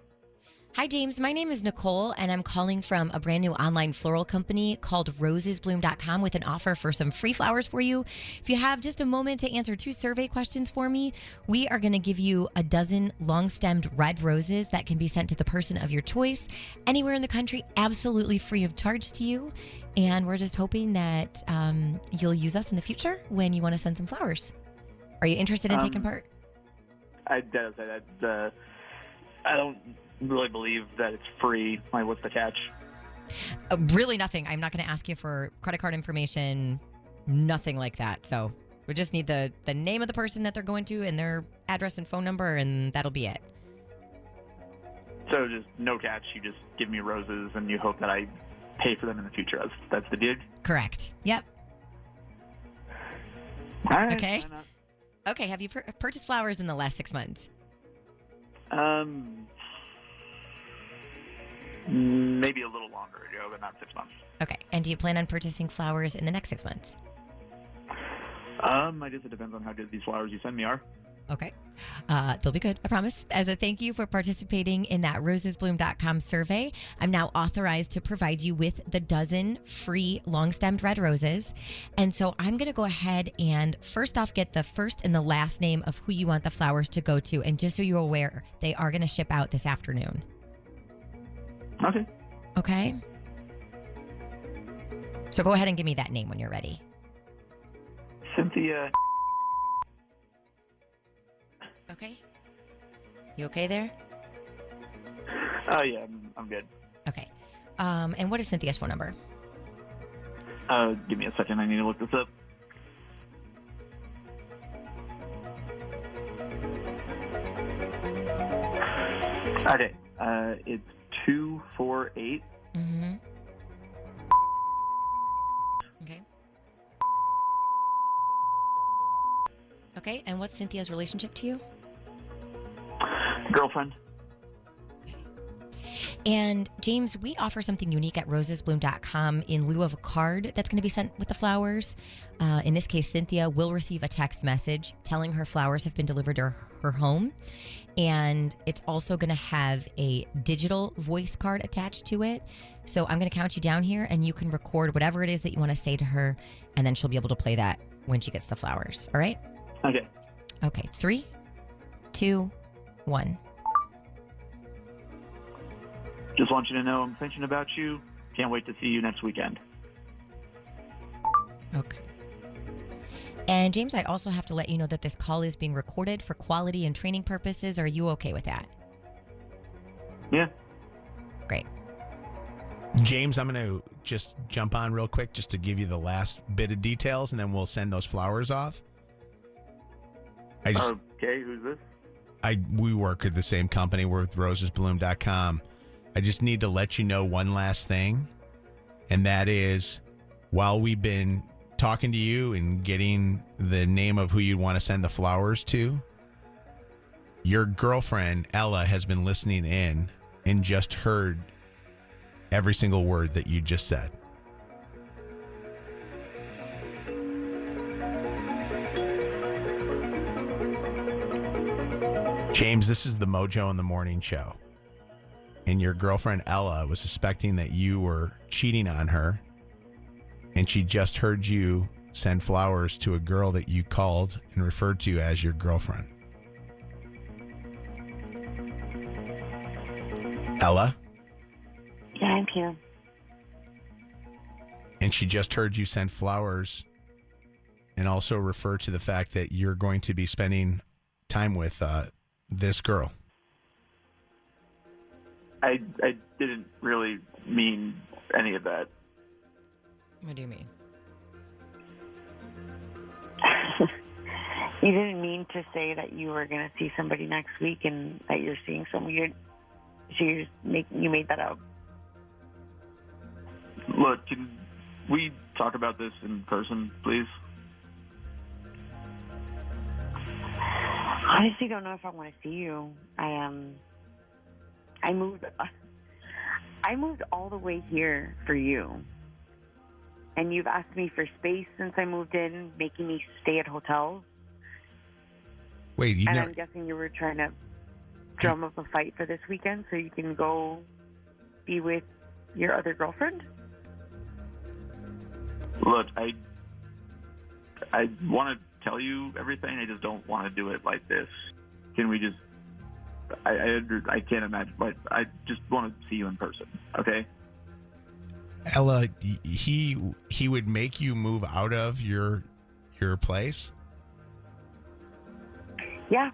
Hi, James. My name is Nicole, and I'm calling from a brand new online floral company called rosesbloom.com with an offer for some free flowers for you. If you have just a moment to answer 2 survey questions for me, we are going to give you a dozen long-stemmed red roses that can be sent to the person of your choice anywhere in the country, absolutely free of charge to you. And we're just hoping that you'll use us in the future when you want to send some flowers. Are you interested in taking part? I don't really believe that it's free. Like, what's the catch? Really nothing. I'm not going to ask you for credit card information, nothing like that. So we just need the name of the person that they're going to and their address and phone number, and that'll be it. So just no catch. You just give me roses and you hope that I pay for them in the future. That's the deal? Correct. Yep. All right. Okay. Okay. Have you purchased flowers in the last 6 months? Maybe a little longer ago, but not 6 months. Okay. And do you plan on purchasing flowers in the next 6 months? I guess it depends on how good these flowers you send me are. Okay. They'll be good, I promise. As a thank you for participating in that rosesbloom.com survey, I'm now authorized to provide you with the dozen free long-stemmed red roses. And so I'm going to go ahead and first off get the first and the last name of who you want the flowers to go to. And just so you're aware, they are going to ship out this afternoon. Okay. Okay? So go ahead and give me that name when you're ready. Cynthia. Okay. You okay there? Oh, yeah, I'm good. Okay. And what is Cynthia's phone number? Give me a second. I need to look this up. Okay. It's 248. Mm-hmm. Okay. Okay, and what's Cynthia's relationship to you? Girlfriend. And James, we offer something unique at rosesbloom.com in lieu of a card that's going to be sent with the flowers. In this case, Cynthia will receive a text message telling her flowers have been delivered to her home. And it's also going to have a digital voice card attached to it. So I'm going to count you down here and you can record whatever it is that you want to say to her. And then she'll be able to play that when she gets the flowers. All right? Okay. Okay. 3, 2, 1. Just want you to know I'm thinking about you. Can't wait to see you next weekend. Okay. And James, I also have to let you know that this call is being recorded for quality and training purposes. Are you okay with that? Yeah. Great. James, I'm going to just jump on real quick just to give you the last bit of details, and then we'll send those flowers off. Okay, who's this? We work at the same company. We're with rosesbloom.com. I just need to let you know one last thing, and that is while we've been talking to you and getting the name of who you want to send the flowers to, your girlfriend, Ella, has been listening in and just heard every single word that you just said. James, this is the Mojo in the Morning Show. And your girlfriend, Ella, was suspecting that you were cheating on her. And she just heard you send flowers to a girl that you called and referred to as your girlfriend. Ella? Yeah, I'm here. And she just heard you send flowers and also refer to the fact that you're going to be spending time with this girl. I didn't really mean any of that. What do you mean? You didn't mean to say that you were going to see somebody next week and that you're seeing someone. You made that up. Look, can we talk about this in person, please? Honestly, don't know if I want to see you. I moved all the way here for you. And you've asked me for space since I moved in, making me stay at hotels. Wait, I'm guessing you were trying to drum up a fight for this weekend so you can go be with your other girlfriend? Look, I want to tell you everything. I just don't want to do it like this. Can we just... I can't imagine, but I just want to see you in person, okay? Ella, he would make you move out of your place? Yeah.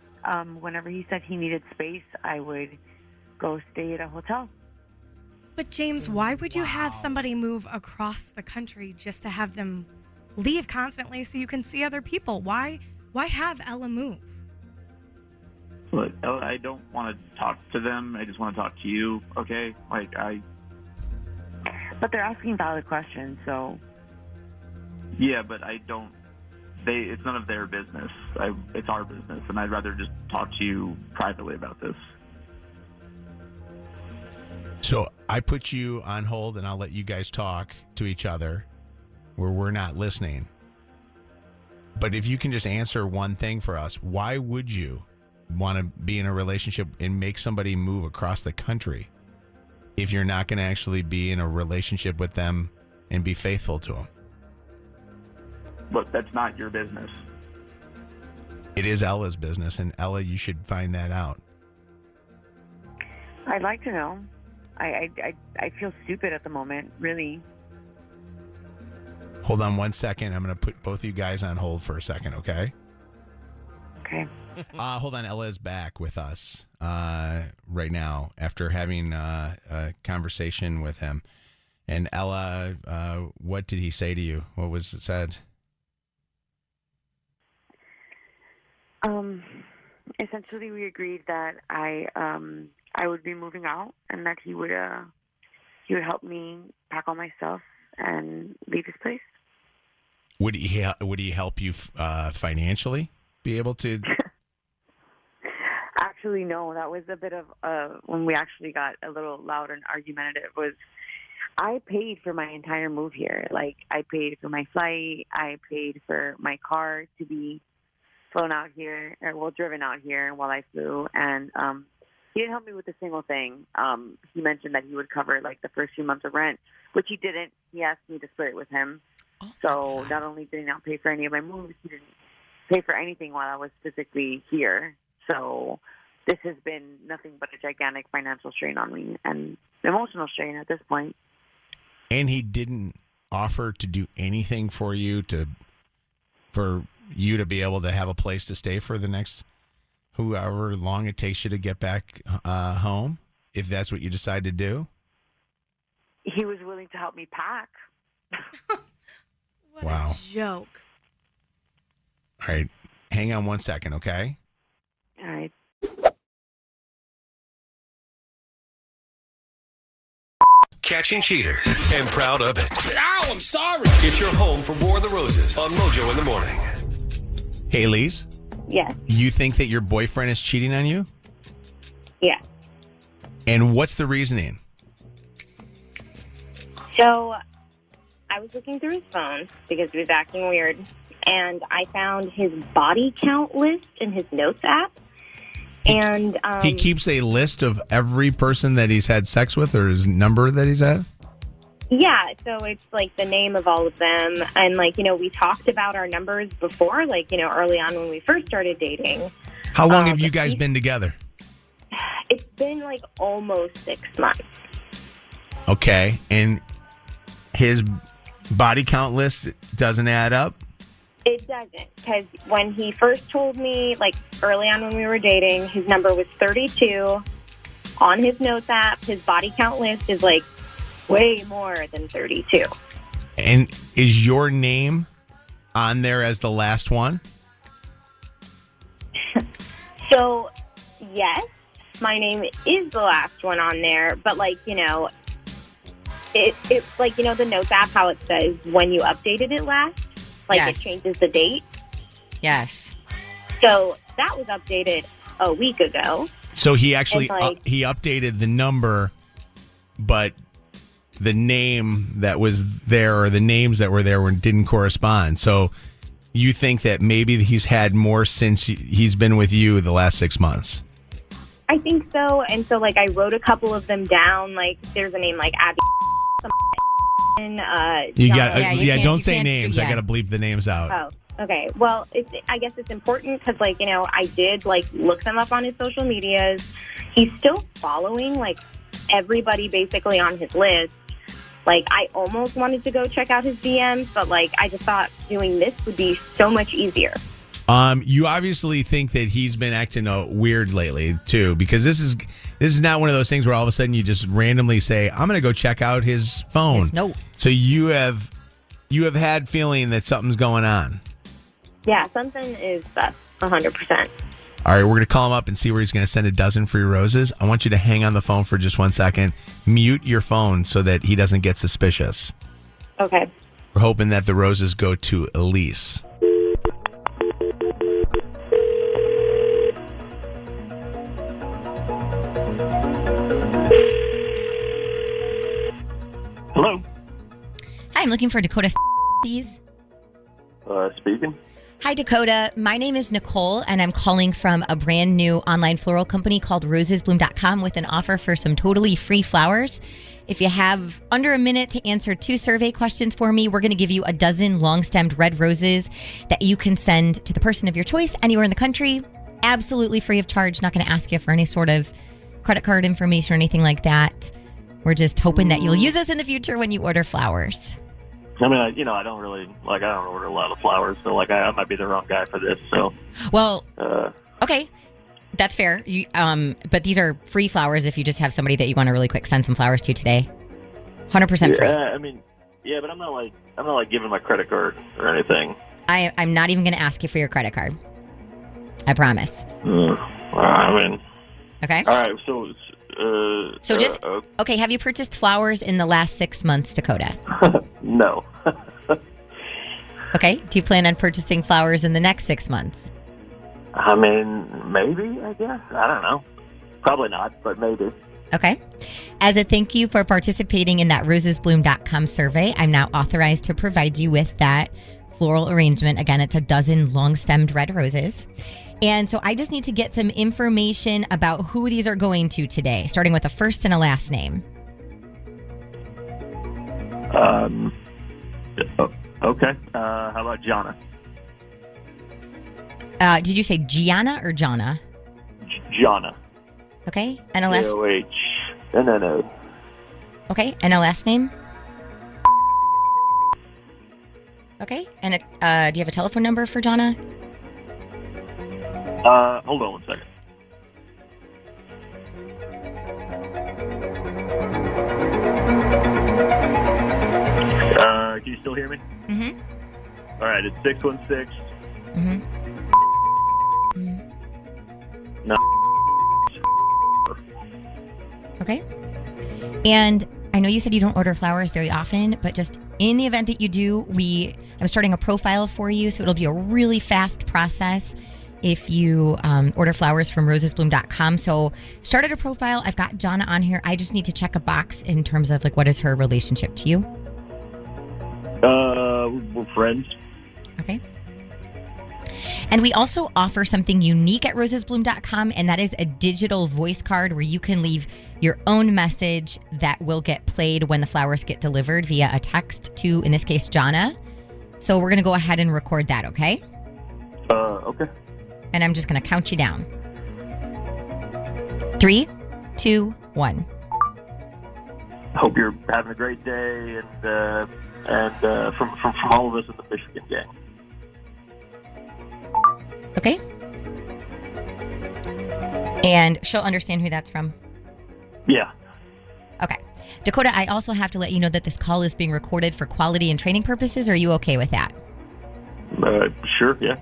Whenever he said he needed space, I would go stay at a hotel. But James, why would you have somebody move across the country just to have them leave constantly so you can see other people? Why have Ella move? Look, Ella, I don't want to talk to them. I just want to talk to you, okay? But they're asking valid questions, so... Yeah, but I don't... It's none of their business. It's our business, and I'd rather just talk to you privately about this. So I put you on hold, and I'll let you guys talk to each other where we're not listening. But if you can just answer one thing for us, why would you want to be in a relationship and make somebody move across the country if you're not going to actually be in a relationship with them and be faithful to them? Look, that's not your business. It is Ella's business, and Ella, you should find that out. I'd like to know. I feel stupid at the moment, really. Hold on one second. I'm going to put both of you guys on hold for a second, okay? Okay. Hold on. Ella is back with us right now after having a conversation with him. And Ella, what did he say to you? What was said? Essentially, we agreed that I would be moving out, and that he would help me pack all my stuff and leave his place. Would he help you financially be able to? Actually, no. That was a bit of when we actually got a little loud and argumentative. Was I paid for my entire move here? Like, I paid for my flight. I paid for my car to be flown out here, driven out here while I flew, and he didn't help me with a single thing. He mentioned that he would cover like the first few months of rent, which he didn't. He asked me to split it with him. So not only did he not pay for any of my moves, he didn't pay for anything while I was physically here. So this has been nothing but a gigantic financial strain on me and emotional strain at this point. And he didn't offer to do anything for you to be able to have a place to stay for the next however long it takes you to get back home, if that's what you decide to do? He was willing to help me pack. Wow. Joke. All right. Hang on one second, okay? All right. Catching cheaters and proud of it. Ow, I'm sorry. It's your home for War of the Roses on Mojo in the morning. Hey, Lise. Yes. You think that your boyfriend is cheating on you? Yeah. And what's the reasoning? So I was looking through his phone because he was acting weird, and I found his body count list in his notes app. And He keeps a list of every person that he's had sex with, or his number that he's had? yeah, so it's like the name of all of them. And like, we talked about our numbers before, like, early on when we first started dating. How long have you guys been together? It's been like almost 6 months. Okay. And his body count list doesn't add up? It doesn't, because when he first told me, like early on when we were dating, his number was 32. On his notes app, his body count list is like way more than 32. And is your name on there as the last one? So, yes, my name is the last one on there, but like, it's like, the notes app, how it says when you updated it last. Like, Yes. It changes the date. Yes. So that was updated a week ago. So he actually And, like- he updated the number, but the name that was there or the names that were there didn't correspond. So you think that maybe he's had more since he's been with you the last 6 months? I think so. And so, like, I wrote a couple of them down. Like, there's a name like Abby. You got don't you say can't- names. I got to bleep the names out. Oh, okay. Well, I guess it's important because, like, I did, like, look them up on his social medias. He's still following, like, everybody basically on his list. Like, I almost wanted to go check out his DMs, but, like, I just thought doing this would be so much easier. You obviously think that he's been acting weird lately too, because this is not one of those things where all of a sudden you just randomly say, "I'm going to go check out his phone." No. So you have had feeling that something's going on. Yeah, something is 100%. All right, we're going to call him up and see where he's going to send a dozen free roses. I want you to hang on the phone for just 1 second. Mute your phone so that he doesn't get suspicious. Okay. We're hoping that the roses go to Elise. Hello. Hi, I'm looking for Dakota, please. Speaking. Hi, Dakota. My name is Nicole, and I'm calling from a brand new online floral company called rosesbloom.com with an offer for some totally free flowers. If you have under a minute to answer 2 survey questions for me, we're going to give you a dozen long-stemmed red roses that you can send to the person of your choice anywhere in the country. Absolutely free of charge. Not going to ask you for any sort of credit card information or anything like that. We're just hoping that you'll use us in the future when you order flowers. I mean, I don't really, I don't order a lot of flowers, so, I might be the wrong guy for this, so. Well, okay. That's fair. But these are free flowers if you just have somebody that you want to really quick send some flowers to today. 100% free. Yeah, I mean, yeah, but I'm not like giving my credit card or anything. I'm not even going to ask you for your credit card. I promise. I mean, Okay. all right. So just okay. Have you purchased flowers in the last 6 months, Dakota? no. Okay. Do you plan on purchasing flowers in the next 6 months? I mean, maybe. I guess I don't know. Probably not, but maybe. Okay. As a thank you for participating in that rosesbloom.com survey, I'm now authorized to provide you with that floral arrangement. Again, it's a dozen long-stemmed red roses. And so I just need to get some information about who these are going to today, starting with a first and a last name. Okay. How about Jonna? Did you say Gianna or Jonna? Jonna. Okay. And a last... J-O-H-N-N-O. Okay. And a last name? Okay. And do you have a telephone number for Jonna? Hold on one second. Can you still hear me? Mm-hmm. All right, it's 616. Mm-hmm. No. Okay. And I know you said you don't order flowers very often, but just in the event that you do, I'm starting a profile for you, so it'll be a really fast process if you order flowers from rosesbloom.com. So started a profile. I've got Jonna on here. I just need to check a box in terms of like what is her relationship to you. We're friends. Okay. And we also offer something unique at rosesbloom.com, and that is a digital voice card where you can leave your own message that will get played when the flowers get delivered via a text to, in this case, Jonna. So we're going to go ahead and record that, okay? Okay. And I'm just going to count you down. 3, 2, 1. Hope you're having a great day, and from all of us in the Michigan gang. Okay. And she'll understand who that's from? Yeah. Okay. Dakota, I also have to let you know that this call is being recorded for quality and training purposes. Are you okay with that? Sure, yeah.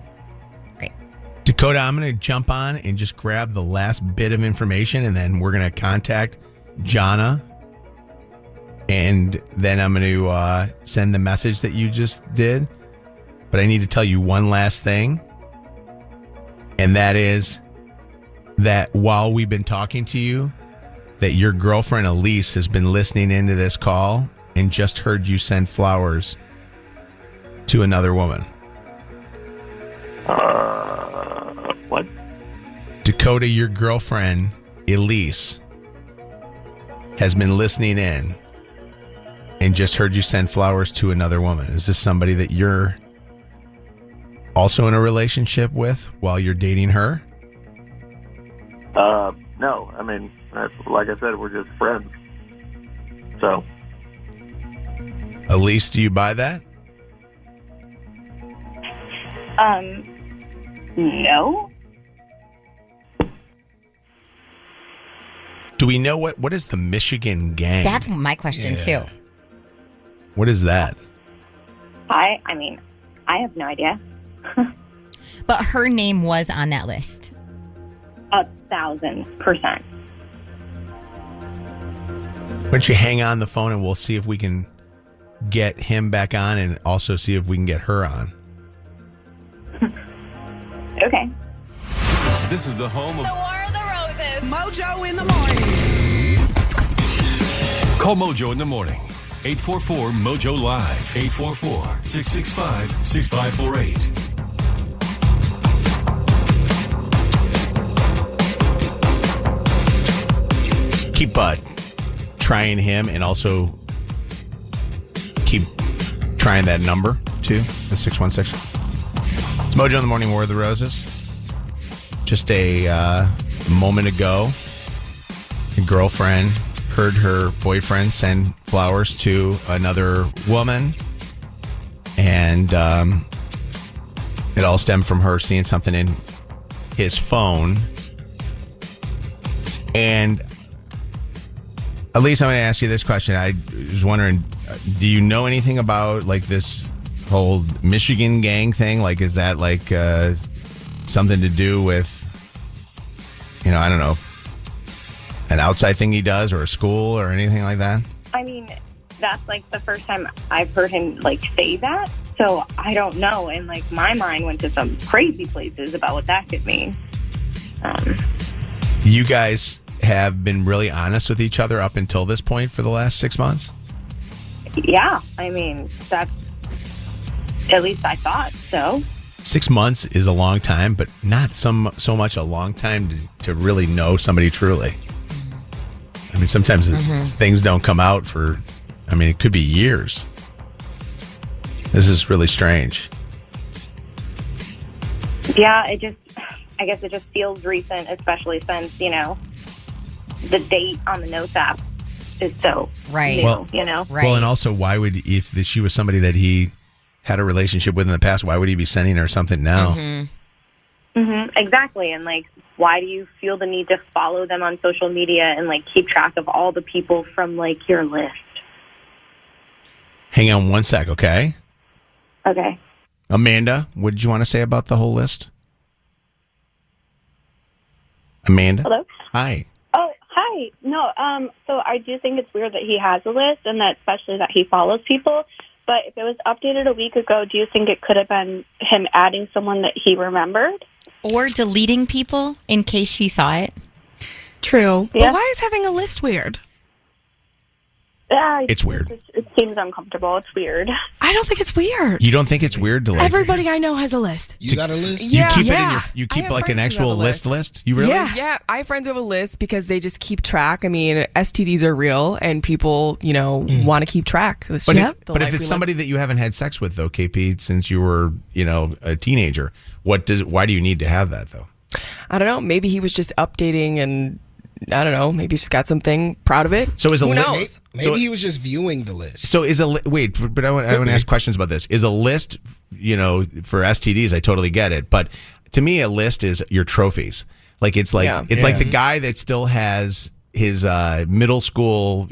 Great. Dakota, I'm going to jump on and just grab the last bit of information, and then we're going to contact Jonna. And then I'm going to send the message that you just did. But I need to tell you one last thing. And that is that while we've been talking to you, that your girlfriend Elise has been listening into this call and just heard you send flowers to another woman. What? Dakota, your girlfriend Elise has been listening in and just heard you send flowers to another woman. Is this somebody that you're also in a relationship with while you're dating her? No. I mean, like I said, we're just friends. So. Elise, do you buy that? No. Do we know what is the Michigan gang? That's my question, too. What is that? I mean, I have no idea. But her name was on that list. 1,000%. Why don't you hang on the phone and we'll see if we can get him back on and also see if we can get her on. Okay. This is the home of War of the Roses. Mojo in the morning. Call Mojo in the morning. 844-MOJO Live. 844-665-6548. Keep trying him and also keep trying that number too, the 616. It's Mojo in the Morning, War of the Roses. Just a moment ago, a girlfriend heard her boyfriend send flowers to another woman, and it all stemmed from her seeing something in his phone. And Elise, I'm going to ask you this question. I was wondering, do you know anything about like this whole Michigan gang thing? Like, is that like something to do with, I don't know, an outside thing he does or a school or anything like that? I mean, that's like the first time I've heard him like say that. So I don't know. And like my mind went to some crazy places about what that could mean. You guys have been really honest with each other up until this point for the last 6 months? Yeah, I mean, that's, at least I thought so. 6 months is a long time, but not so much a long time to really know somebody truly. I mean, sometimes things don't come out for, it could be years. This is really strange. Yeah, I guess it just feels recent, especially since, the date on the Notes app is so new, Well, and also, why would, if she was somebody that he had a relationship with in the past, why would he be sending her something now? Exactly. And, like, why do you feel the need to follow them on social media and, like, keep track of all the people from, like, your list? Hang on one sec, okay? Okay. Amanda, what did you want to say about the whole list? Amanda? Hello? Hi. Oh, hi. No, so I do think it's weird that he has a list and that especially that he follows people. But if it was updated a week ago, do you think it could have been him adding someone that he remembered? Or deleting people in case she saw it? True. Yeah. But why is having a list weird? Yeah, It's weird. It seems uncomfortable. It's weird. I don't think it's weird. You don't think it's weird to like... Everybody I know has a list. You got a list? You keep it in Yeah. your... You keep I have like an friends who have actual a list? You really? Yeah, I have friends who have a list because they just keep track. I mean, STDs are real, and people, want to keep track. It's But, just the but life if we it's live. somebody that you haven't had sex with, though, KP, since you were, a teenager, why do you need to have that, though? I don't know. Maybe he was just updating, and I don't know. Maybe he's just got something, proud of it. So is a Who li- knows? Maybe he was just viewing the list. So is wait, but I want to ask questions about this. Is a list, for STDs? I totally get it, but to me, a list is your trophies. Like it's like like the guy that still has his middle school.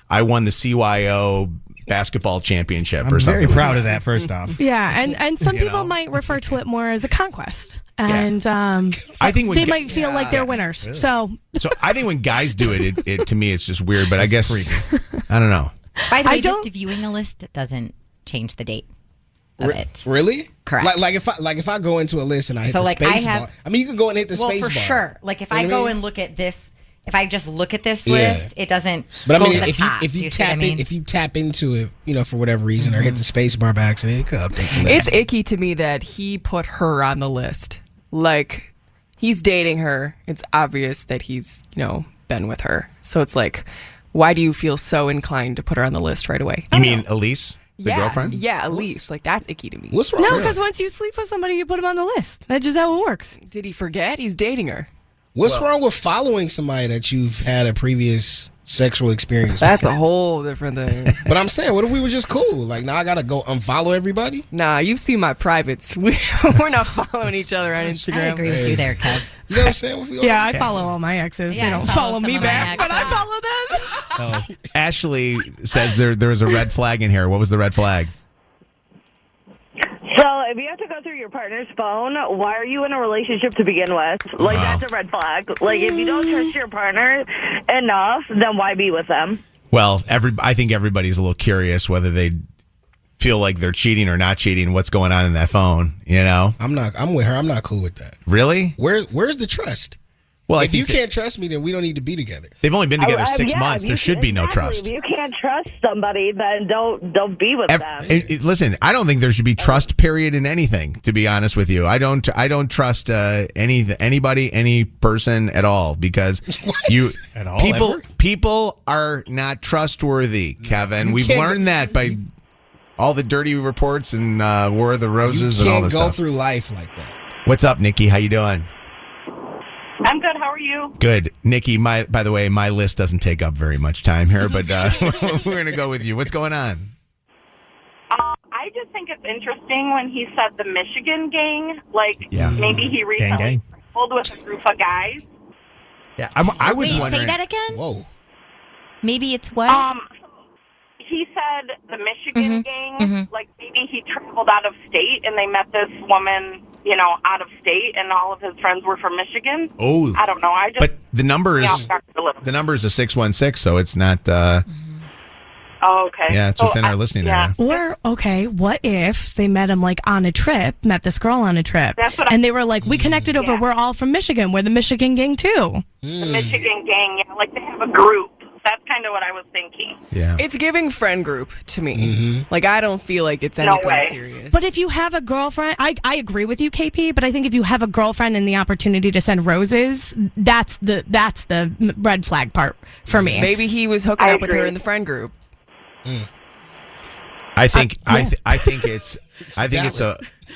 I won the CYO basketball championship or something. Very proud of that. First off, Yeah, and some people might refer to it more as a conquest. And I think when they might feel like they're winners. So I think when guys do it to me it's just weird. But I guess I don't know. By the way, just viewing a list doesn't change the date of it. Really? Correct. Like if I go into a list and I hit the space bar. I mean, you can go and hit the space for bar. sure. Like if You know I what go I mean? and look at this, if I just look at this Yeah. list, it doesn't. But I go mean, to the if top. you Do see tap what I mean? if you tap into it, for whatever reason, or hit the space bar by accident, it could update the list. It's icky to me that he put her on the list. Like, he's dating her. It's obvious that he's, been with her. So it's like, why do you feel so inclined to put her on the list right away? You mean Elise, the yeah, girlfriend? Yeah, Elise. Like, that's icky to me. What's wrong? no, because once you sleep with somebody, you put them on the list. That's just how it works. Did he forget? He's dating her. What's wrong with following somebody that you've had a previous sexual experience That's with? a whole different thing. But I'm saying, what if we were just cool? Like, now I gotta go unfollow everybody? Nah, you've seen my privates. We're not following each other on Instagram. I agree with you there, Kev. You know what I'm saying? Yeah, I follow all my exes. Yeah, They don't I follow follow some me of my back, but I exes. follow them. Ashley says there was a red flag in here. What was the red flag? So if you have to go through your partner's phone, why are you in a relationship to begin with? Like, that's a red flag. Like, if you don't trust your partner enough, then why be with them? Well, I think everybody's a little curious whether they feel like they're cheating or not cheating. What's going on in that phone? I'm with her. I'm not cool with that. Really? Where's the trust? Well, if you can't trust me, then we don't need to be together. They've only been together 6 Yeah, months. if There you- should be no exactly. trust. If you can't trust somebody, then don't be with them. Listen, I don't think there should be trust. Period in anything. To be honest with you, I don't trust anybody, any person at all because At all, people are not trustworthy. Kevin, we've can't learned that by all the dirty reports and War of the Roses You and all can't this go stuff. through life like that. What's up, Nikki? How you doing? I'm good. How are you? Good, Nikki. By the way, my list doesn't take up very much time here, but we're gonna go with you. What's going on? I just think it's interesting when he said the Michigan gang. Like, Yeah. maybe he recently gang. pulled with a group of guys. Yeah, I was Wait, wondering. say that again? Whoa. Maybe it's what? He said the Michigan gang, like maybe he traveled out of state and they met this woman, out of state, and all of his friends were from Michigan. Oh, I don't know. But the number is a 616, so it's not. Oh, okay. Yeah, it's within our listening area. Or, okay, what if they met him on a trip, met this girl on a trip, and they were like, we connected over, we're all from Michigan. We're the Michigan gang too. The Michigan gang, like they have a group. That's kind of what I was thinking. Yeah. It's giving friend group to me. Like, I don't feel like it's anything serious. But if you have a girlfriend, I agree with you, KP, but I think if you have a girlfriend and the opportunity to send roses, that's the red flag part for me. Maybe he was hooking up with her in the friend group. I think it's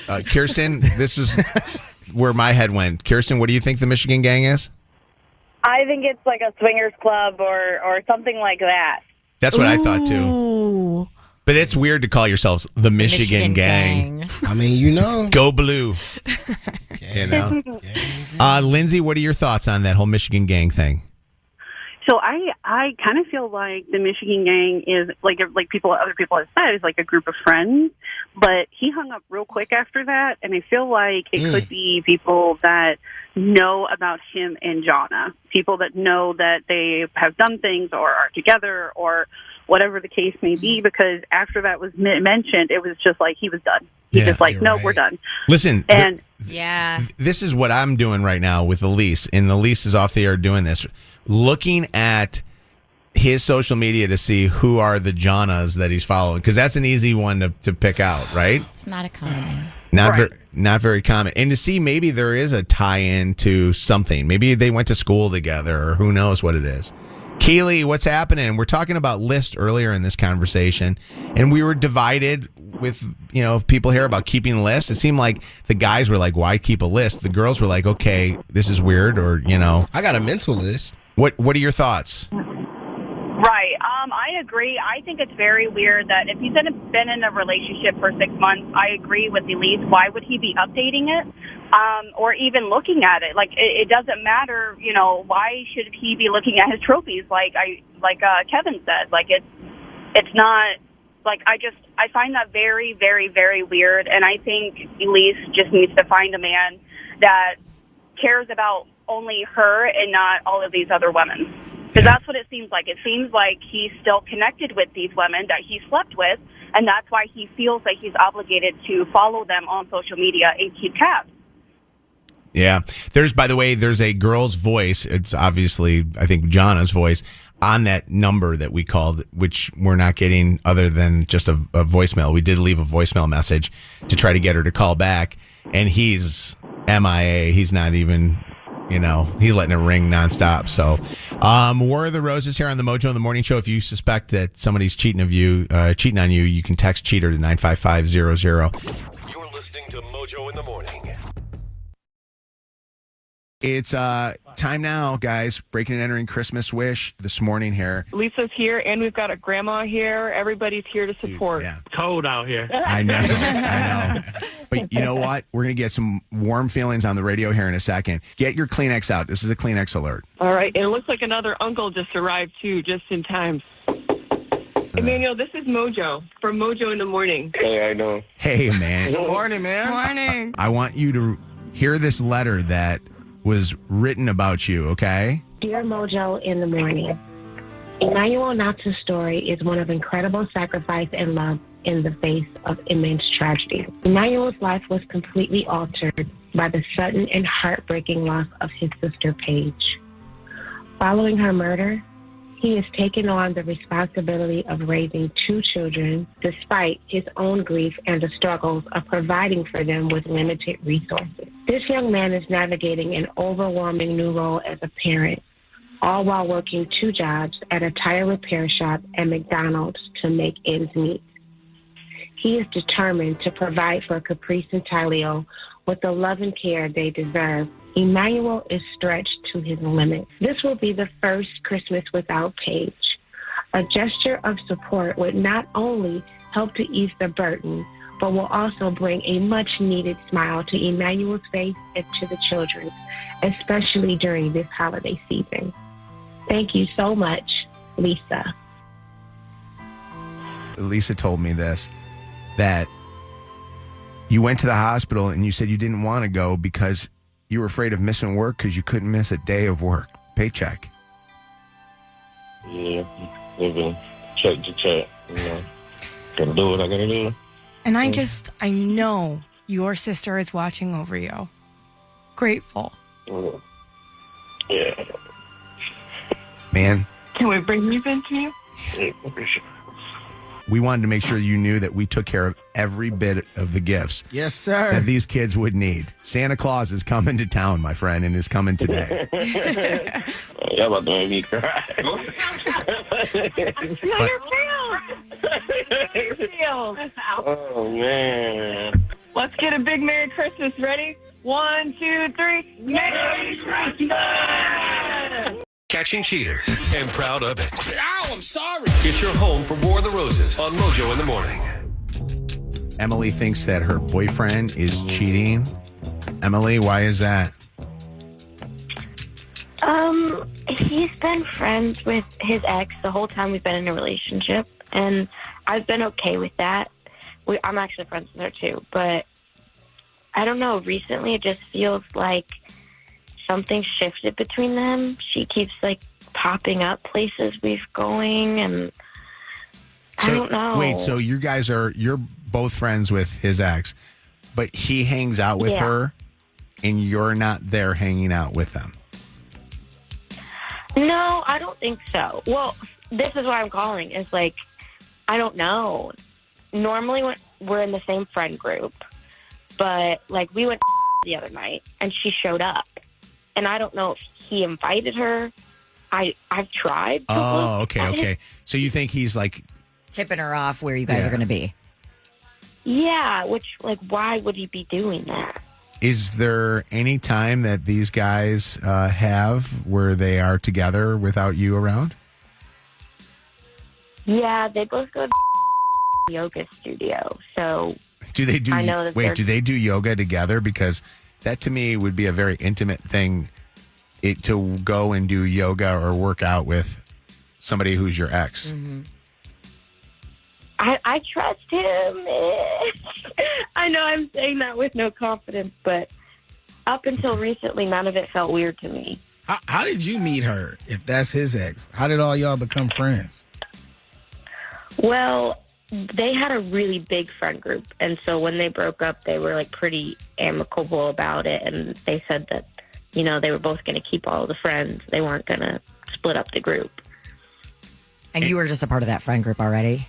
a Kirsten. This is where my head went. Kirsten, what do you think the Michigan gang is? I think it's like a swingers club or something like that. That's what I thought too. But it's weird to call yourselves the Michigan gang. I mean, go blue. Lindsay, what are your thoughts on that whole Michigan gang thing? So I kind of feel like the Michigan gang is like other people have said, is like a group of friends, but he hung up real quick after that, and I feel like it could be people that know about him and Jonna, people that know that they have done things or are together or whatever the case may be, because after that was mentioned, it was just like he was done. He's just like, no, we're done. Listen, Yeah. this is what I'm doing right now with Elise, and Elise is off the air doing this, looking at his social media to see who are the Jonas that he's following, because that's an easy one to pick out, right? It's not a common name. Not very common. And to see maybe there is a tie-in to something. Maybe they went to school together, or who knows what it is. Keely, what's happening? We're talking about list earlier in this conversation, and we were divided with people here about keeping lists. It seemed like the guys were like, why keep a list? The girls were like, okay, this is weird, or I got a mental list. What are your thoughts? Right. I agree. I think it's very weird that if he's been in a relationship for 6 months, I agree with Elise. Why would he be updating it or even looking at it? Like, it doesn't matter, why should he be looking at his trophies like Kevin said? Like, it's not, like, I find that very, very, very weird, and I think Elise just needs to find a man that cares about only her and not all of these other women. Because that's what it seems like. It seems like he's still connected with these women that he slept with, and that's why he feels like he's obligated to follow them on social media and keep tabs. Yeah. There's a girl's voice. It's obviously, I think, Jonna's voice on that number that we called, which we're not getting other than just a voicemail. We did leave a voicemail message to try to get her to call back, and he's MIA. He's not even... he's letting it ring nonstop. So, War of the Roses here on the Mojo in the Morning Show. If you suspect that somebody's cheating on you, you can text cheater to 95500. You're listening to Mojo in the Morning. It's time now, guys. Breaking and entering Christmas wish this morning here. Lisa's here, and we've got a grandma here. Everybody's here to support. Cold out here. I know. But you know what? We're going to get some warm feelings on the radio here in a second. Get your Kleenex out. This is a Kleenex alert. All right. And it looks like another uncle just arrived, too, just in time. Emmanuel, this is Mojo from Mojo in the Morning. Hey, I know. Hey, man. Good morning, man. Morning. I want you to hear this letter that was written about you, okay? Dear Mojo in the Morning, Emmanuel Knox's story is one of incredible sacrifice and love in the face of immense tragedy. Emmanuel's life was completely altered by the sudden and heartbreaking loss of his sister, Paige. Following her murder, he has taken on the responsibility of raising 2 children despite his own grief and the struggles of providing for them with limited resources. This young man is navigating an overwhelming new role as a parent, all while working 2 jobs at a tire repair shop and McDonald's to make ends meet. He is determined to provide for Caprice and Talio with the love and care they deserve. Emmanuel is stretched to his limit. This will be the first Christmas without Paige. A gesture of support would not only help to ease the burden, but will also bring a much-needed smile to Emmanuel's face and to the children's, especially during this holiday season. Thank you so much. Lisa. Lisa told me this, that you went to the hospital and you said you didn't want to go because you were afraid of missing work because you couldn't miss a day of work, paycheck. Yeah, living check to check. You know, gotta do what I gotta do. And I know your sister is watching over you. Grateful. Yeah. Man, Can we bring music to you? Yeah, for sure. we wanted to make sure you knew that we took care of every bit of the gifts. Yes, sir. That these kids would need. Santa Claus is coming to town, my friend, and is coming today. Y'all about to make me cry. Oh, man. Let's get a big Merry Christmas. Ready? 1, 2, 3. Merry Christmas! Catching cheaters and proud of it. Ow, I'm sorry. It's your home for War of the Roses on Mojo in the Morning. Emily thinks that her boyfriend is cheating. Emily, why is that? He's been friends with his ex the whole time we've been in a relationship, and I've been okay with that. I'm actually friends with her too, but I don't know. Recently, it just feels like something shifted between them. She keeps like popping up places we've going, and I don't know. Wait, so you guys you're both friends with his ex, but he hangs out with her, and you're not there hanging out with them. No, I don't think so. Well, this is why I'm calling. Is like, I don't know. Normally, when we're in the same friend group, but like we went the other night, and she showed up, and I don't know if he invited her. I've tried. Oh, okay. So you think he's like tipping her off where you guys are going to be? Yeah, which like, why would he be doing that? Is there any time that these guys have where they are together without you around? Yeah, they both go to the yoga studio. So do they do? I know that do they do yoga together? Because that to me would be a very intimate thing. To go and do yoga or work out with somebody who's your ex. Mm-hmm. I trust him. I know I'm saying that with no confidence, but up until recently, none of it felt weird to me. How did you meet her, if that's his ex? How did all y'all become friends? Well, they had a really big friend group, and so when they broke up, they were like pretty amicable about it, and they said that, you know, they were both going to keep all the friends. They weren't going to split up the group. And you were just a part of that friend group already?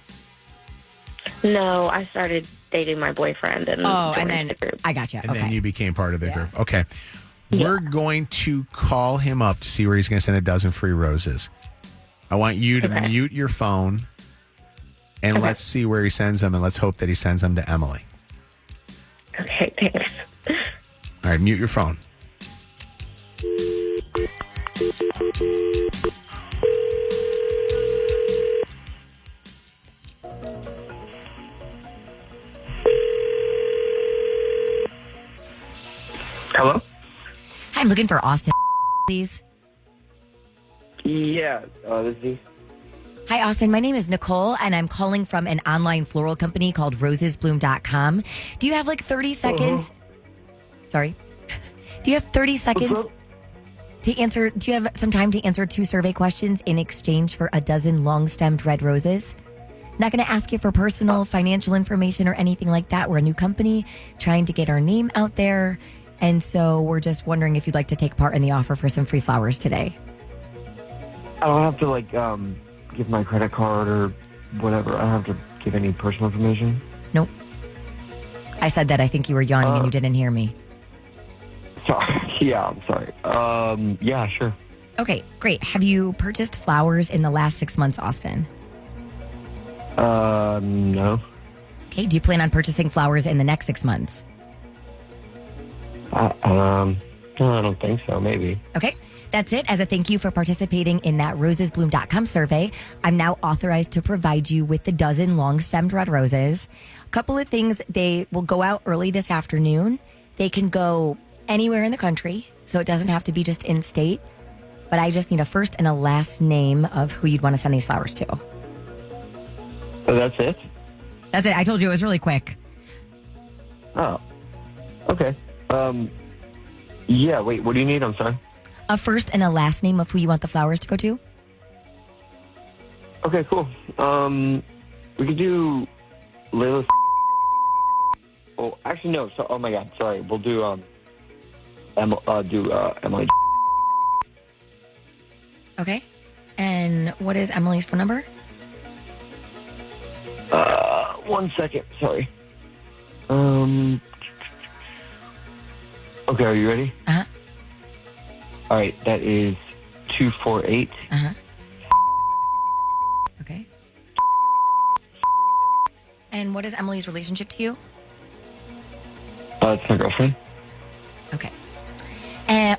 No, I started dating my boyfriend. And then the group. I gotcha. And then you became part of the group. Okay. We're going to call him up to see where he's going to send a dozen free roses. I want you to mute your phone, and let's see where he sends them, and let's hope that he sends them to Emily. Okay, thanks. All right, mute your phone. Hello? Hi, I'm looking for Austin, please. Yeah, this is he. Hi, Austin. My name is Nicole, and I'm calling from an online floral company called rosesbloom.com. Do you have like 30 seconds? Sorry. Do you have 30 seconds to answer? Do you have some time to answer 2 survey questions in exchange for a dozen long-stemmed red roses? Not going to ask you for personal financial information or anything like that. We're a new company trying to get our name out there. And so we're just wondering if you'd like to take part in the offer for some free flowers today. I don't have to, like, give my credit card or whatever. I don't have to give any personal information. Nope. I said that. I think you were yawning and you didn't hear me. Sorry. Yeah, I'm sorry. Yeah, sure. Okay, great. Have you purchased flowers in the last 6 months, Austin? No. Okay, do you plan on purchasing flowers in the next 6 months? I don't think so. Maybe. Okay, that's it. As a thank you for participating in that rosesbloom.com survey, I'm now authorized to provide you with the dozen long-stemmed red roses. A couple of things, they will go out early this afternoon. They can go anywhere in the country, so it doesn't have to be just in-state. but I just need a first and a last name of who you'd want to send these flowers to. So that's it? That's it. I told you it was really quick. Oh, okay. Yeah, wait, what do you need? I'm sorry. A first and a last name of who you want the flowers to go to. Okay, cool. We could do Layla. Oh, actually, no. So, oh my God, sorry. We'll do Emily. Okay. And what is Emily's phone number? 1 second. Sorry. Okay, are you ready? Uh-huh. All right, that is 248. Uh-huh. Okay. And what is Emily's relationship to you? It's my girlfriend. Okay.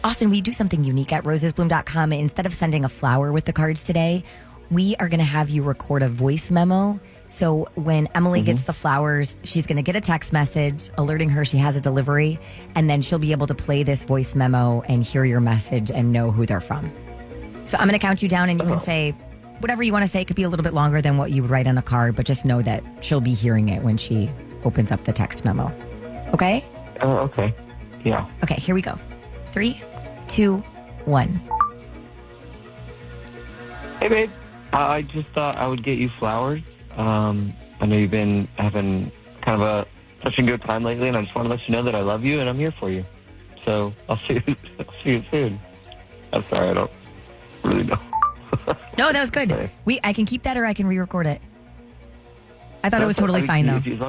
Austin, we do something unique at rosesbloom.com. Instead of sending a flower with the cards today, we are going to have you record a voice memo. So when Emily gets the flowers, she's going to get a text message alerting her she has a delivery, and then she'll be able to play this voice memo and hear your message and know who they're from. So I'm going to count you down, and you can say whatever you want to say. It could be a little bit longer than what you would write on a card, but just know that she'll be hearing it when she opens up the text memo. Okay? Oh, okay. Yeah. Okay, here we go. 3, 2, 1. Hey, babe. I just thought I would get you flowers. I know you've been having kind of such a good time lately, and I just want to let you know that I love you and I'm here for you. So I'll see you soon. I'm sorry, I don't really know. No, that was good. Okay. I can keep that, or I can re-record it. I thought it was totally fine, though. As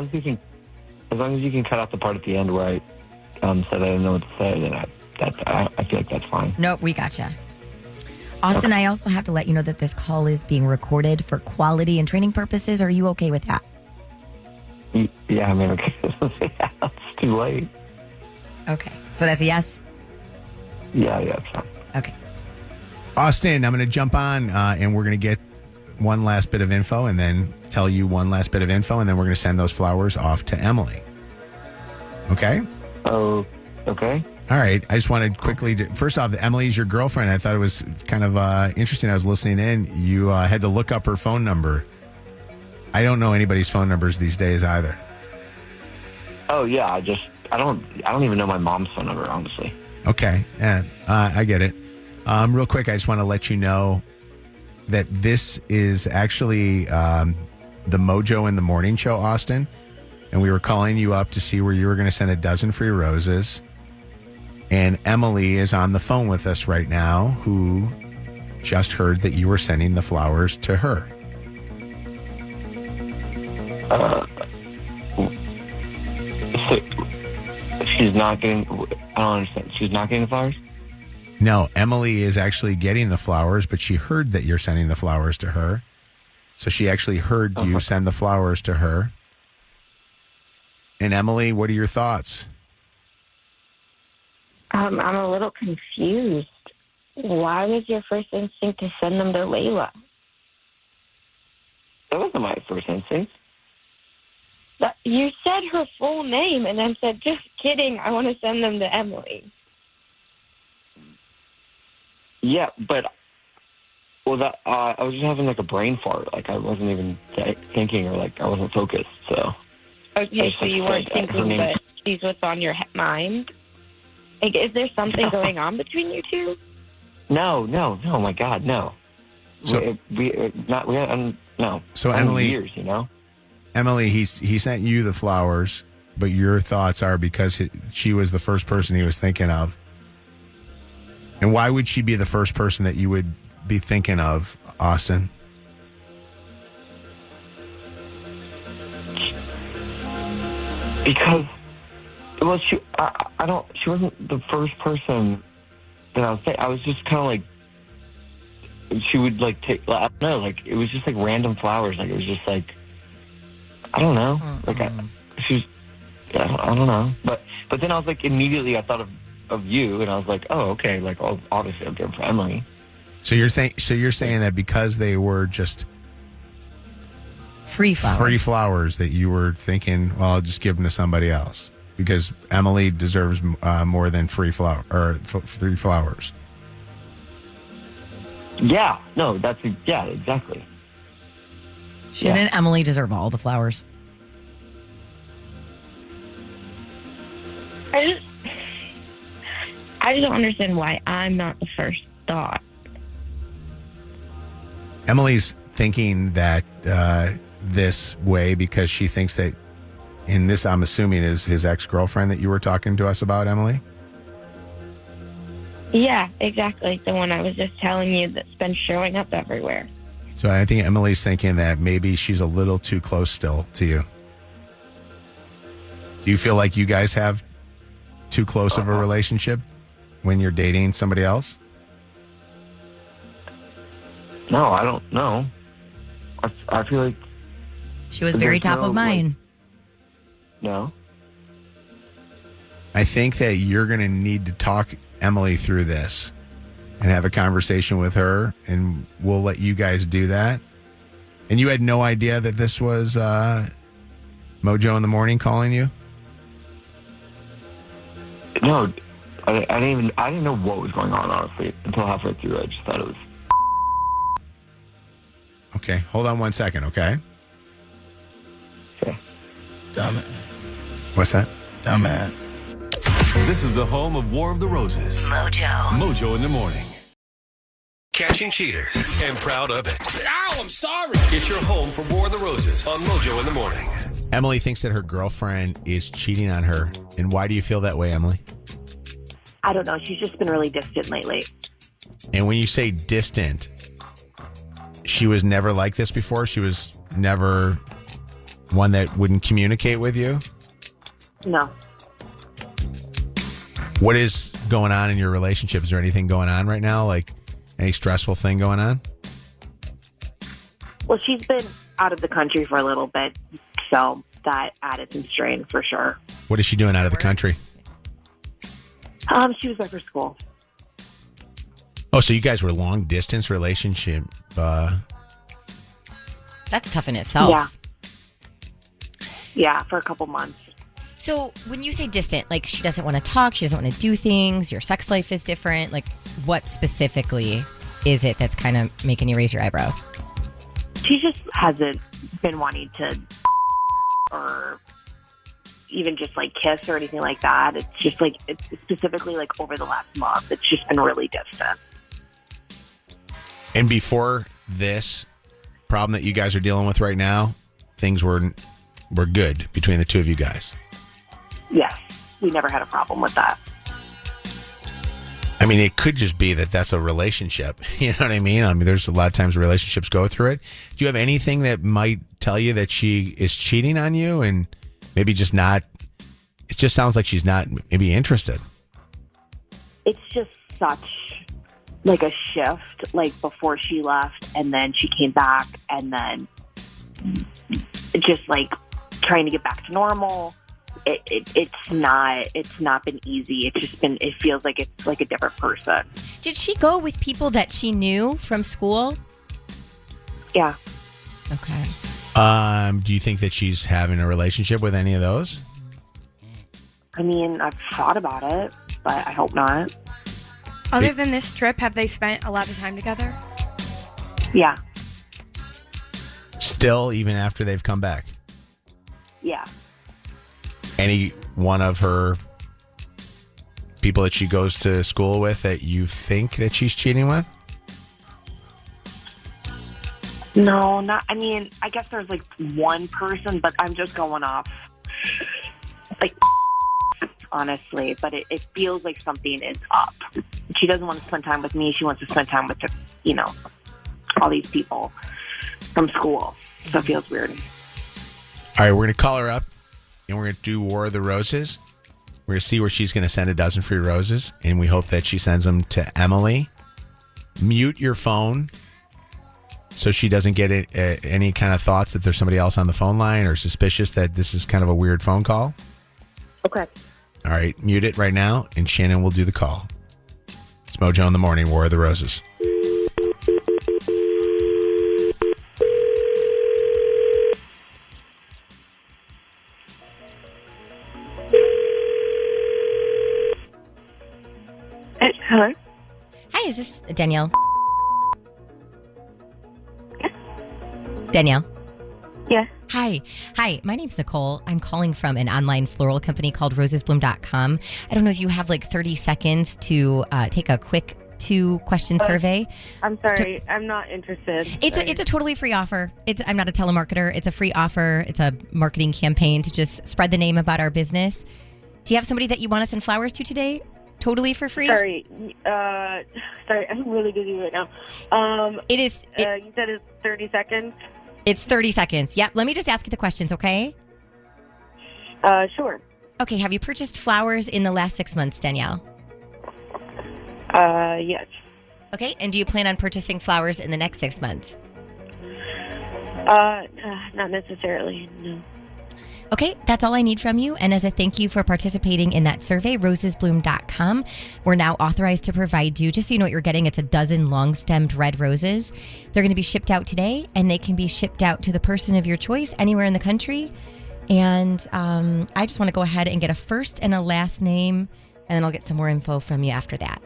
long as you can cut out the part at the end where I said I didn't know what to say, then I feel like that's fine. Nope, we gotcha. Austin, I also have to let you know that this call is being recorded for quality and training purposes. Are you okay with that? Yeah, I mean, okay. Yeah, it's too late. Okay. So that's a yes? Yeah, it's fine. Okay. Austin, I'm going to jump on and we're going to get one last bit of info and then tell you one last bit of info, and then we're going to send those flowers off to Emily. Okay? Oh, okay. All right. I just wanted quickly to, first off, Emily's your girlfriend. I thought it was kind of interesting. I was listening in. You had to look up her phone number. I don't know anybody's phone numbers these days either. Oh yeah, I don't even know my mom's phone number, honestly. Okay. Yeah, I get it. Real quick, I just want to let you know that this is actually the Mojo in the Morning Show, Austin. And we were calling you up to see where you were going to send a dozen free roses. And Emily is on the phone with us right now, who just heard that you were sending the flowers to her. So she's not getting, I don't understand. She's not getting the flowers? No, Emily is actually getting the flowers, but she heard that you're sending the flowers to her. So she actually heard you send the flowers to her. And Emily, what are your thoughts? I'm a little confused. Why was your first instinct to send them to Layla? That wasn't my first instinct. You said her full name and then said, just kidding, I want to send them to Emily. Yeah, but I was just having like a brain fart. Like I wasn't even thinking, or like I wasn't focused. So okay, so you weren't thinking, but she's what's on your mind. Like, is there something going on between you two? No, my God, no. So no. So Emily, years, you know. Emily, he sent you the flowers, but your thoughts are because she was the first person he was thinking of. And why would she be the first person that you would be thinking of, Austin? Because, well, she wasn't the first person that I was thinking. I was just kind of like, she would like take, I don't know, like it was just like random flowers. Like it was just like, I don't know. Like I don't know. But then I was like, immediately I thought of you, and I was like, oh, okay. Like, obviously I'm doing for Emily. So you're saying that because they were just free flowers that you were thinking, well, I'll just give them to somebody else because Emily deserves more than free flowers. Yeah, no, yeah, exactly. Shouldn't Emily deserve all the flowers? I just don't understand why I'm not the first thought. Emily's thinking that this way because she thinks that, in this, I'm assuming, is his ex-girlfriend that you were talking to us about, Emily? Yeah, exactly. The one I was just telling you that's been showing up everywhere. So I think Emily's thinking that maybe she's a little too close still to you. Do you feel like you guys have too close of a relationship when you're dating somebody else? No, I don't know. I feel like She was very top of mind. No. I think that you're going to need to talk Emily through this and have a conversation with her, and we'll let you guys do that. And you had no idea that this was Mojo in the Morning calling you? No, I didn't know what was going on, honestly, until halfway through. I just thought it was. Okay, hold on 1 second, okay? Okay. Dumbass. What's that? Dumbass. This is the home of War of the Roses. Mojo in the Morning. Catching cheaters and proud of it. Ow, I'm sorry. It's your home for War of the Roses on Mojo in the Morning. Emily thinks that her girlfriend is cheating on her. And why do you feel that way, Emily? I don't know. She's just been really distant lately. And when you say distant, she was never like this before? She was never one that wouldn't communicate with you? No. What is going on in your relationship? Is there anything going on right now? Like any stressful thing going on? Well, she's been out of the country for a little bit, so that added some strain for sure. What is she doing out of the country? She was there for school. Oh, so you guys were long distance relationship. That's tough in itself. Yeah. Yeah, for a couple months. So when you say distant, like she doesn't want to talk, she doesn't want to do things, your sex life is different, like what specifically is it that's kind of making you raise your eyebrow? She just hasn't been wanting to or even just like kiss or anything like that. It's just like, it's specifically like over the last month, it's just been really distant. And before this problem that you guys are dealing with right now, things were good between the two of you guys. Yes, we never had a problem with that. I mean, it could just be that that's a relationship. You know what I mean? I mean, there's a lot of times relationships go through it. Do you have anything that might tell you that she is cheating on you and maybe just not? It just sounds like she's not maybe interested. It's just such like a shift, like before she left and then she came back and then just like trying to get back to normal. It's not been easy. It's just been, it feels like it's like a different person. Did she go with people that she knew from school? Yeah. Okay. Do you think that she's having a relationship with any of those? I mean, I've thought about it, but I hope not. Other than this trip, have they spent a lot of time together? Yeah. Still, even after they've come back? Yeah. Any one of her people that she goes to school with that you think that she's cheating with? No, not. I mean, I guess there's like one person, but I'm just going off like honestly. But it feels like something is up. She doesn't want to spend time with me. She wants to spend time with, all these people from school. So it feels weird. All right, we're going to call her up, and we're going to do War of the Roses. We're going to see where she's going to send a dozen free roses, and we hope that she sends them to Emily. Mute your phone so she doesn't get any kind of thoughts that there's somebody else on the phone line or suspicious that this is kind of a weird phone call. Okay. All right, mute it right now, and Shannon will do the call. It's Mojo in the Morning, War of the Roses. Hello? Hi, is this Danielle? Danielle? Yes. Hi. My name's Nicole. I'm calling from an online floral company called rosesbloom.com. I don't know if you have like 30 seconds to take a quick 2-question survey. I'm sorry. I'm not interested. It's a totally free offer. I'm not a telemarketer. It's a free offer. It's a marketing campaign to just spread the name about our business. Do you have somebody that you want to send flowers to today? Totally for free? Sorry. Sorry, I'm really busy right now. It is. You said it's 30 seconds? It's 30 seconds. Yep. Let me just ask you the questions, okay? Sure. Okay. Have you purchased flowers in the last 6 months, Danielle? Yes. Okay. And do you plan on purchasing flowers in the next 6 months? Not necessarily, no. Okay, that's all I need from you. And as a thank you for participating in that survey, rosesbloom.com, we're now authorized to provide you, just so you know what you're getting, it's a dozen long-stemmed red roses. They're going to be shipped out today, and they can be shipped out to the person of your choice anywhere in the country. And I just want to go ahead and get a first and a last name, and then I'll get some more info from you after that.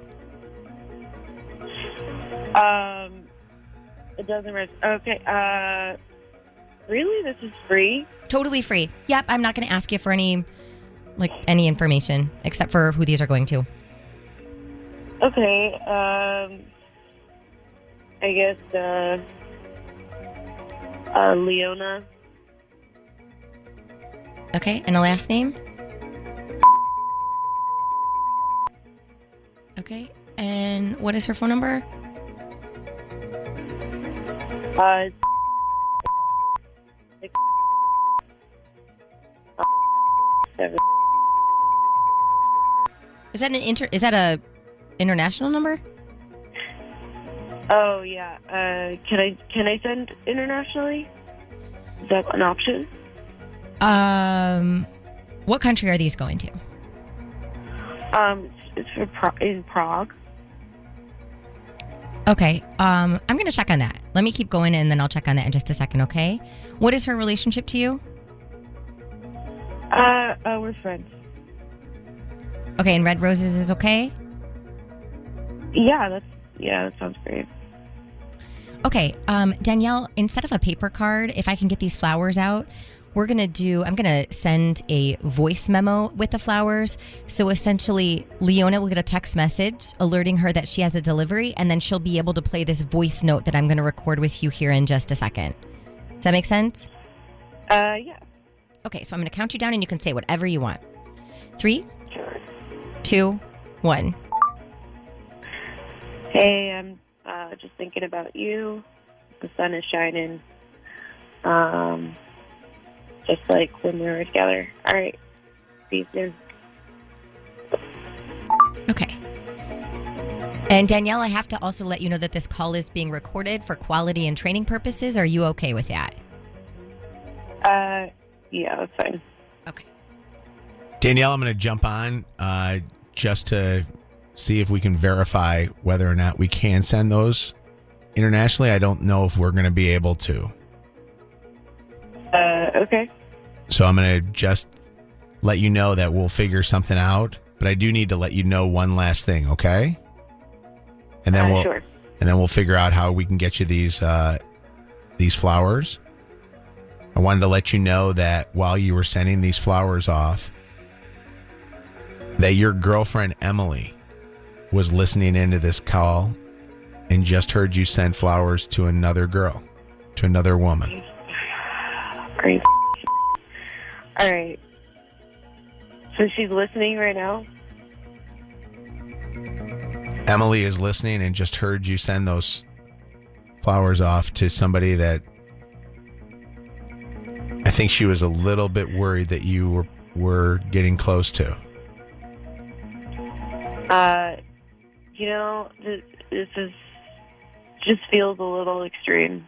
It doesn't matter. Okay, really? This is free? Totally free. Yep, I'm not going to ask you for any information except for who these are going to. Okay, I guess, Leona. Okay, and a last name? Okay, and what is her phone number? Is that a international number? Oh yeah. Can I send internationally? Is that an option? What country are these going to? It's in Prague. Okay. I'm going to check on that. Let me keep going, and then I'll check on that in just a second. Okay. What is her relationship to you? We're friends. Okay, and red roses is okay? Yeah, that sounds great. Okay, Danielle, instead of a paper card, if I can get these flowers out, I'm going to send a voice memo with the flowers. So essentially, Leona will get a text message alerting her that she has a delivery, and then she'll be able to play this voice note that I'm going to record with you here in just a second. Does that make sense? Yeah. Okay, so I'm going to count you down, and you can say whatever you want. 3, 2, 1. Hey, I'm just thinking about you. The sun is shining. Just like when we were together. All right. See you soon. Okay. And Danielle, I have to also let you know that this call is being recorded for quality and training purposes. Are you okay with that? Yeah, that's fine. Okay. Danielle, I'm going to jump on just to see if we can verify whether or not we can send those internationally. I don't know if we're going to be able to. Okay. So I'm going to just let you know that we'll figure something out. But I do need to let you know one last thing, okay? And then we'll figure out how we can get you these flowers. I wanted to let you know that while you were sending these flowers off, that your girlfriend Emily was listening into this call and just heard you send flowers to another girl, to another woman. Great. All right. So she's listening right now? Emily is listening and just heard you send those flowers off to somebody that I think she was a little bit worried that you were getting close to. This is just feels a little extreme.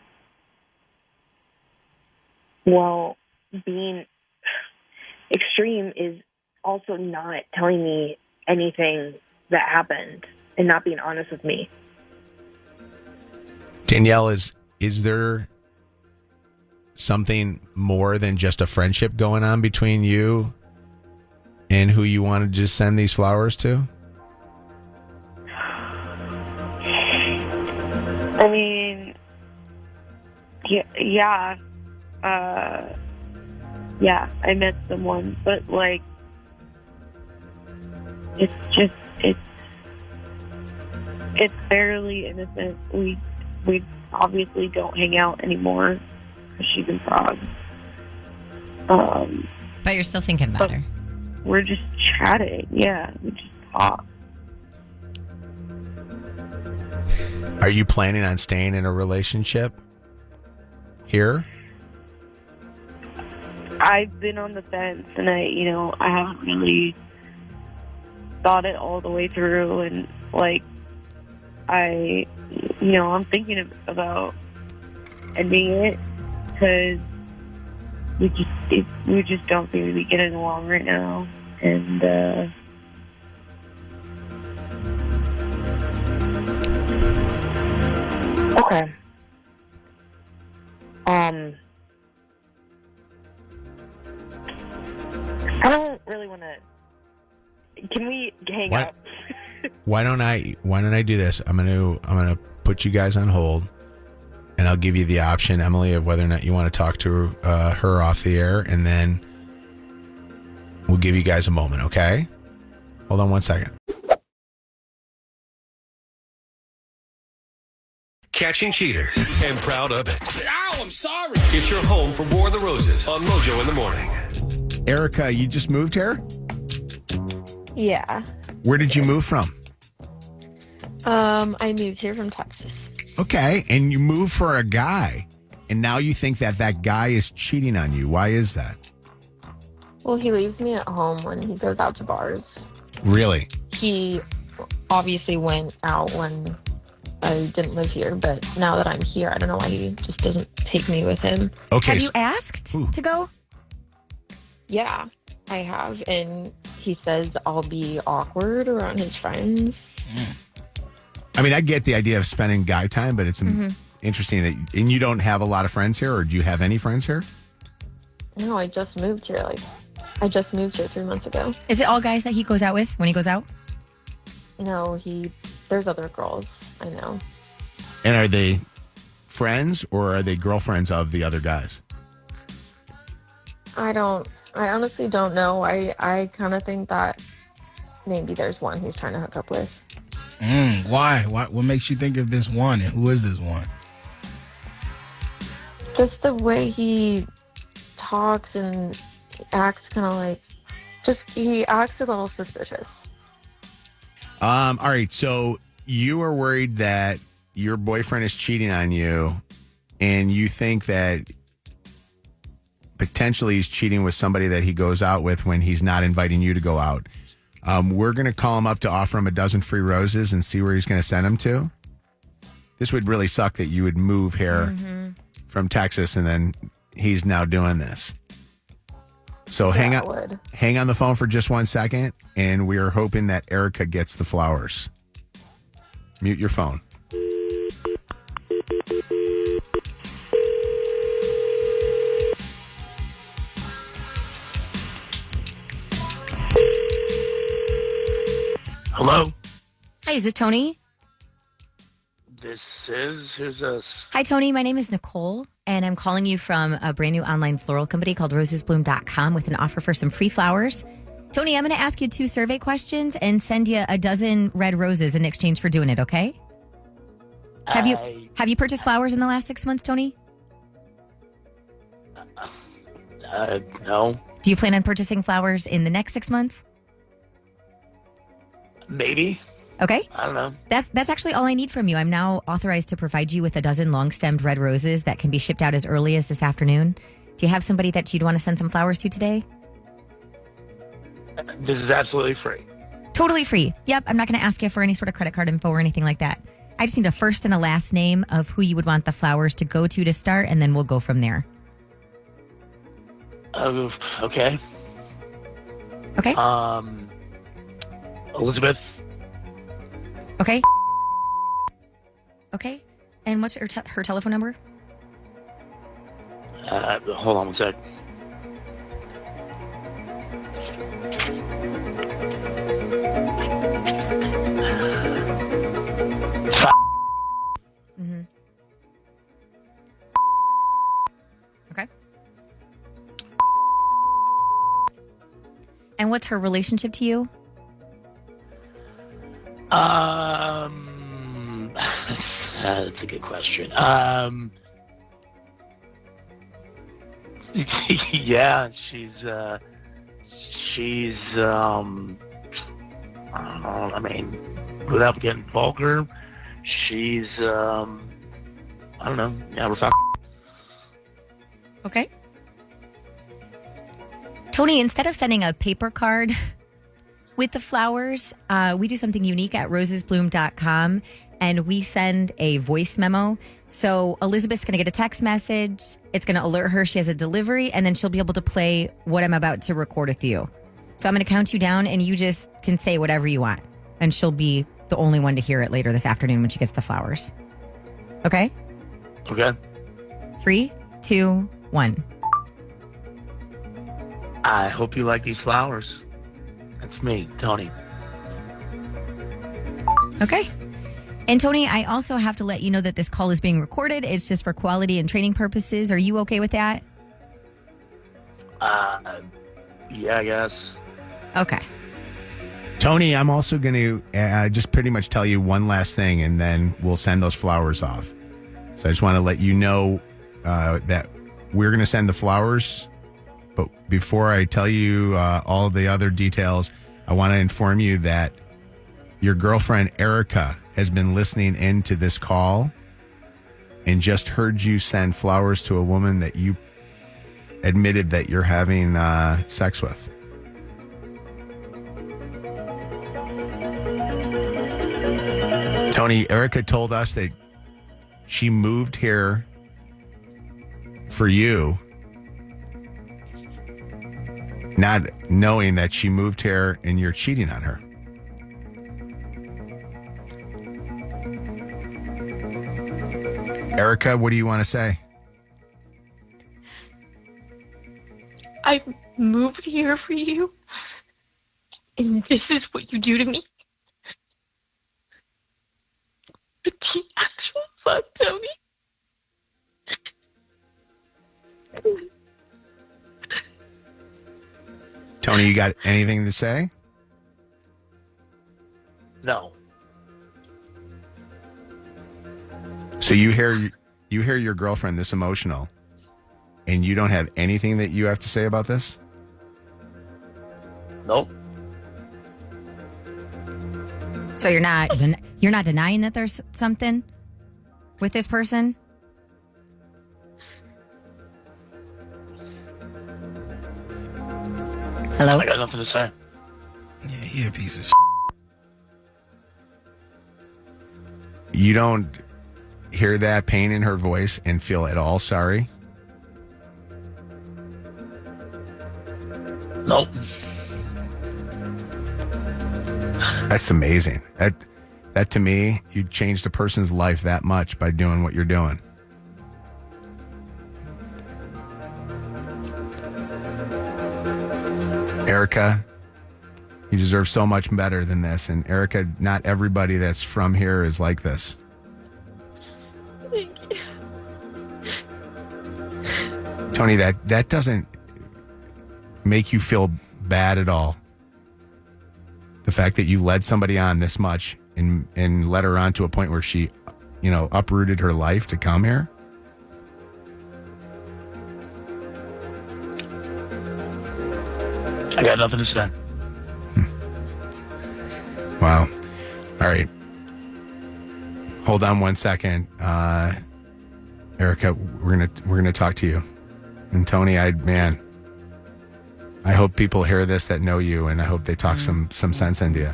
Well, being extreme is also not telling me anything that happened and not being honest with me. Danielle, is there something more than just a friendship going on between you and who you wanted to just send these flowers to? I mean, Yeah. Yeah, I met someone, but like, it's fairly innocent. We obviously don't hang out anymore because she's in Prague. But you're still thinking about her. We're just chatting. Yeah, we just talk. Are you planning on staying in a relationship here? I've been on the fence, and I haven't really thought it all the way through, and like, I'm thinking about ending it because we just don't seem to be getting along right now, and Okay. I don't really want to. Can we hang up? Why don't I do this? I'm gonna put you guys on hold, and I'll give you the option, Emily, of whether or not you want to talk to her off the air, and then we'll give you guys a moment. Okay? Hold on one second. Catching cheaters and proud of it. Ow, I'm sorry. It's your home for War of the Roses on Mojo in the Morning. Erica, you just moved here? Yeah. Where did you move from? I moved here from Texas. Okay, and you moved for a guy, and now you think that guy is cheating on you. Why is that? Well, he leaves me at home when he goes out to bars. Really? He obviously went out when I didn't live here, but now that I'm here, I don't know why he just doesn't take me with him. Okay. Have you asked to go? Yeah, I have, and he says I'll be awkward around his friends. I mean, I get the idea of spending guy time, but it's interesting that, and you don't have a lot of friends here, or do you have any friends here? No, I just moved here. I just moved here 3 months ago. Is it all guys that he goes out with when he goes out? No, there's other girls. I know. And are they friends, or are they girlfriends of the other guys? I honestly don't know. I kind of think that maybe there's one he's trying to hook up with. Why? What makes you think of this one, and who is this one? Just the way he talks and acts, kind of like, he acts a little suspicious. All right, so you are worried that your boyfriend is cheating on you, and you think that potentially he's cheating with somebody that he goes out with when he's not inviting you to go out. We're going to call him up to offer him a dozen free roses and see where he's going to send them to. This would really suck that you would move here from Texas and then he's now doing this. So hang on the phone for just 1 second, and we are hoping that Erica gets the flowers. Mute your phone. Hello? Hi, is this Tony? Who's this? Hi, Tony. My name is Nicole, and I'm calling you from a brand new online floral company called rosesbloom.com with an offer for some free flowers. Tony, I'm going to ask you 2 survey questions and send you a dozen red roses in exchange for doing it, okay? Have you purchased flowers in the last 6 months, Tony? No. Do you plan on purchasing flowers in the next 6 months? Maybe. Okay. I don't know. That's actually all I need from you. I'm now authorized to provide you with a dozen long-stemmed red roses that can be shipped out as early as this afternoon. Do you have somebody that you'd want to send some flowers to today? This is absolutely free. Totally free. Yep. I'm not going to ask you for any sort of credit card info or anything like that. I just need a first and a last name of who you would want the flowers to go to start, and then we'll go from there. Okay. Okay. Elizabeth. Okay. Okay. And what's her telephone number? Hold on 1 sec. And what's her relationship to you? That's a good question. Yeah, she's I don't know. I mean, without getting vulgar, she's I don't know. Yeah, we're fucking. Okay. Tony, instead of sending a paper card with the flowers, we do something unique at rosesbloom.com, and we send a voice memo. So Elizabeth's going to get a text message. It's going to alert her she has a delivery, and then she'll be able to play what I'm about to record with you. So I'm going to count you down, and you just can say whatever you want, and she'll be the only one to hear it later this afternoon when she gets the flowers. Okay? Okay. 3, 2, 1. I hope you like these flowers. That's me, Tony. Okay. And Tony, I also have to let you know that this call is being recorded. It's just for quality and training purposes. Are you okay with that? Yeah, I guess. Okay. Tony, I'm also going to just pretty much tell you one last thing, and then we'll send those flowers off. So I just want to let you know that we're going to send the flowers. But before I tell you all the other details, I want to inform you that your girlfriend, Erica, has been listening into this call and just heard you send flowers to a woman that you admitted that you're having sex with. Tony, Erica told us that she moved here for you, not knowing that she moved here and you're cheating on her. Erica, what do you want to say? I moved here for you, and this is what you do to me. The actual fuck, Tony. Tony, you got anything to say? No. So you hear your girlfriend this emotional, and you don't have anything that you have to say about this? Nope. So you're not denying that there's something with this person? Hello? I got nothing to say. Yeah, he a piece of shit. You don't hear that pain in her voice and feel at all sorry? Nope. That's amazing. That to me, you changed a person's life that much by doing what you're doing. Erica, you deserve so much better than this. And Erica, not everybody that's from here is like this. Thank you. Tony, that doesn't make you feel bad at all. The fact that you led somebody on this much and led her on to a point where she, uprooted her life to come here. I got nothing to say. Wow. All right. Hold on one second. Erica, we're gonna talk to you. And Tony, I hope people hear this that know you, and I hope they talk some sense into you.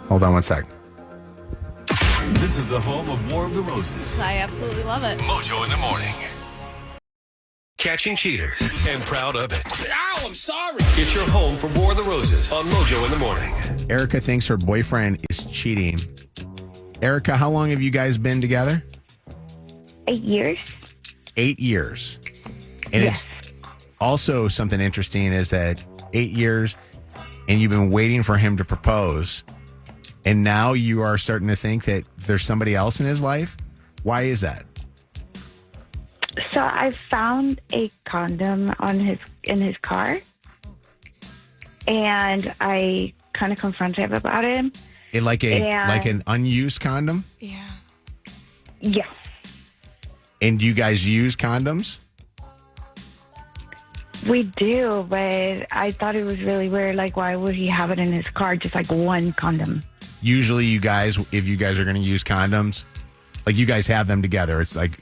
Hold on one sec. This is the home of War of the Roses. I absolutely love it. Mojo in the morning. Catching cheaters and proud of it. Ow, I'm sorry. It's your home for War of the Roses on Mojo in the morning. Erica thinks her boyfriend is cheating. Erica, how long have you guys been together? 8 years. 8 years. And Yes. it's also something interesting is that 8 years and you've been waiting for him to propose. And now you are starting to think that there's somebody else in his life. Why is that? So I found a condom in his car, and I kind of confronted him about it. Like an unused condom? Yes. And you guys use condoms? We do, but I thought it was really weird. Like, why would he have it in his car? Just like one condom. Usually you guys, if you guys are going to use condoms, like you guys have them together. It's like,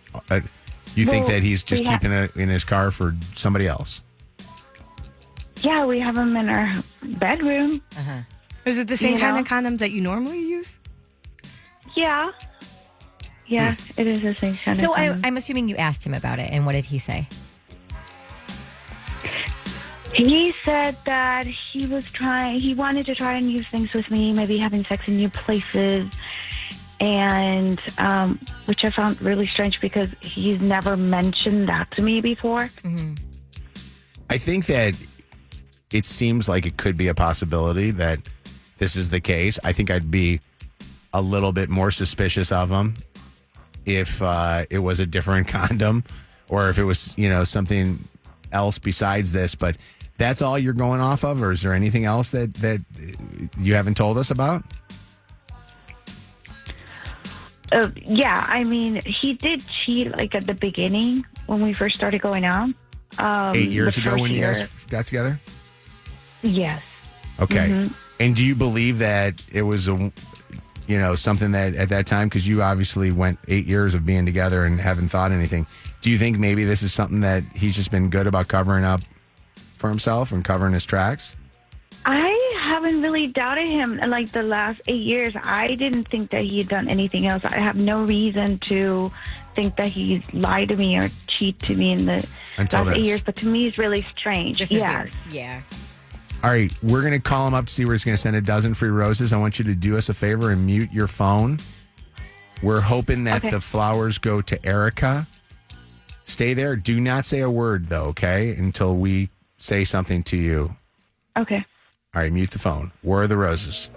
you think that he's just keeping it in his car for somebody else? Yeah, we have them in our bedroom. Is it the same kind of condoms that you normally use? Yeah. Yeah, it is the same kind So of condom. I'm assuming you asked him about it, and what did he say? He said that he wanted to try new things with me, maybe having sex in new places, and which I found really strange because he's never mentioned that to me before. I think that it seems like it could be a possibility that this is the case. I think I'd be a little bit more suspicious of him if it was a different condom or if it was, something else besides this. But that's all you're going off of, or is there anything else that you haven't told us about? Yeah, I mean, he did cheat like at the beginning when we first started going out. 8 years the ago first when you year. guys got together? Yes. Okay. Mhm. And do you believe that it was something that at that time, because you obviously went 8 years of being together and haven't thought anything, do you think maybe this is something that he's just been good about covering up for himself and covering his tracks? I haven't really doubted him in like the last 8 years. I didn't think that he had done anything else. I have no reason to think that he lied to me or cheat to me in the Until last 8 this. years. But to me, it's really strange. This is Yes. weird. Yeah. All right, we're going to call him up to see where he's going to send a dozen free roses. I want you to do us a favor and mute your phone. We're hoping that the flowers go to Erica. Stay there. Do not say a word, though, okay, until we say something to you. Okay. All right, mute the phone. Where are the roses?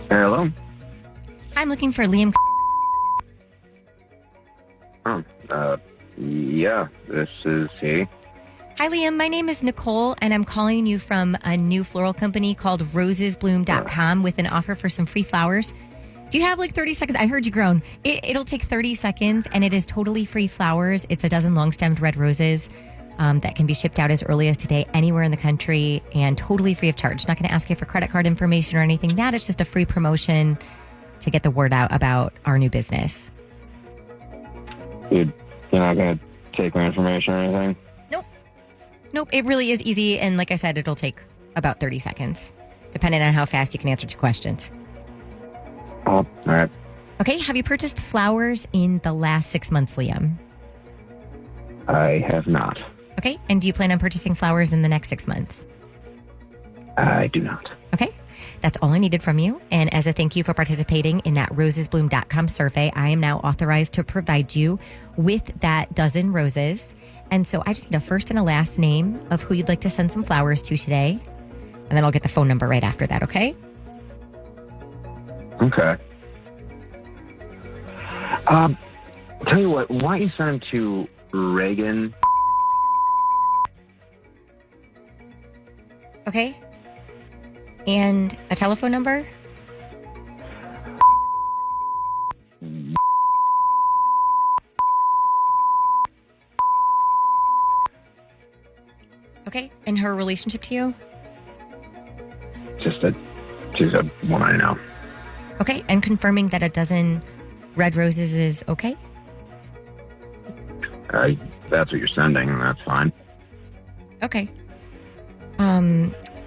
Hello. I'm looking for Liam. Yeah, this is he. Hi, Liam. My name is Nicole, and I'm calling you from a new floral company called rosesbloom.com with an offer for some free flowers. Do you have like 30 seconds? I heard you groan. It'll take 30 seconds, and it is totally free flowers. It's a dozen long-stemmed red roses that can be shipped out as early as today anywhere in the country and totally free of charge. Not going to ask you for credit card information or anything. That is just a free promotion to get the word out about our new business. You're not going to take my information or anything? Nope, it really is easy. And like I said, it'll take about 30 seconds, depending on how fast you can answer 2 questions. Oh, all right. Okay, have you purchased flowers in the last 6 months, Liam? I have not. Okay, and do you plan on purchasing flowers in the next 6 months? I do not. Okay, that's all I needed from you. And as a thank you for participating in that rosesbloom.com survey, I am now authorized to provide you with that dozen roses. And so I just need a first and a last name of who you'd like to send some flowers to today. And then I'll get the phone number right after that, okay? Okay. Tell you what, why don't you send him to Reagan? Okay. And a telephone number? Okay. And her relationship to you? She's a woman I know. Okay. And confirming that a dozen red roses is okay? That's what you're sending. That's fine. Okay.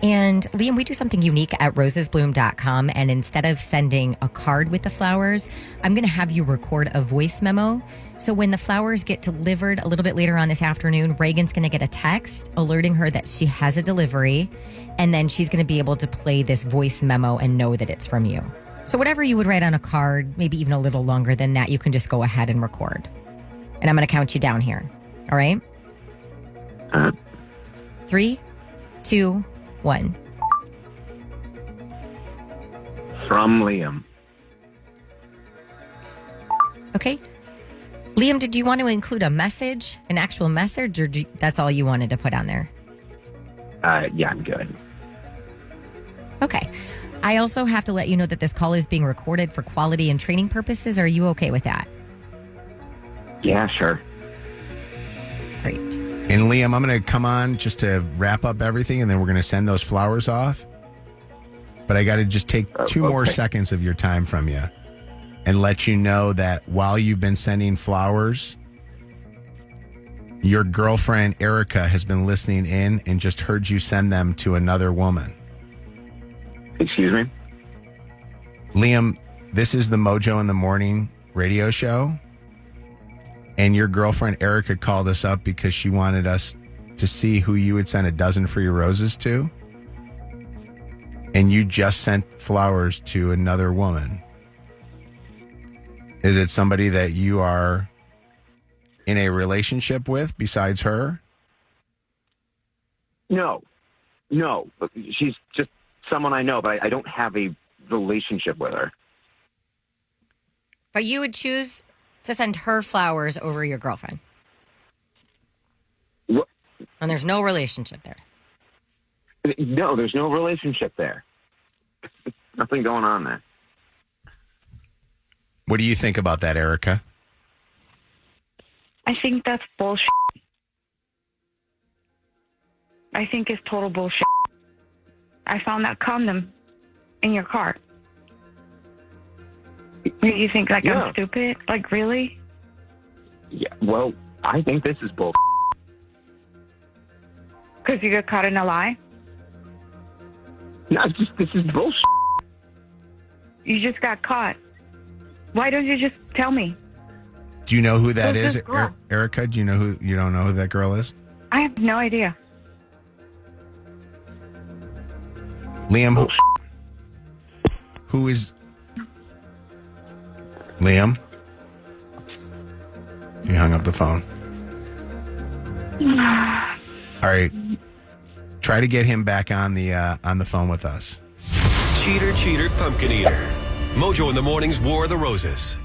And Liam, we do something unique at rosesbloom.com. And instead of sending a card with the flowers, I'm going to have you record a voice memo. So when the flowers get delivered a little bit later on this afternoon, Reagan's going to get a text alerting her that she has a delivery. And then she's going to be able to play this voice memo and know that it's from you. So whatever you would write on a card, maybe even a little longer than that, you can just go ahead and record. And I'm going to count you down here. All right? 3, 2, 1. From Liam. Okay. Liam, did you want to include a message, an actual message, or that's all you wanted to put on there? Yeah, I'm good. Okay. I also have to let you know that this call is being recorded for quality and training purposes. Are you okay with that? Yeah, sure. Great. And Liam, I'm going to come on just to wrap up everything, and then we're going to send those flowers off. But I got to just take 2 more seconds of your time from you and let you know that while you've been sending flowers, your girlfriend, Erica, has been listening in and just heard you send them to another woman. Excuse me? Liam, this is the Mojo in the Morning radio show. And your girlfriend, Erica, called us up because she wanted us to see who you would send a dozen free roses to. And you just sent flowers to another woman. Is it somebody that you are in a relationship with besides her? No. But she's just someone I know, but I don't have a relationship with her. But you would choose to send her flowers over your girlfriend. What? And there's no relationship there. No, there's no relationship there. Nothing going on there. What do you think about that, Erica? I think that's bullshit. I think it's total bullshit. I found that condom in your car. You think like I'm stupid? Like really? Yeah, well, I think this is bull. Because you got caught in a lie? No, this is bullshit. You just got caught. Why don't you just tell me? Do you know who that Who's is, this girl? Erica? Do you know who? You don't know who that girl is? I have no idea. Liam, who is Liam? He hung up the phone. All right, try to get him back on the phone with us. Cheater, pumpkin eater. Mojo in the Morning's War of the Roses.